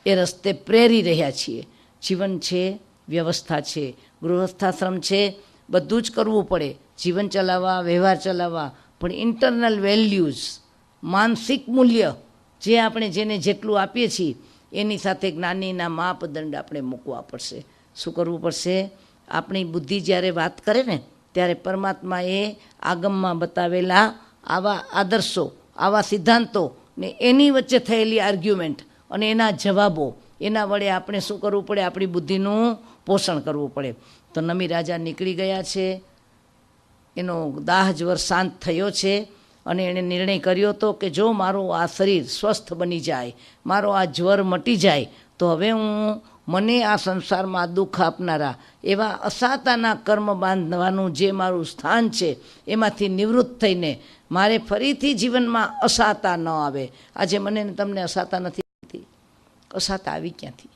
એ રસ્તે પ્રેરી રહ્યા છીએ. જીવન છે, વ્યવસ્થા છે, ગૃહસ્થાશ્રમ છે, બધું જ કરવું પડે જીવન ચલાવવા, વ્યવહાર ચલાવવા, પણ ઇન્ટરનલ વેલ્યુઝ, માનસિક મૂલ્ય જે આપણે જેને જેટલું આપીએ છીએ એની સાથે જ્ઞાનીના માપદંડ આપણે મૂકવા પડશે. શું કરવું પડશે? આપણી બુદ્ધિ જ્યારે વાત કરે ને ત્યારે પરમાત્માએ આગમમાં બતાવેલા આવા આદર્શો, આવા સિદ્ધાંતો ને એની વચ્ચે થયેલી આર્ગ્યુમેન્ટ અને એના જવાબો, એના વડે આપણે શું કરવું પડે? આપણી બુદ્ધિનું પોષણ કરવું પડે. તો નમી રાજા નીકળી ગયા છે, એનો દાહ જ્વર શાંત થયો છે અને એણે નિર્ણય કર્યો હતો કે જો મારું આ શરીર સ્વસ્થ બની જાય, મારો આ જ્વર મટી જાય, તો હવે હું મને આ સંસારમાં દુઃખ આપનારા એવા અસાતાના કર્મ બાંધવાનું જે મારું સ્થાન છે એમાંથી નિવૃત્ત થઈને મારે ફરીથી જીવનમાં અસાતા ન આવે. આજે મને ને તમને અસાતા નથી, અસાતા આવી ક્યાંથી?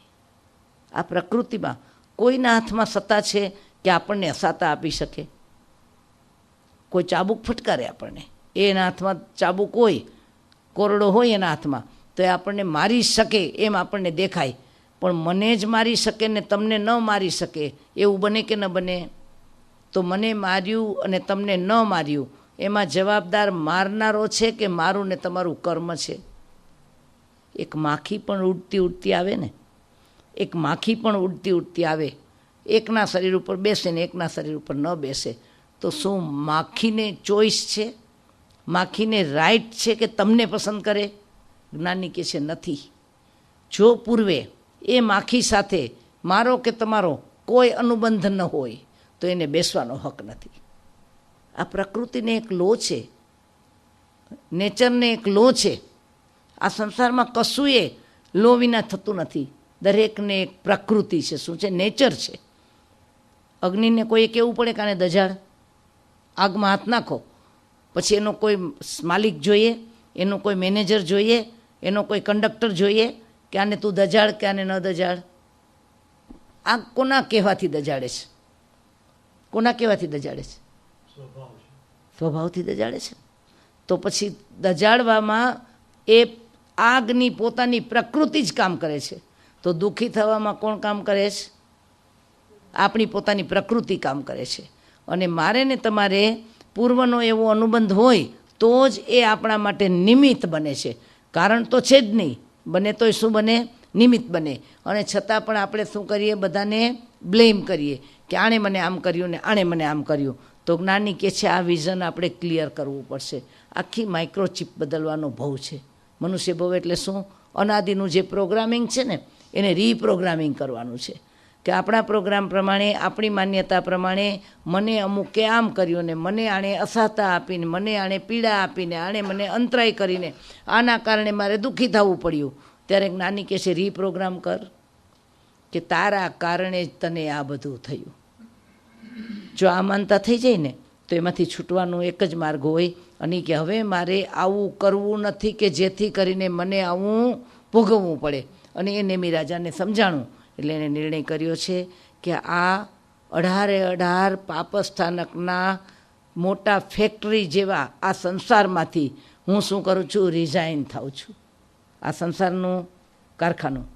આ પ્રકૃતિમાં કોઈના હાથમાં સત્તા છે કે આપણને અસાતા આપી શકે? કોઈ ચાબુક ફટકારે આપણને, એના હાથમાં ચાબુક હોય, કોરડો હોય એના હાથમાં, તો એ આપણને મારી શકે એમ આપણને દેખાય, પણ મને જ મારી શકે ને તમને ન મારી શકે એવું બને કે ન બને? તો મને માર્યું અને તમને ન માર્યું એમાં જવાબદાર મારનારો છે કે મારું ને તમારું કર્મ છે? એક માખી પણ ઉડતી ઉડતી આવે ને, એક માખી પણ ઉડતી ઉડતી આવે, એકના શરીર ઉપર બેસે ને એકના શરીર ઉપર ન બેસે, તો શું માખીને ચોઈસ છે? માખીને રાઈટ છે કે તમને પસંદ કરે? જ્ઞાની કહે છે નથી. જો પૂર્વે એ માખી સાથે મારો કે તમારો કોઈ અનુબંધ ન હોય તો એને બેસવાનો હક નથી. આ પ્રકૃતિને એક લો છે, નેચરને એક લો છે. આ સંસારમાં કશું એ લો વિના થતું નથી. દરેકને એક પ્રકૃતિ છે. શું છે? નેચર છે. અગ્નિને કોઈએ કહેવું પડે કે આને દજાડ, આગમાં હાથ નાખો, પછી એનો કોઈ માલિક જોઈએ, એનો કોઈ મેનેજર જોઈએ, એનો કોઈ કંડક્ટર જોઈએ કે આને તું દજાડ કે આને ન દજાડ? આ કોના કહેવાથી દજાડે છે? કોના કહેવાથી દજાડે છે? સ્વભાવથી દજાડે છે. તો પછી દજાડવામાં એ આગની પોતાની પ્રકૃતિ જ કામ કરે છે. તો દુઃખી થવામાં કોણ કામ કરે છે? આપણી પોતાની પ્રકૃતિ કામ કરે છે. અને મારે ને તમારે પૂર્વનો એવો અનુબંધ હોય તો જ એ આપણા માટે નિમિત્ત બને છે. કારણ તો છે જ નહીં, બને તોય શું બને? નિમિત્ત બને. અને છતાં પણ આપણે શું કરીએ? બધાને બ્લેમ કરીએ કે આણે મને આમ કર્યું ને આણે મને આમ કર્યું. તો જ્ઞાની કહે છે આ વિઝન આપણે ક્લિયર કરવું પડશે. આખી માઇક્રોચિપ બદલવાનો ભવ છે. મનુષ્ય ભવ એટલે શું? અનાદિનું જે પ્રોગ્રામિંગ છે ને એને રીપ્રોગ્રામિંગ કરવાનું છે. કે આપણા પ્રોગ્રામ પ્રમાણે, આપણી માન્યતા પ્રમાણે મને અમુકે આમ કર્યું ને મને આણે અસહતા આપીને, મને આણે પીડા આપીને, આણે મને અંતરાય કરીને, આના કારણે મારે દુઃખી થવું પડ્યું. ત્યારે જ્ઞાની કહે છે રીપ્રોગ્રામ કર, કે તારા કારણે જ તને આ બધું થયું. જો આ માનતા થઈ જાય ને તો એમાંથી છૂટવાનો એક જ માર્ગ હોય, અને કે હવે મારે આવું કરવું નથી કે જેથી કરીને મને આવું ભોગવવું પડે. અને એ નેમી રાજાને સમજાણું એટલે એને નિર્ણય કર્યો છે કે આ 18 પાપસ્થાનકના મોટા ફેક્ટરી જેવા આ સંસારમાંથી હું શું કરું છું? રિઝાઇન થાઉં છું. આ સંસારનું કારખાનું,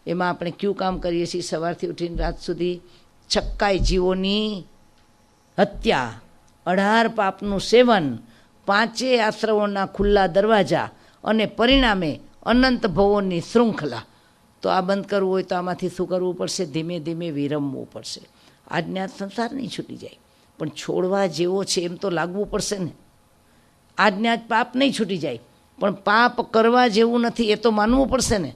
એમાં આપણે ક્યું કામ કરીએ છીએ? સવારથી ઉઠીને રાત સુધી છક્કાઈ જીવોની હત્યા, 18 પાપનું સેવન, 5 આશ્રમોના ખુલ્લા દરવાજા અને પરિણામે અનંત ભવોની શૃંખલા. તો આ બંધ કરવું હોય તો આમાંથી શું કરવું પડશે? ધીમે ધીમે વિરમવું પડશે. આજ્ઞા સંસાર નહીં છૂટી જાય, પણ છોડવા જેવો છે એમ તો લાગવું પડશે ને. આજ્ઞા પાપ નહીં છૂટી જાય, પણ પાપ કરવા જેવું નથી એ તો માનવું પડશે ને.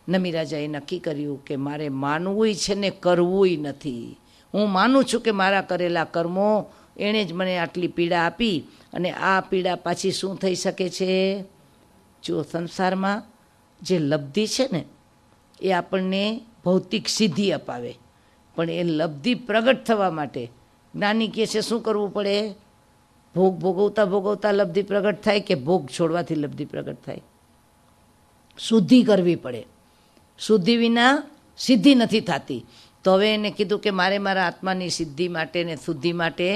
નમી રાજાએ નક્કી કર્યું કે મારે માનવુંય છે ને કરવુંય નથી. હું માનું છું કે મારા કરેલા કર્મો એણે જ મને આટલી પીડા આપી, અને આ પીડા પાછી શું થઈ શકે છે? જો સંસારમાં જે લબ્ધિ છે ને એ આપણને ભૌતિક સિદ્ધિ અપાવે, પણ એ લબ્ધિ પ્રગટ થવા માટે જ્ઞાની કહે છે શું કરવું પડે? ભોગ ભોગવતા ભોગવતા લબ્ધિ પ્રગટ થાય કે ભોગ છોડવાથી લબ્ધિ પ્રગટ થાય? શુદ્ધિ કરવી પડે. શુદ્ધિ વિના સિદ્ધિ નથી થતી. તો હવે એને કીધું કે મારે મારા આત્માની સિદ્ધિ માટે ને શુદ્ધિ માટે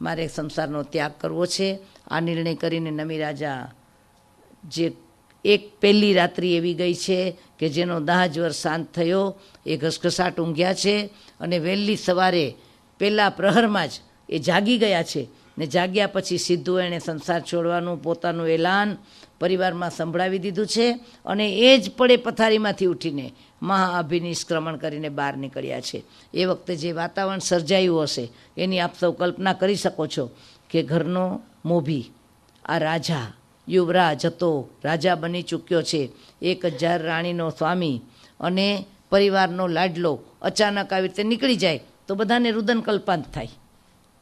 મારે સંસારનો ત્યાગ કરવો છે. આ નિર્ણય કરીને નમી રાજા જે એક પહેલી રાત્રિ એવી ગઈ છે કે જેનો દાહજ્વર શાંત થયો, એ ઘસઘસાટ ઊંઘ્યા છે અને વહેલી સવારે પહેલાં પ્રહરમાં જ એ જાગી ગયા છે. ને જાગ્યા પછી સીધું એણે સંસાર છોડવાનું પોતાનું એલાન પરિવારમાં સંભળાવી દીધું છે અને એ જ પડે પથારીમાંથી ઉઠીને મહાઅભિનિષ્ક્રમણ કરીને બહાર નીકળ્યા છે. એ વખતે જે વાતાવરણ સર્જાયું હશે એની આપ સૌ કલ્પના કરી શકો છો કે ઘરનો મોભી, આ રાજા યુવરાજ હતો, રાજા બની ચૂક્યો છે, 1000 રાણીનો સ્વામી અને પરિવારનો લાડલો અચાનક આવી રીતે નીકળી જાય તો બધાને રુદન કલ્પાંત થાય.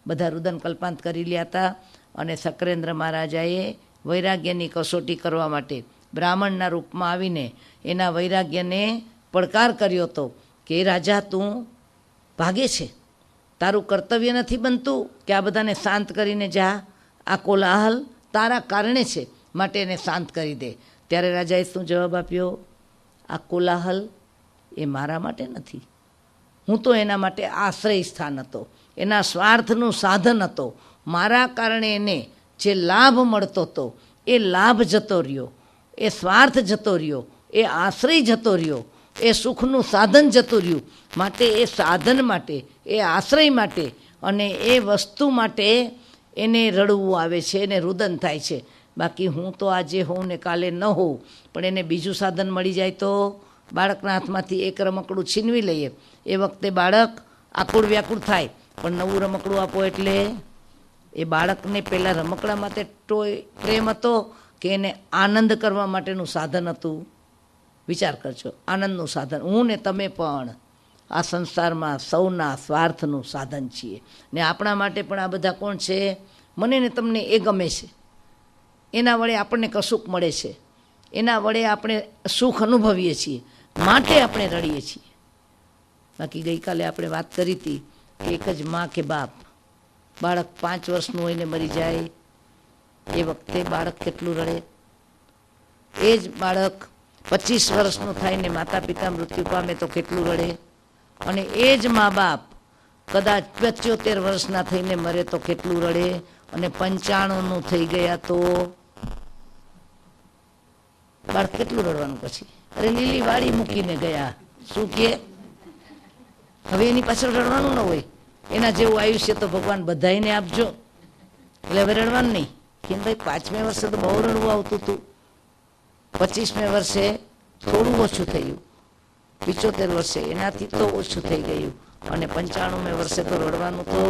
બધા રુદન કલ્પાંત કરી લ્યા હતા. અને સકરેન્દ્ર મહારાજાએ વૈરાગ્યની કસોટી કરવા માટે બ્રાહ્મણના રૂપમાં આવીને એના વૈરાગ્યને પડકાર કર્યો હતો કે રાજા, તું ભાગે છે, તારું કર્તવ્ય નથી બનતું કે આ બધાને શાંત કરીને જા, આ કોલાહલ તારા કારણે છે, માટે એને શાંત કરી દે. ત્યારે રાજાએ શું જવાબ આપ્યો? આ કોલાહલ એ મારા માટે નથી, હું તો એના માટે આશ્રય સ્થાન હતો, એના સ્વાર્થનું સાધન હતો. મારા કારણે એને જે લાભ મળતો હતો એ લાભ જતો રહ્યો, એ સ્વાર્થ જતો રહ્યો, એ આશ્રય જતો રહ્યો, એ સુખનું સાધન જતું રહ્યું. માટે એ સાધન માટે, એ આશ્રય માટે અને એ વસ્તુ માટે એને રડવું આવે છે, એને રુદન થાય છે. બાકી હું તો આજે હોઉં ને કાલે ન હોઉં, પણ એને બીજું સાધન મળી જાય તો બાળકના હાથમાંથી એક રમકડું છીનવી લઈએ, એ વખતે બાળક આકુળ વ્યાકુળ થાય, પણ નવું રમકડું આપો એટલે એ બાળકને પહેલાં રમકડા માટે પ્રેમ હતો કે એને આનંદ કરવા માટેનું સાધન હતું? વિચાર કરજો. આનંદનું સાધન. હું ને તમે પણ આ સંસારમાં સૌના સ્વાર્થનું સાધન છીએ. ને આપણા માટે પણ આ બધા કોણ છે? મને ને તમને એ ગમે છે, એના વડે આપણને કશુંક મળે છે, એના વડે આપણે સુખ અનુભવીએ છીએ, માટે આપણે રડીએ છીએ. બાકી ગઈકાલે આપણે વાત કરી હતી કે એક જ માં કે બાપ, બાળક 5 વર્ષનું હોઈને મરી જાય એ વખતે બાળક કેટલું રડે. એ જ બાળક 25 વર્ષનું થાયને માતા પિતા મૃત્યુ પામે તો કેટલું રડે. અને એ જ મા બાપ કદાચ 75 વર્ષના થઈને મરે તો કેટલું રડે. અને 95નું થઈ ગયા તો બાળક કેટલું રડવાનું પછી? અરે લીલી વાડી મૂકીને ગયા, શું કે હવે એની પાછળ રડવાનું ન હોય? એના જેવું આયુષ્ય તો ભગવાન બધાઈને આપજો, એટલે હવે રડવાનું નહીં. કેમ ભાઈ, 5મે વર્ષે તો બહુ રડવું આવતું હતું, 25મે વર્ષે થોડું ઓછું થયું, 75 વર્ષે એનાથી તો ઓછું થઈ ગયું, અને 95મે વર્ષે તો રડવાનું તો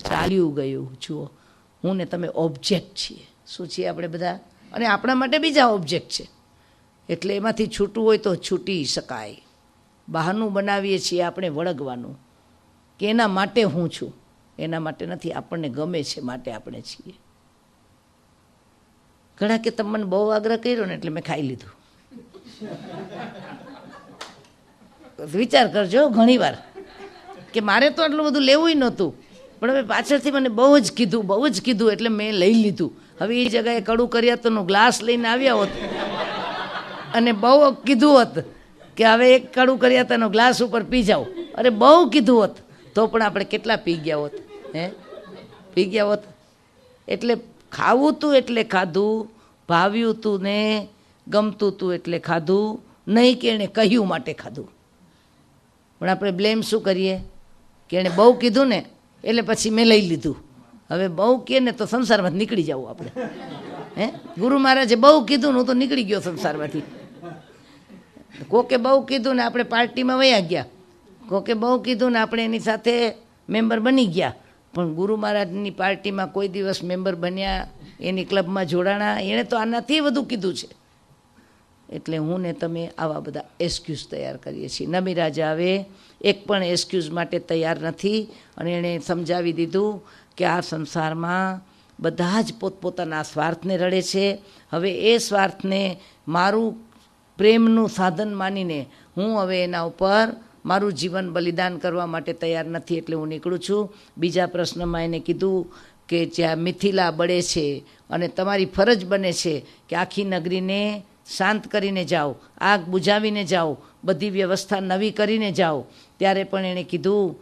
ચાલ્યું ગયું. જુઓ, હું ને તમે ઓબ્જેક્ટ છીએ. શું છીએ આપણે બધા? અને આપણા માટે બીજા ઓબ્જેક્ટ છે, એટલે એમાંથી છૂટવું હોય તો છૂટી શકાય. બહારનું બનાવીએ છીએ આપણે વળગવાનું કે એના માટે હું છું, એના માટે નથી, આપણને ગમે છે માટે આપણે છીએ. ઘણા કે તમે મને બહુ આગ્રહ કર્યો ને એટલે મેં ખાઈ લીધું. વિચાર કરજો ઘણીવાર કે મારે તો આટલું બધું લેવું નહોતું, પણ હવે પાછળથી મને બહુ જ કીધું એટલે મેં લઈ લીધું. હવે એ જગ્યાએ કડું કરિયાતરનો ગ્લાસ લઈને આવ્યા હોત અને બહુ કીધું હોત કે હવે એક કડું કરિયાતરનો ગ્લાસ ઉપર પી જાઓ, અરે બહુ કીધું હોત તો પણ આપણે કેટલા પી ગયા હોત? પી ગયા હોત. એટલે ખાવું તું એટલે ખાધું, ભાવ્યું તું ને ગમતું તું એટલે ખાધું, નહીં કે એણે કહ્યું માટે ખાધું. પણ આપણે બ્લેમ શું કરીએ કે એણે બહુ કીધું ને એટલે પછી મેં લઈ લીધું. હવે બહુ કહે ને તો સંસારમાં નીકળી જવું આપણે. ગુરુ મહારાજે બહુ કીધું ને હું તો નીકળી ગયો સંસારમાંથી. કોકે બહુ કીધું ને આપણે પાર્ટીમાં વયા ગયા, કોકે બહુ કીધું ને આપણે એની સાથે મેમ્બર બની ગયા, પણ ગુરુ મહારાજની પાર્ટીમાં કોઈ દિવસ મેમ્બર બન્યા, એની ક્લબમાં જોડાણા? એણે તો આનાથી વધુ કીધું છે. એટલે હું ને તમે આવા બધા એક્સક્યુઝ તૈયાર કરીએ છીએ. નમી રાજા હવે એક પણ એક્સક્યુઝ માટે તૈયાર નથી, અને એણે સમજાવી દીધું કે આ સંસારમાં બધા જ પોતપોતાના સ્વાર્થને રડે છે. હવે એ સ્વાર્થને મારું પ્રેમનું સાધન માનીને હું હવે એના ઉપર મારું જીવન બલિદાન કરવા માટે તૈયાર નથી, એટલે હું નીકળું છું. બીજા પ્રશ્નમાં એને કીધું કે જ્યાં મિથિલા બળે છે અને તમારી ફરજ બને છે કે આખી નગરીને શાંત કરીને જાઓ, આગ બુઝાવીને જાઓ, બધી વ્યવસ્થા નવી કરીને જાઓ, ત્યારે પણ એણે કીધું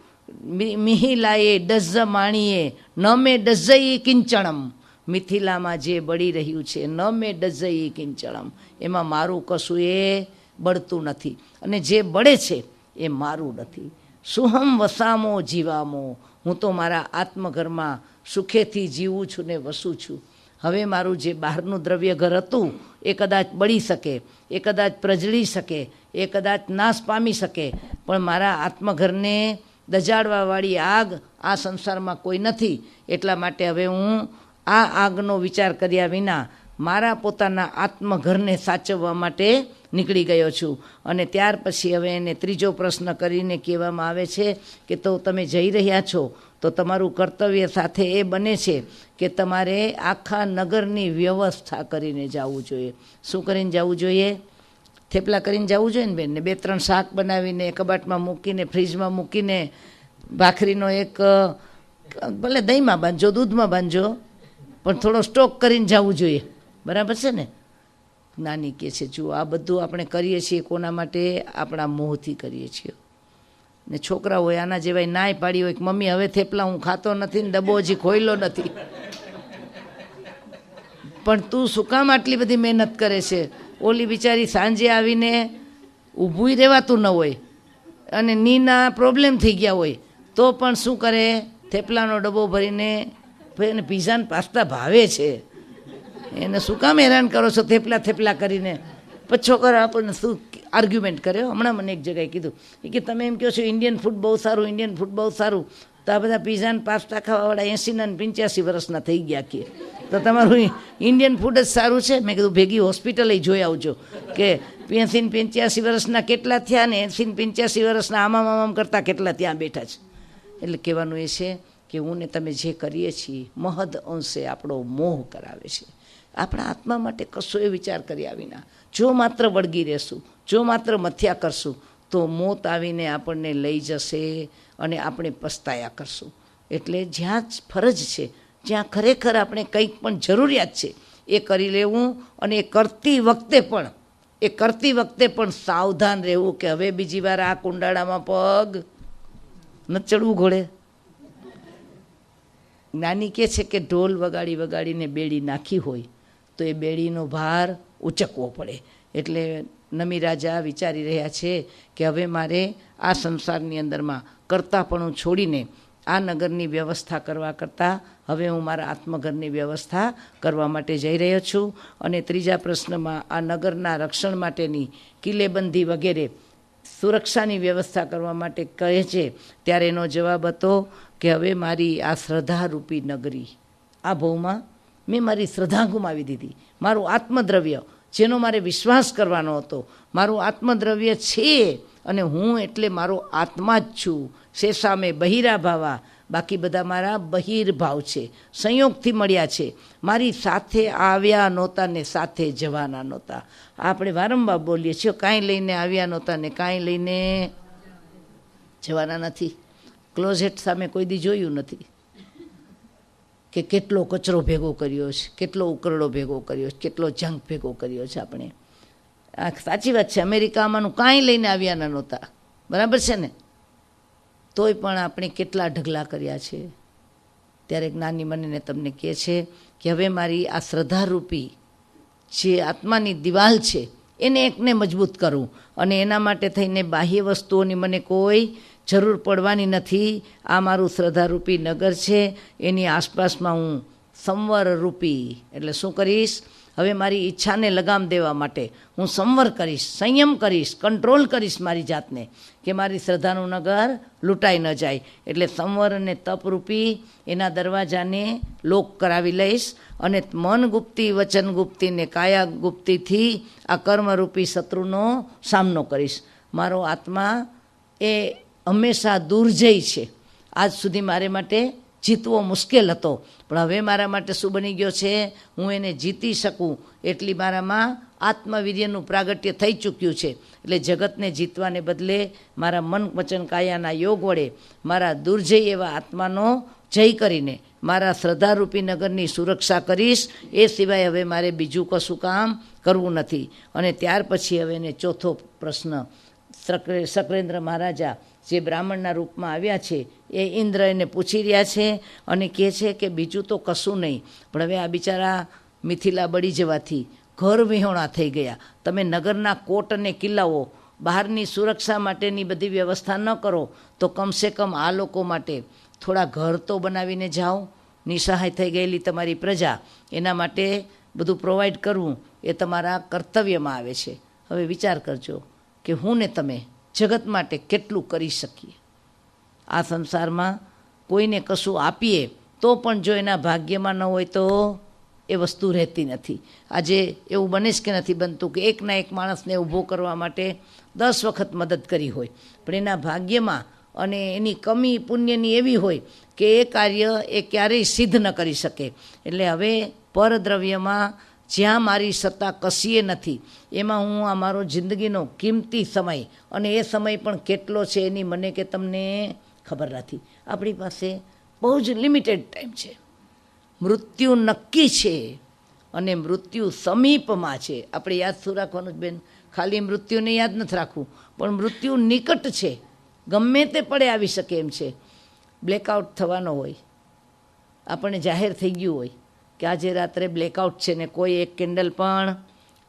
મિહિલાએ ડઝ માણીએ ન મેં ડઝઈ કિંચણમ, મિથિલામાં જે બળી રહ્યું છે ન મેં ડઝઈ કિંચણમ, એમાં મારું કશું એ બળતું નથી અને જે બળે છે એ મારું નથી. સુહમ વસામો જીવામો, હું તો મારા આત્મઘરમાં સુખેથી જીવું છું ને વસું છું. હવે મારું જે બહારનું દ્રવ્ય ઘર હતું એ કદાચ બળી શકે, એ કદાચ પ્રજળી શકે, એ કદાચ નાશ પામી શકે, પણ મારા આત્મઘરને દજાડવાવાળી આગ આ સંસારમાં કોઈ નથી. એટલા માટે હવે હું આ આગનો વિચાર કર્યા વિના મારા પોતાના આત્મઘરને સાચવવા માટે નીકળી ગયો છું. અને ત્યાર પછી હવે એને ત્રીજો પ્રશ્ન કરીને કહેવામાં આવે છે કે તો તમે જઈ રહ્યા છો તો તમારું કર્તવ્ય સાથે એ બને છે કે તમારે આખા નગરની વ્યવસ્થા કરીને જવું જોઈએ. શું કરીને જવું જોઈએ? થેપલા કરીને જવું જોઈએ ને બેન, ને 2-3 શાક બનાવીને કબાટમાં મૂકીને ફ્રીજમાં મૂકીને ભાખરીનો એક ભલે દહીંમાં બાંધજો, દૂધમાં બાંધજો, પણ થોડો સ્ટોક કરીને જવું જોઈએ. બરાબર છે ને? નાની કહે છે જુઓ આ બધું આપણે કરીએ છીએ કોના માટે? આપણા મોહથી કરીએ છીએ. ને છોકરા હોય આના જેવાય નાય પાડી હોય કે મમ્મી હવે થેપલા હું ખાતો નથી ને ડબ્બો હજી ખોઈલો નથી, પણ તું શું કામ આટલી બધી મહેનત કરે છે? ઓલી બિચારી સાંજે આવીને ઊભું રહેવાતું ન હોય અને નીના પ્રોબ્લેમ થઈ ગયા હોય તો પણ શું કરે? થેપલાનો ડબ્બો ભરીને એને પીઝા ને પાસ્તા ભાવે છે, એને શું કામ હેરાન કરો છો થેપલા કરીને? પછી છોકરા આપણને શું આર્ગ્યુમેન્ટ કર્યો. હમણાં મને એક જગ્યાએ કીધું કે તમે એમ કહો છો ઇન્ડિયન ફૂડ બહુ સારું, ઇન્ડિયન ફૂડ બહુ સારું, તો આ બધા પીઝા ને પાસ્તા ખાવાવાળા 80 ને 85 વર્ષના થઈ ગયા કે તો તમારું ઇન્ડિયન ફૂડ જ સારું છે? મેં કીધું ભેગી હોસ્પિટલે જોઈ આવજો કે 80 ને 85 વર્ષના કેટલા થયા ને 80 ને 85 વર્ષના આમામ કરતાં કેટલા ત્યાં બેઠા છે. એટલે કહેવાનું એ છે કે હું ને તમે જે કરીએ છીએ મહદ અંશે આપણો મોહ કરાવે છે. આપણા આત્મા માટે કશો એ વિચાર કર્યા વિના જો માત્ર વળગી રહેશું, જો માત્ર મથ્યા કરશું તો મોત આવીને આપણને લઈ જશે અને આપણે પસ્તાયા કરશું. એટલે જ્યાં ફરજ છે, જ્યાં ખરેખર આપણે કંઈક પણ જરૂરિયાત છે એ કરી લેવું અને એ કરતી વખતે પણ સાવધાન રહેવું કે હવે બીજી વાર આ કુંડાળામાં પગ ન ચડવું ઘોડે. નાની કહે છે કે ઢોલ વગાડીને બેડી નાખી હોય તો એ બેડીનો ભાર ઉચકવો પડે. એટલે નમી રાજા વિચારી રહ્યા છે કે હવે મારે આ સંસારની અંદરમાં કરતાપણું છોડીને આ નગરની વ્યવસ્થા કરવા કરતાં હવે હું મારા આત્મઘરની વ્યવસ્થા કરવા માટે જઈ રહ્યો છું. અને ત્રીજા પ્રશ્નમાં આ નગરના રક્ષણ માટેની કિલ્લેબંધી વગેરે સુરક્ષાની વ્યવસ્થા કરવા માટે કહે છે ત્યારે એનો જવાબ હતો કે હવે મારી આ શ્રદ્ધારૂપી નગરી, આ ભવમાં મેં મારી શ્રદ્ધા ગુમાવી દીધી. મારું આત્મદ્રવ્ય જેનો મારે વિશ્વાસ કરવાનો હતો, મારું આત્મદ્રવ્ય છે અને હું એટલે મારો આત્મા જ છું. શેષામે બહિરા ભાવા, બાકી બધા મારા બહિર્ભાવ છે, સંયોગથી મળ્યા છે, મારી સાથે આવ્યા નહોતા ને સાથે જવાના નહોતા. આપણે વારંવાર બોલીએ છીએ કાંઈ લઈને આવ્યા નહોતા ને કાંઈ લઈને જવાના નથી. ક્લોઝેટ સામે કોઈ દી જોયું નથી કે કેટલો કચરો ભેગો કર્યો છે, કેટલો ઉકરડો ભેગો કર્યો છે, કેટલો જંક ભેગો કર્યો છે આપણે. આ સાચી વાત છે. અમેરિકામાંનું કાંઈ લઈને આવ્યા નહોતા, બરાબર છે ને? તોય પણ આપણે કેટલા ઢગલા કર્યા છે. ત્યારે જ્ઞાની મને તમને કહે છે કે હવે મારી આ શ્રદ્ધારૂપી જે આત્માની દિવાલ છે એને એકને મજબૂત કરું અને એના માટે થઈને બાહ્ય વસ્તુઓની મને કોઈ જરૂર પડવાની નથી. આ મારું શ્રદ્ધારૂપી નગર છે, એની આસપાસમાં હું સંવરરૂપી એટલે શું કરીશ? હવે મારી ઈચ્છાને લગામ દેવા માટે હું સંવર કરીશ, સંયમ કરીશ, કંટ્રોલ કરીશ મારી જાતને કે મારી શ્રદ્ધાનું નગર લૂંટાઈ ન જાય. એટલે સંવર અને તપરૂપી એના દરવાજાને લોક કરાવી લઈશ અને મન ગુપ્તી, વચન ગુપ્તી ને કાયા ગુપ્તીથી આ કર્મરૂપી શત્રુનો સામનો કરીશ. મારો આત્મા એ હંમેશા દુર્જય છે. આજ સુધી મારે માટે જીતવો મુશ્કેલ હતો, પણ હવે મારા માટે શું બની ગયો છે? હું એને જીતી શકું એટલી મારામાં આત્મવીર્યનું પ્રાગટ્ય થઈ ચૂક્યું છે. એટલે જગતને જીતવાને બદલે મારા મન વચન કાયાના યોગ વડે મારા દુર્જય એવા આત્માનો જઈ કરીને મારા શ્રદ્ધારૂપી નગરની સુરક્ષા કરીશ, એ સિવાય હવે મારે બીજું કશું કામ કરવું નથી. અને ત્યાર પછી હવે એને ચોથો પ્રશ્ન, શક્રેન્દ્ર મહારાજા જે બ્રાહ્મણના રૂપમાં આવ્યા છે એ ઇન્દ્ર એને પૂછી રહ્યા છે અને કહે છે કે બીજું તો કશું નહીં, પણ હવે આ બિચારા મિથિલા બળી જવાથી ઘર વિહોણા થઈ ગયા. તમે નગરના કોટ અને કિલ્લાઓ, બહારની સુરક્ષા માટેની બધી વ્યવસ્થા ન કરો તો કમસે કમ આ લોકો માટે થોડા ઘર તો બનાવીને જાઓ. નિસહાય થઈ ગયેલી તમારી પ્રજા, એના માટે બધું પ્રોવાઈડ કરવું એ તમારા કર્તવ્યમાં આવે છે. હવે વિચાર કરજો કે હું ને તમે જગત માટે કેટલું કરી શકીએ. આ સંસારમાં કોઈને કશું આપીએ તો પણ જો એના ભાગ્યમાં ન હોય તો એ વસ્તુ રહેતી નથી. આજે એવું બને જ કે નથી બનતું કે એકના એક માણસને ઊભો કરવા માટે 10 વખત મદદ કરી હોય, પણ એના ભાગ્યમાં અને એની કમી પુણ્યની એવી હોય કે એ કાર્ય એ ક્યારેય સિદ્ધ ન કરી શકે. એટલે હવે પરદ્રવ્યમાં જ્યાં મારી સત્તા કશીએ નથી, એમાં હું આ મારો જિંદગીનો કિંમતી સમય, અને એ સમય પણ કેટલો છે એની મને કે તમને ખબર નથી. આપણી પાસે બહુ જ લિમિટેડ ટાઈમ છે. મૃત્યુ નક્કી છે અને મૃત્યુ સમીપમાં છે. આપણે યાદ શું રાખવાનું જ બેન? ખાલી મૃત્યુને યાદ નથી રાખવું, પણ મૃત્યુ નિકટ છે, ગમે તે પડે આવી શકે એમ છે. બ્લેકઆઉટ થવાનો હોય, આપણને જાહેર થઈ ગયું હોય કે આજે રાત્રે બ્લેકઆઉટ છે ને કોઈ એક કેન્ડલ પણ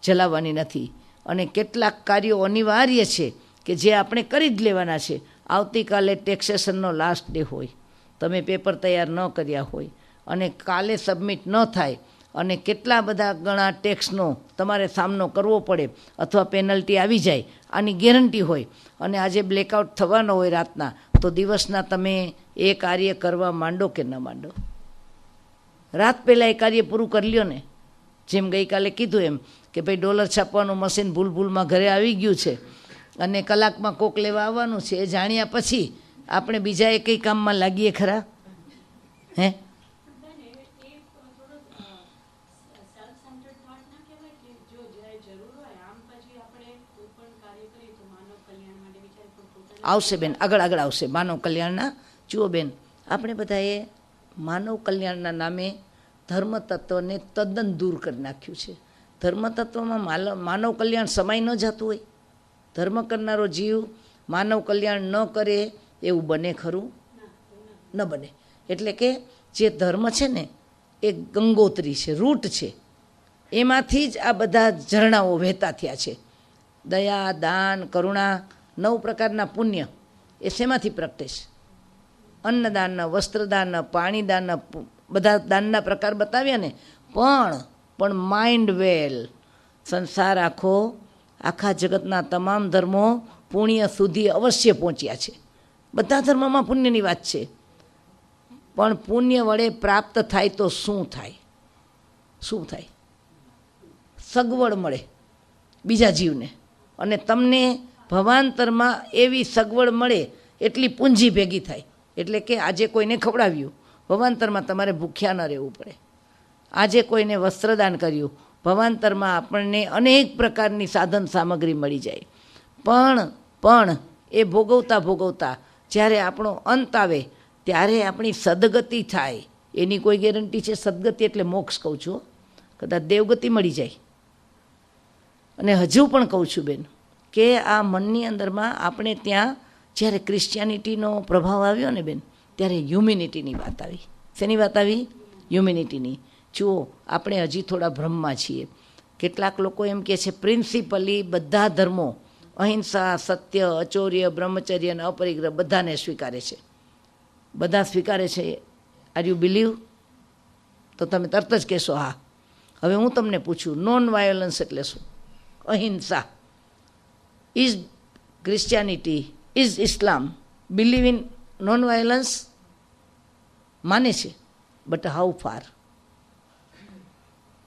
જલાવવાની નથી, અને કેટલાક કાર્યો અનિવાર્ય છે કે જે આપણે કરી જ લેવાના છે. આવતીકાલે ટેક્સેશનનો લાસ્ટ ડે હોય, તમે પેપર તૈયાર ન કર્યા હોય અને કાલે સબમિટ ન થાય અને કેટલા બધા ગણા ટેક્સનો તમારે સામનો કરવો પડે અથવા પેનલ્ટી આવી જાય, આની ગેરંટી હોય, અને આજે બ્લેકઆઉટ થવાનો હોય રાતના, તો દિવસના તમે એ કાર્ય કરવા માંડો કે ન માંડો? રાત પહેલાં એ કાર્ય પૂરું કરી લ્યો ને. જેમ ગઈકાલે કીધું એમ કે ભાઈ ડોલર છાપવાનું મશીન ભૂલમાં ઘરે આવી ગયું છે અને કલાકમાં કોક લેવા આવવાનું છે, એ જાણ્યા પછી આપણે બીજા એ કંઈ કામમાં લાગીએ ખરા? હે? આવશે બેન, આગળ આવશે માનવ કલ્યાણના. જુઓ બેન, આપણે બધાએ માનવ કલ્યાણના નામે ધર્મ તત્વને તદ્દન દૂર કરી નાખ્યું છે. ધર્મ તત્વમાં માનવ કલ્યાણ સમાય ન જતું હોય? ધર્મ કરનારો જીવ માનવ કલ્યાણ ન કરે એવું બને ખરું? ન બને. એટલે કે જે ધર્મ છે ને એ ગંગોત્રી છે, રૂટ છે, એમાંથી જ આ બધા ઝરણાઓ વહેતા થયા છે. દયા, દાન, કરુણા, 9 પ્રકારના પુણ્ય એ શેમાંથી પ્રગટે છે? અન્નદાન, વસ્ત્રદાન, પાણીદાન, બધા દાનના પ્રકાર બતાવ્યા ને. પણ માઇન્ડ વેલ, સંસાર આખા જગતના તમામ ધર્મો પુણ્ય સુધી અવશ્ય પહોંચ્યા છે. બધા ધર્મમાં પુણ્યની વાત છે, પણ પુણ્ય વડે પ્રાપ્ત થાય તો શું થાય? શું થાય? સગવડ મળે બીજા જીવને, અને તમને ભવાંતરમાં એવી સગવડ મળે એટલી પૂંજી ભેગી થાય. એટલે કે આજે કોઈને ખવડાવ્યું, ભવાંતરમાં તમારે ભૂખ્યા ન રહેવું પડે. આજે કોઈને વસ્ત્રદાન કર્યું, ભવાંતરમાં આપણને અનેક પ્રકારની સાધન સામગ્રી મળી જાય. પણ એ ભોગવતા જ્યારે આપણો અંત આવે ત્યારે આપણી સદગતિ થાય એની કોઈ ગેરંટી છે? સદગતિ એટલે મોક્ષ કહું છું, કદાચ દેવગતિ મળી જાય. અને હજુ પણ કહું છું બેન કે આ મનની અંદરમાં આપણે ત્યાં જ્યારે ક્રિશ્ચિયાનિટીનો પ્રભાવ આવ્યો ને બેન, ત્યારે હ્યુમિનિટીની વાત આવી. શેની વાત આવી? હ્યુમિનિટીની. જુઓ, આપણે હજી થોડા ભ્રમમાં છીએ. કેટલાક લોકો એમ કહે છે પ્રિન્સિપલી બધા ધર્મો અહિંસા, સત્ય, અચૌર્ય, બ્રહ્મચર્ય અને અપરિગ્રહ બધાને સ્વીકારે છે. બધા સ્વીકારે છે. Are you believe? તો તમે તરત જ કહેશો હા. હવે હું તમને પૂછું, નોન વાયોલન્સ એટલે શું? અહિંસા. Is Christianity, is Islam believe in non violence? માને છે, બટ હાઉ ફાર?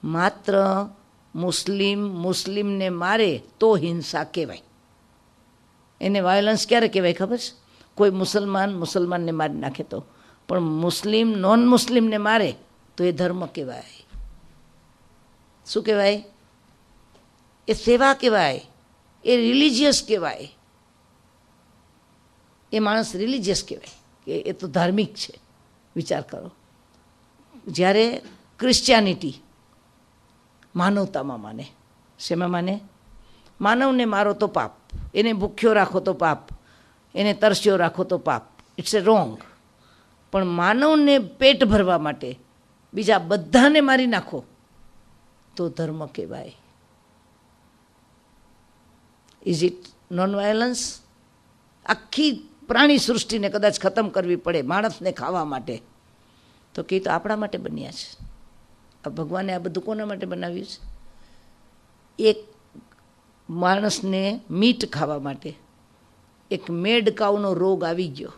માત્ર મુસ્લિમને મારે તો હિંસા કહેવાય. એને વાયોલન્સ ક્યારે કહેવાય ખબર છે? કોઈ મુસલમાનને મારી નાખે તો. પણ મુસ્લિમ નોન મુસ્લિમને મારે તો એ ધર્મ કહેવાય. શું કહેવાય? એ સેવા કહેવાય, એ રિલિજિયસ કહેવાય. એ માણસ રિલિજિયસ કહેવાય કે એ તો ધાર્મિક છે. વિચાર કરો. જ્યારે ક્રિશ્ચિયાનિટી માનવતામાં માને, શેમાં માને? માનવને મારો તો પાપ, એને ભૂખ્યો રાખો તો પાપ, એને તરસ્યો રાખો તો પાપ. It's a wrong. પણ માનવને પેટ ભરવા માટે બીજા બધાને મારી નાખો તો ધર્મ કહેવાય. Is it non violence? આખી પ્રાણી સૃષ્ટિને કદાચ ખતમ કરવી પડે માણસને ખાવા માટે, તો કે તો આપણા માટે બન્યા છે. આ ભગવાને આ બધું કોના માટે બનાવ્યું છે? એક માણસને મીટ ખાવા માટે એક મેડ કાઉનો રોગ આવી ગયો,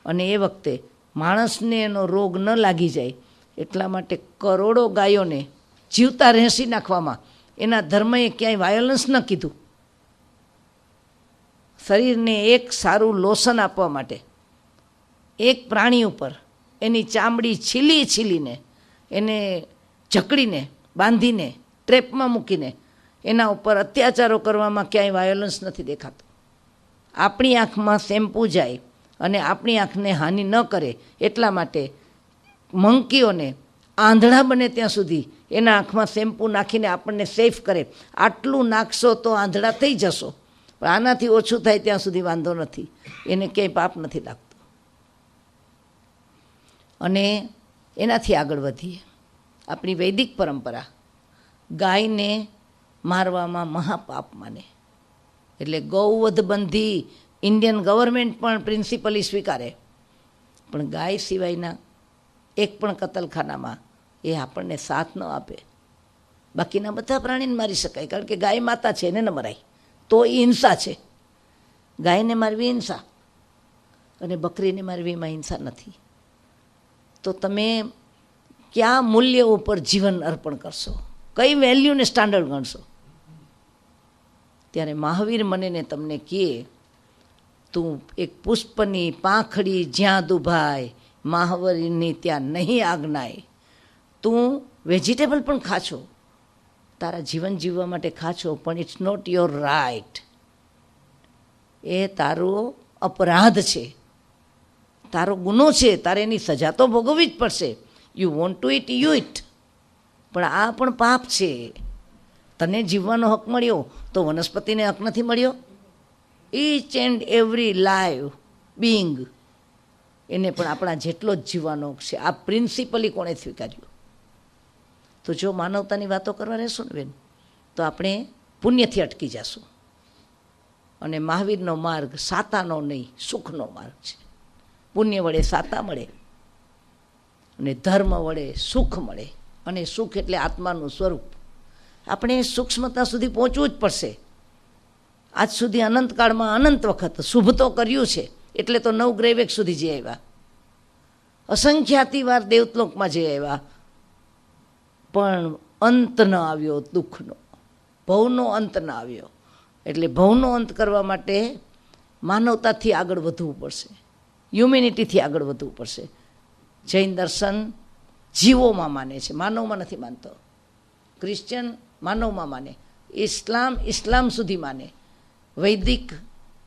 અને એ વખતે માણસને એનો રોગ ન લાગી જાય એટલા માટે કરોડો ગાયોને જીવતા રહેસી નાખવામાં એના ધર્મએ ક્યાંય વાયોલન્સ ન કીધું. શરીરને એક સારું લોશન આપવા માટે એક પ્રાણી ઉપર એની ચામડી છીલીને એને જકડીને બાંધીને ટ્રેપમાં મૂકીને એના ઉપર અત્યાચારો કરવામાં ક્યાંય વાયોલન્સ નથી દેખાતો. આપણી આંખમાં શેમ્પૂ જાય અને આપણી આંખને હાનિ ન કરે એટલા માટે મંકીઓને આંધળા બને ત્યાં સુધી એના આંખમાં શેમ્પૂ નાખીને આપણને સેફ કરે. આટલું નાખશો તો આંધળા થઈ જશો, પણ આનાથી ઓછું થાય ત્યાં સુધી વાંધો નથી, એને ક્યાંય પાપ નથી લાગતો. અને એનાથી આગળ વધીએ, આપણી વૈદિક પરંપરા ગાયને મારવામાં મહાપાપ માને. એટલે ગૌવધ બંધી ઇન્ડિયન ગવર્મેન્ટ પણ પ્રિન્સિપલી સ્વીકારે, પણ ગાય સિવાયના એક પણ કતલખાનામાં એ આપણને સાથ ન આપે. બાકીના બધા પ્રાણીને મારી શકાય, કારણ કે ગાય માતા છે, એને ન મરાય તો એ હિંસા છે. ગાયને મારવી હિંસા, અને બકરીને મારવી એમાં હિંસા નથી. તો તમે કયા મૂલ્ય ઉપર જીવન અર્પણ કરશો, કઈ વેલ્યુને સ્ટાન્ડર્ડ ગણશો? ત્યારે મહાવીર મને તમને કહે, તું એક પુષ્પની પાંખડી જ્યાં દુભાય મહાવરીની ત્યાં નહીં આજ્ઞાય. તું વેજીટેબલ પણ ખાશો, તારા જીવન જીવવા માટે ખાશો, પણ ઇટ્સ નોટ યોર રાઇટ. એ તારો અપરાધ છે, તારો ગુનો છે, તારે એની સજા તો ભોગવવી જ પડશે. You want to it, you it. પણ આ પણ પાપ છે. તને જીવવાનો હક મળ્યો તો વનસ્પતિને હક નથી મળ્યો? Each and every live Bing એને પણ આપણા જેટલો જ જીવવાનો હક છે. આ પ્રિન્સિપલી કોણે સ્વીકાર્યું? તો જો માનવતાની વાતો કરવા રહેશું ને બેન, તો આપણે પુણ્યથી અટકી જશું. અને મહાવીરનો માર્ગ સાતાનો નહીં, સુખનો માર્ગ છે. પુણ્ય વડે સાતા મળે અને ધર્મ વડે સુખ મળે. અને સુખ એટલે આત્માનું સ્વરૂપ. આપણે સૂક્ષ્મતા સુધી પહોંચવું જ પડશે. આજ સુધી અનંતકાળમાં અનંત વખત શુભ તો કર્યું છે, એટલે તો 9 ગ્રહવેગ સુધી જઈ આવ્યા, અસંખ્યાતિ વાર દેવલોકમાં જઈ આવ્યા, પણ અંત ન આવ્યો દુઃખનો, ભવનો અંત ન આવ્યો. એટલે ભવનો અંત કરવા માટે માનવતાથી આગળ વધવું પડશે, હ્યુમેનિટીથી આગળ વધવું પડશે. જૈન દર્શન જીવોમાં માને છે, માનવમાં નથી માનતો. ક્રિશ્ચિયન માનવમાં માને, ઇસ્લામ સુધી માને, વૈદિક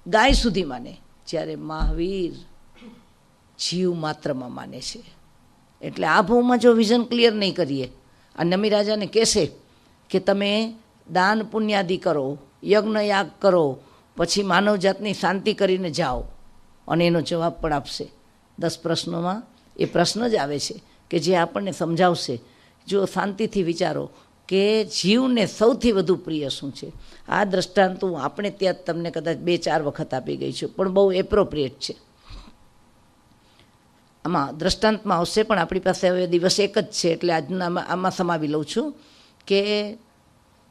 ગાય સુધી માને, જ્યારે મહાવીર જીવ માત્રમાં માને છે. એટલે આ ભાવમાં જો વિઝન ક્લિયર નહીં કરીએ, આ નમી રાજાને કહેશે કે તમે દાન પુણ્યાદિ કરો, યજ્ઞ યાગ કરો, પછી માનવજાતની શાંતિ કરીને જાઓ, અને એનો જવાબ પણ આપશે 10 પ્રશ્નોમાં. એ પ્રશ્ન જ આવે છે કે જે આપણને સમજાવશે, જો શાંતિથી વિચારો કે જીવને સૌથી વધુ પ્રિય શું છે. આ દ્રષ્ટાંત હું આપણે ત્યાં તમને કદાચ 2-4 વખત આપી ગઈ છું, પણ બહુ એપ્રોપ્રિએટ છે. આમાં દ્રષ્ટાંતમાં આવશે, પણ આપણી પાસે હવે દિવસ એક જ છે, એટલે આજના આમાં સમાવી લઉં છું કે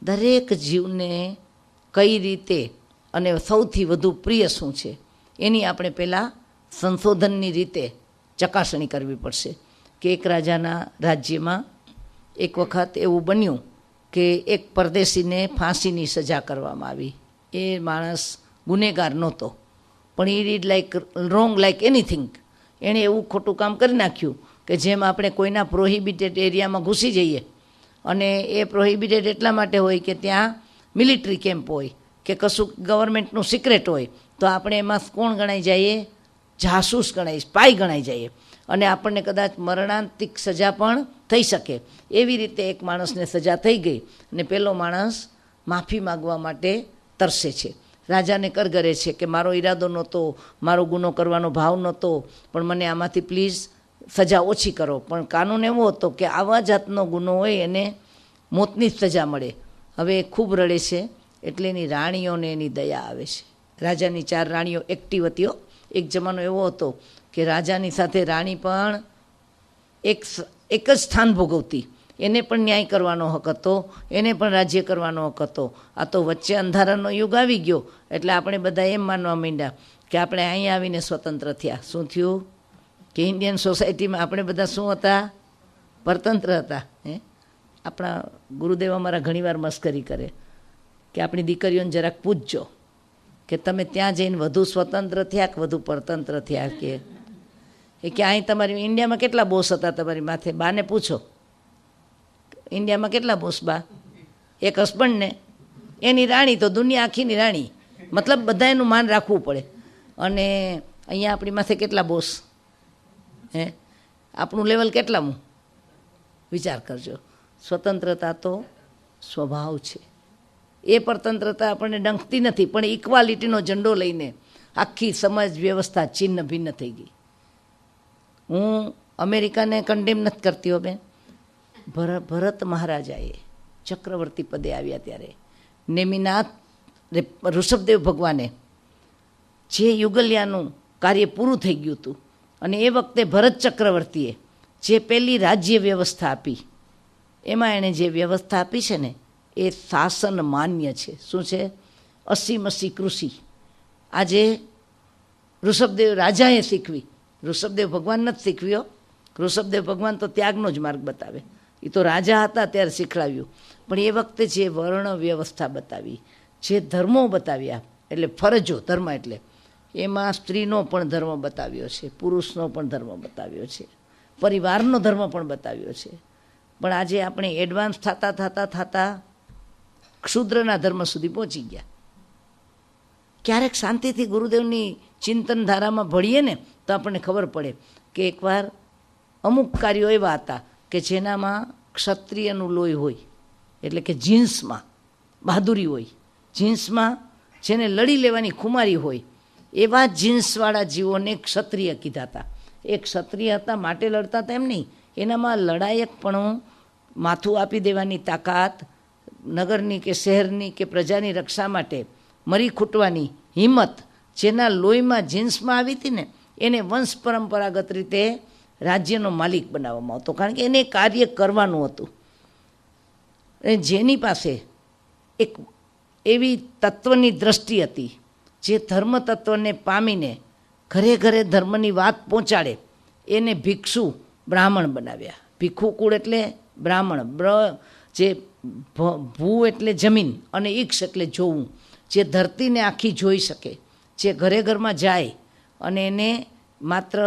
દરેક જીવને કઈ રીતે અને સૌથી વધુ પ્રિય શું છે, એની આપણે પહેલાં સંશોધનની રીતે ચકાસણી કરવી પડશે. કે એક રાજાના રાજ્યમાં એક વખત એવું બન્યું કે એક પરદેશીને ફાંસીની સજા કરવામાં આવી. એ માણસ ગુનેગાર નહોતો, પણ એ did like wrong like anything. એણે એવું ખોટું કામ કરી નાખ્યું કે જેમ આપણે કોઈના પ્રોહિબિટેડ એરિયામાં ઘૂસી જઈએ, અને એ પ્રોહિબિટેડ એટલા માટે હોય કે ત્યાં મિલિટરી કેમ્પ હોય કે કશું ગવર્મેન્ટનું સિક્રેટ હોય, તો આપણે એમાં કોણ ગણાઈ જઈએ? જાસૂસ ગણાય, સ્પાય ગણાઈ જઈએ. અને આપણને કદાચ મરણાંતિક સજા પણ થઈ શકે. એવી રીતે એક માણસને સજા થઈ ગઈ અને પેલો માણસ માફી માગવા માટે તરસે છે. રાજાને કરગરે છે કે મારો ઈરાદો નહોતો, મારો ગુનો કરવાનો ભાવ નહોતો, પણ મને આમાંથી પ્લીઝ સજા ઓછી કરો. પણ કાનૂન એવો હતો કે આવા જાતનો ગુનો હોય એને મોતની જ સજા મળે. હવે એ ખૂબ રડે છે એટલે એની રાણીઓને એની દયા આવે છે. રાજાની 4 રાણીઓ એક્ટિવ હતી. એક જમાનો એવો હતો કે રાજાની સાથે રાણી પણ એક જ સ્થાન ભોગવતી. એને પણ ન્યાય કરવાનો હક હતો, એને પણ રાજ્ય કરવાનો હક હતો. આ તો વચ્ચે અંધારાનો યુગ આવી ગયો એટલે આપણે બધા એમ માનવા માંડ્યા કે આપણે અહીં આવીને સ્વતંત્ર થયા. શું થયું કે ઇન્ડિયન સોસાયટીમાં આપણે બધા શું હતા? પરતંત્ર હતા. આપણા ગુરુદેવ અમારા ઘણીવાર મસ્કરી કરે કે આપણી દીકરીઓને જરાક પૂછજો કે તમે ત્યાં જઈને વધુ સ્વતંત્ર થયા કે વધુ પરતંત્ર થયા. કે અહીં તમારી ઇન્ડિયામાં કેટલા બોસ હતા તમારી માથે? બાને પૂછો, ઇન્ડિયામાં કેટલા બોસ બા? એક હસબન્ડને, એની રાણી તો દુનિયા આખીની રાણી, મતલબ બધા એનું માન રાખવું પડે. અને અહીંયા આપણી માથે કેટલા બોસ? આપણું લેવલ કેટલામું? વિચાર કરજો. સ્વતંત્રતા તો સ્વભાવ છે. એ પરતંત્રતા આપણને ડંખતી નથી, પણ ઇક્વાલિટીનો ઝંડો લઈને આખી સમાજ વ્યવસ્થા છિન્ન ભિન્ન થઈ ગઈ. હું અમેરિકાને કન્ડેમ નથી કરતી હો બેન. ભરત મહારાજાએ ચક્રવર્તી પદે આવ્યા ત્યારે નેમિનાથ ઋષભદેવ ભગવાને જે યુગલિયાનું કાર્ય પૂરું થઈ ગયું હતું અને એ વખતે ભરત ચક્રવર્તીએ જે પહેલી રાજ્ય વ્યવસ્થા આપી, એમાં એણે જે વ્યવસ્થા આપી છે ને એ શાસન માન્ય છે. શું છે? 80 કૃષિ. આજે ઋષભદેવ રાજાએ શીખવી, ઋષભદેવ ભગવાન નથી શીખવ્યો. ઋષભદેવ ભગવાન તો ત્યાગનો જ માર્ગ બતાવે. એ તો રાજા હતા ત્યારે શીખડાવ્યું. પણ એ વખતે જે વર્ણ વ્યવસ્થા બતાવી, જે ધર્મો બતાવ્યા, એટલે ફરજો ધર્મ એટલે એમાં સ્ત્રીનો પણ ધર્મ બતાવ્યો છે, પુરુષનો પણ ધર્મ બતાવ્યો છે, પરિવારનો ધર્મ પણ બતાવ્યો છે. પણ આજે આપણે એડવાન્સ થતાં થતાં થતાં ક્ષુદ્રના ધર્મ સુધી પહોંચી ગયા. ક્યારેક શાંતિથી ગુરુદેવની ચિંતન ધારામાં ભળીએ ને તો આપણને ખબર પડે કે એકવાર અમુક કાર્યો એવા હતા કે જેનામાં ક્ષત્રિયનું લોહી હોય, એટલે કે જીન્સમાં બહાદુરી હોય, જીન્સમાં જેને લડી લેવાની ખુમારી હોય, એવા જીન્સવાળા જીવોને ક્ષત્રિય કીધા હતા. એ ક્ષત્રિય હતા માટે લડતા હતા એમ નહીં, એનામાં લડાયકપણું, માથું આપી દેવાની તાકાત, નગરની કે શહેરની કે પ્રજાની રક્ષા માટે મરી ખૂટવાની હિંમત જેના લોહીમાં જીન્સમાં આવી હતી ને, એને વંશ પરંપરાગત રીતે રાજ્યનો માલિક બનાવવામાં આવતો, કારણ કે એને કાર્ય કરવાનું હતું. જેની પાસે એક એવી તત્વની દ્રષ્ટિ હતી જે ધર્મ તત્વને પામીને ઘરે ઘરે ધર્મની વાત પહોંચાડે, એને ભિક્ષુ બ્રાહ્મણ બનાવ્યા. ભીખુ કુળ એટલે બ્રાહ્મણ, જે ભૂ એટલે જમીન અને ઈક્ષ એટલે જોવું, જે ધરતીને આખી જોઈ શકે, જે ઘરે ઘરમાં જાય અને એને માત્ર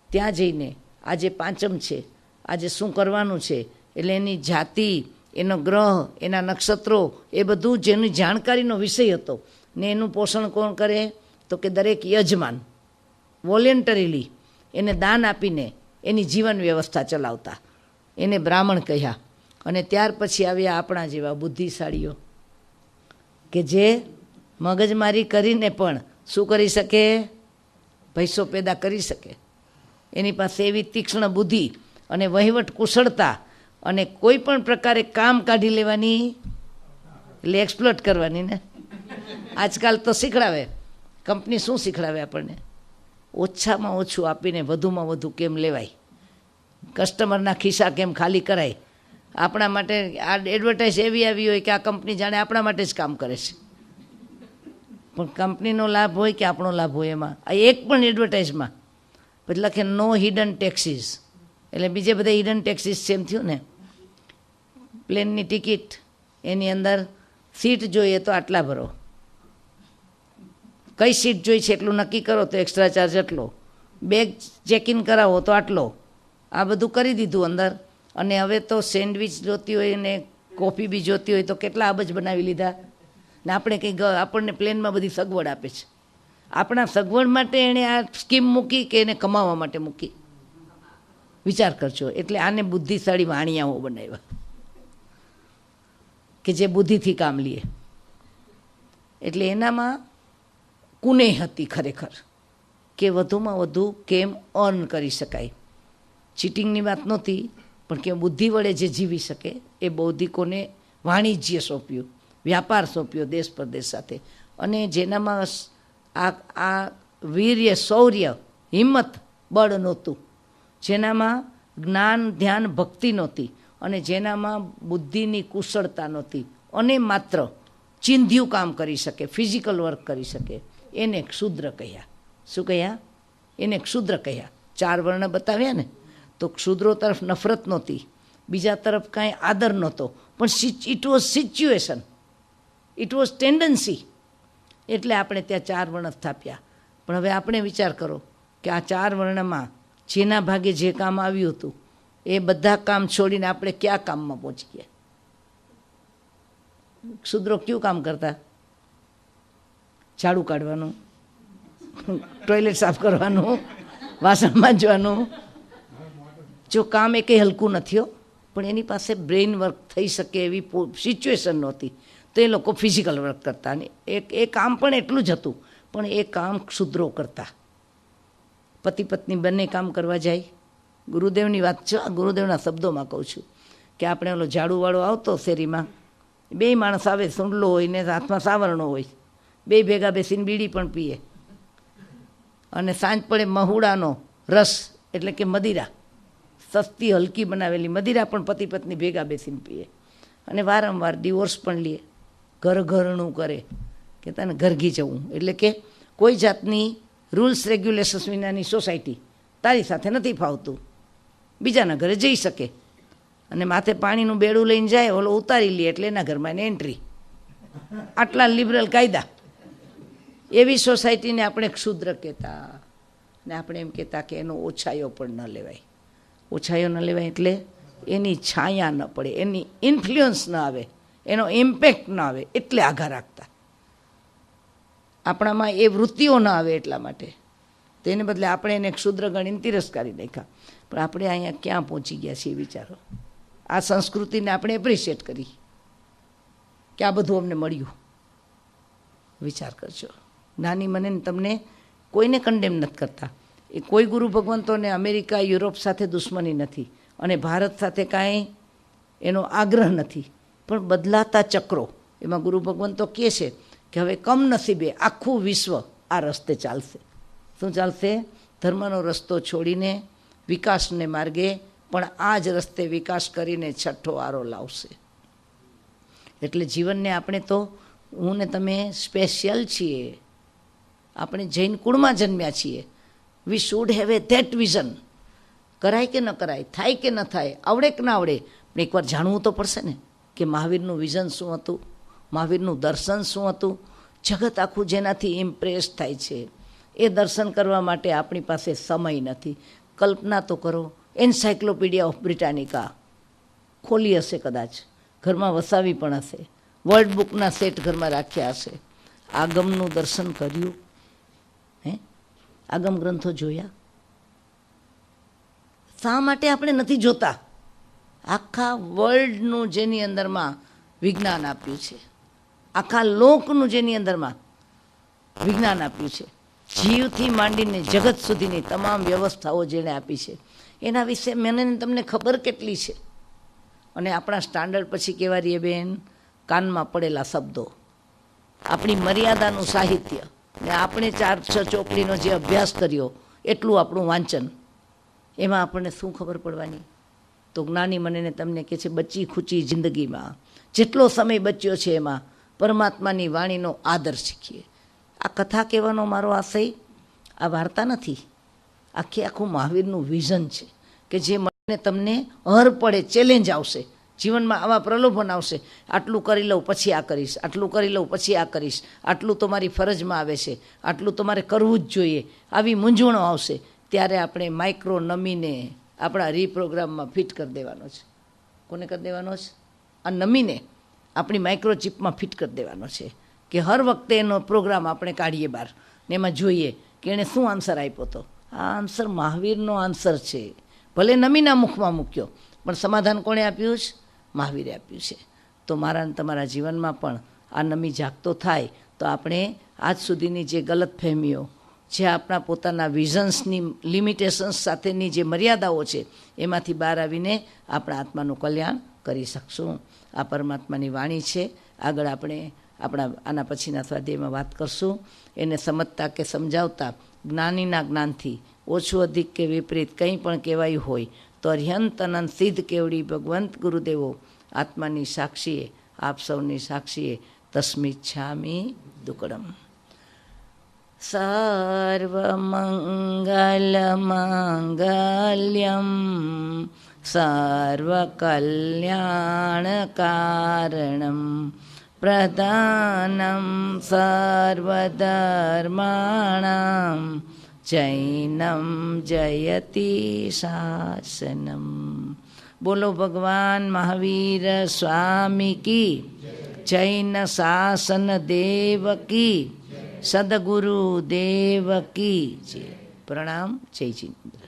ત્યાં જઈને આજે પાંચમ છે, આજે શું કરવાનું છે, એટલે એની જાતિ, એનો ગ્રહ, એના નક્ષત્રો, એ બધું જેની જાણકારીનો વિષય હતો. ને એનું પોષણ કોણ કરે? તો કે દરેક યજમાન વોલેન્ટરીલી એને દાન આપીને એની જીવન વ્યવસ્થા ચલાવતા, એને બ્રાહ્મણ કહ્યા. અને ત્યાર પછી આવ્યા આપણા જેવા બુદ્ધિશાળીઓ કે જે મગજમારી કરીને પણ શું કરી શકે? પૈસો પેદા કરી શકે. એની પાસે એવી તીક્ષ્ણ બુદ્ધિ અને વહીવટ કુશળતા અને કોઈ પણ પ્રકારે કામ કાઢી લેવાની, એટલે એક્સપ્લોટ કરવાની ને. આજકાલ તો શીખડાવે, કંપની શું શીખડાવે આપણને? ઓછામાં ઓછું આપીને વધુમાં વધુ કેમ લેવાય, કસ્ટમરના ખિસ્સા કેમ ખાલી કરાય. આપણા માટે આ એડવર્ટાઇઝ એવી આવી હોય કે આ કંપની જાણે આપણા માટે જ કામ કરે છે, પણ કંપનીનો લાભ હોય કે આપણો લાભ હોય એમાં આ એક પણ એડવર્ટાઇઝમાં પછી લખે નો હિડન ટેક્સીસ, એટલે બીજે બધા હિડન ટેક્સીસ છે એમ થયું ને. પ્લેનની ટિકિટ, એની અંદર સીટ જોઈએ તો આટલા ભરો, કઈ સીટ જોઈ છે એટલું નક્કી કરો તો એક્સ્ટ્રા ચાર્જ આટલો, બેગ ચેક ઇન કરાવો તો આટલો, આ બધું કરી દીધું અંદર. અને હવે તો સેન્ડવિચ જોતી હોય ને કોફી બી જોતી હોય તો કેટલા અબજ બનાવી લીધા ને. આપણે કંઈ આપણને પ્લેનમાં બધી સગવડ આપે છે. આપણા સગવડ માટે એણે આ સ્કીમ મૂકી કે એને કમાવા માટે મૂકી? વિચાર કરજો. એટલે આને બુદ્ધિશાળી વાણિયાઓ બનાવ્યા કે જે બુદ્ધિથી કામ લે. એટલે એનામાં કુને હતી ખરેખર કે વધુમાં વધુ કેમ અર્ન કરી શકાય. ચીટિંગની વાત નહોતી, પણ કે બુદ્ધિ વડે જે જીવી શકે એ બૌદ્ધિકોને વાણિજ્ય સોંપ્યું, વ્યાપાર સોંપ્યો દેશ પરદેશ સાથે. અને જેનામાં આ વીર્ય, શૌર્ય, હિંમત, બળ નહોતું, જેનામાં જ્ઞાન, ધ્યાન, ભક્તિ નહોતી, અને જેનામાં બુદ્ધિની કુશળતા નહોતી, અને માત્ર ચિંધ્યું કામ કરી શકે, ફિઝિકલ વર્ક કરી શકે, એને ક્ષુદ્ર કહ્યા. શું કહ્યા? એને ક્ષુદ્ર કહ્યા. 4 વર્ણ બતાવ્યા ને, તો ક્ષુદ્રો તરફ નફરત નહોતી, બીજા તરફ કાંઈ આદર નહોતો, પણ it was situation, it was tendency. એટલે આપણે ત્યાં 4 વર્ણ સ્થાપ્યા. પણ હવે આપણે વિચાર કરો કે આ 4 વર્ણમાં જેના ભાગે જે કામ આવ્યું હતું એ બધા કામ છોડીને આપણે કયા કામમાં પહોંચી ગયા? ક્ષુદ્રો કયું કામ કરતા? ઝાડુ કાઢવાનું, ટોયલેટ સાફ કરવાનું, વાસણ માંજવાનું. જો કામ એ કંઈ હલકું નથી હો, પણ એની પાસે બ્રેઇન વર્ક થઈ શકે એવી સિચ્યુએશન નહોતી, તો એ લોકો ફિઝિકલ વર્ક કરતા. ને એ કામ પણ એટલું જ હતું, પણ એ કામ ક્ષુદ્રો કરતા. પતિ પત્ની બંને કામ કરવા જાય. ગુરુદેવની વાત છે, ગુરુદેવના શબ્દોમાં કહું છું કે આપણે ઓલો ઝાડુવાળો આવતો શેરીમાં, 2 માણસ આવે, સૂંડલો હોય ને હાથમાં સાવરણો હોય, 2 ભેગા બેસીને બીડી પણ પીએ, અને સાંજ પડે મહુડાનો રસ એટલે કે મદિરા, સસ્તી હલકી બનાવેલી મદિરા પણ પતિ પત્ની ભેગા બેસીને પીએ, અને વારંવાર ડિવોર્સ પણ લે, ઘરનું કરે કે તને ઘરઘી જવું. એટલે કે કોઈ જાતની રૂલ્સ રેગ્યુલેશન્સ વિનાની સોસાયટી, તારી સાથે નથી ફાવતું, બીજાના ઘરે જઈ શકે, અને માથે પાણીનું બેડું લઈને જાય, ઓલો ઉતારી લે એટલે એના ઘરમાં એને એન્ટ્રી. આટલા લિબરલ કાયદા. એવી સોસાયટીને આપણે ક્ષુદ્ર કહેતા. ને આપણે એમ કહેતા કે એનો ઓછાયો પણ ન લેવાય. ઓછાયો ન લેવાય એટલે એની છાયા ન પડે, એની ઇન્ફ્લુઅન્સ ન આવે, એનો ઇમ્પેક્ટ ન આવે, એટલે આઘા રાખતા. આપણામાં એ વૃત્તિઓ ન આવે એટલા માટે. તેને બદલે આપણે એને ક્ષુદ્ર ગણીને તિરસ્કારી નાખ્યા. પણ આપણે અહીંયા ક્યાં પહોંચી ગયા છીએ વિચારો. આ સંસ્કૃતિને આપણે એપ્રિશિએટ કરી કે આ બધું અમને મળ્યું. વિચાર કરજો. નાની મને તમને કોઈને કન્ડેમ નથી કરતા. એ કોઈ ગુરુ ભગવંતોને અમેરિકા, યુરોપ સાથે દુશ્મની નથી, અને ભારત સાથે કાંઈ એનો આગ્રહ નથી. પણ બદલાતા ચક્રો, એમાં ગુરુ ભગવંતો કહે છે કે હવે કમનસીબે આખું વિશ્વ આ રસ્તે ચાલશે. શું ચાલશે? ધર્મનો રસ્તો છોડીને વિકાસને માર્ગે, પણ આ જ રસ્તે વિકાસ કરીને છઠ્ઠો આરો લાવશે. એટલે જીવનને આપણે તો, હું ને તમે સ્પેશિયલ છીએ, આપણે જૈન કુળમાં જન્મ્યા છીએ. We should have a that vision. કરાય કે ન કરાય, થાય કે ન થાય, આવડે કે ના આવડે, પણ એકવાર જાણવું તો પડશે ને કે મહાવીરનું વિઝન શું હતું, મહાવીરનું દર્શન શું હતું. જગત આખું જેનાથી ઇમ્પ્રેસ થાય છે, એ દર્શન કરવા માટે આપણી પાસે સમય નથી. કલ્પના તો કરો, એન્સાઇક્લોપીડિયા ઓફ બ્રિટાનિકા ખોલી હશે, કદાચ ઘરમાં વસાવી પણ હશે, વર્લ્ડ બુકના સેટ ઘરમાં રાખ્યા હશે. આગમનું દર્શન કર્યું? હે, આગમ ગ્રંથો જોયા? શા માટે આપણે નથી જોતા? આખા વર્લ્ડનું જેની અંદરમાં વિજ્ઞાન આપ્યું છે, આખા લોકનું જેની અંદરમાં વિજ્ઞાન આપ્યું છે, જીવથી માંડીને જગત સુધીની તમામ વ્યવસ્થાઓ જેણે આપી છે, એના વિશે મને તમને ખબર કેટલી છે? અને આપણા સ્ટાન્ડર્ડ પછી કેવા રહીએ બેન? કાનમાં પડેલા શબ્દો, આપણી મર્યાદાનું સાહિત્ય, ને આપણે 4-6 ચોપડીનો જે અભ્યાસ કર્યો એટલું આપણું વાંચન, એમાં આપણને શું ખબર પડવાની? તો જ્ઞાની મને તમને કહે છે, બચી ખૂચી જિંદગીમાં જેટલો સમય બચ્યો છે એમાં પરમાત્માની વાણીનો આદર શીખીએ. આ કથા કહેવાનો મારો આશય આ વાર્તા નથી, આખું મહાવીરનું વિઝન છે કે જે મને તમને હર પડે ચેલેન્જ આવશે, જીવનમાં આવા પ્રલોભન આવશે, આટલું કરી લઉં પછી આ કરીશ, આટલું કરી લઉં પછી આ કરીશ, આટલું તો મારી ફરજમાં આવે છે, આટલું તો મારે કરવું જ જોઈએ, આવી મૂંઝવણો આવશે, ત્યારે આપણે માઇક્રો નમીને આપણા રીપ્રોગ્રામમાં ફિટ કરી દેવાનો છે. કોને કરી દેવાનો છે? આ નમીને આપણી માઇક્રોચિપમાં ફિટ કરી દેવાનો છે કે હર વખતે એનો પ્રોગ્રામ આપણે કાઢીએ બહાર, ને એમાં જોઈએ કે એણે શું આન્સર આપ્યો હતો. આ આન્સર મહાવીરનો આન્સર છે, ભલે નમીના મુખમાં મૂક્યો, પણ સમાધાન કોણે આપ્યું છે? મહાવીરે આપ્યું છે. તો મારા અને તમારા જીવનમાં પણ આ નમી જાગતો થાય તો આપણે આજ સુધીની જે ગલતફહેમીઓ, જે આપણા પોતાના વિઝન્સની લિમિટેશન્સ સાથેની જે મર્યાદાઓ છે એમાંથી બહાર આવીને આપણા આત્માનું કલ્યાણ કરી શકશું. આ પરમાત્માની વાણી છે. આગળ આપણે આપણા આના પછીના સ્વાધ્યાયમાં વાત કરશું. એને સમજતા કે સમજાવતા જ્ઞાનીના જ્ઞાનથી ઓછું અધિક કે વિપરીત કંઈ પણ કહેવાયું હોય તો અર્યંત અનંત સિદ્ધ કેવડી ભગવંત ગુરુદેવો આત્માની સાક્ષીએ, આપ સૌની સાક્ષીએ તસ્મિચ્છામિ દુક્કડમ. સર્વમંગલમાંગલ્યમ સર્વકલ્યાણકારણમ પ્રધાનમ સર્વધર્માણામ જૈનમ જયતિ શાસનમ. બોલો ભગવાન મહાવીર સ્વામી કી, જૈન શાસન દેવ કી, સદગુરુ દેવ કી જય. પ્રણામ. જય જિનેન્દ્ર.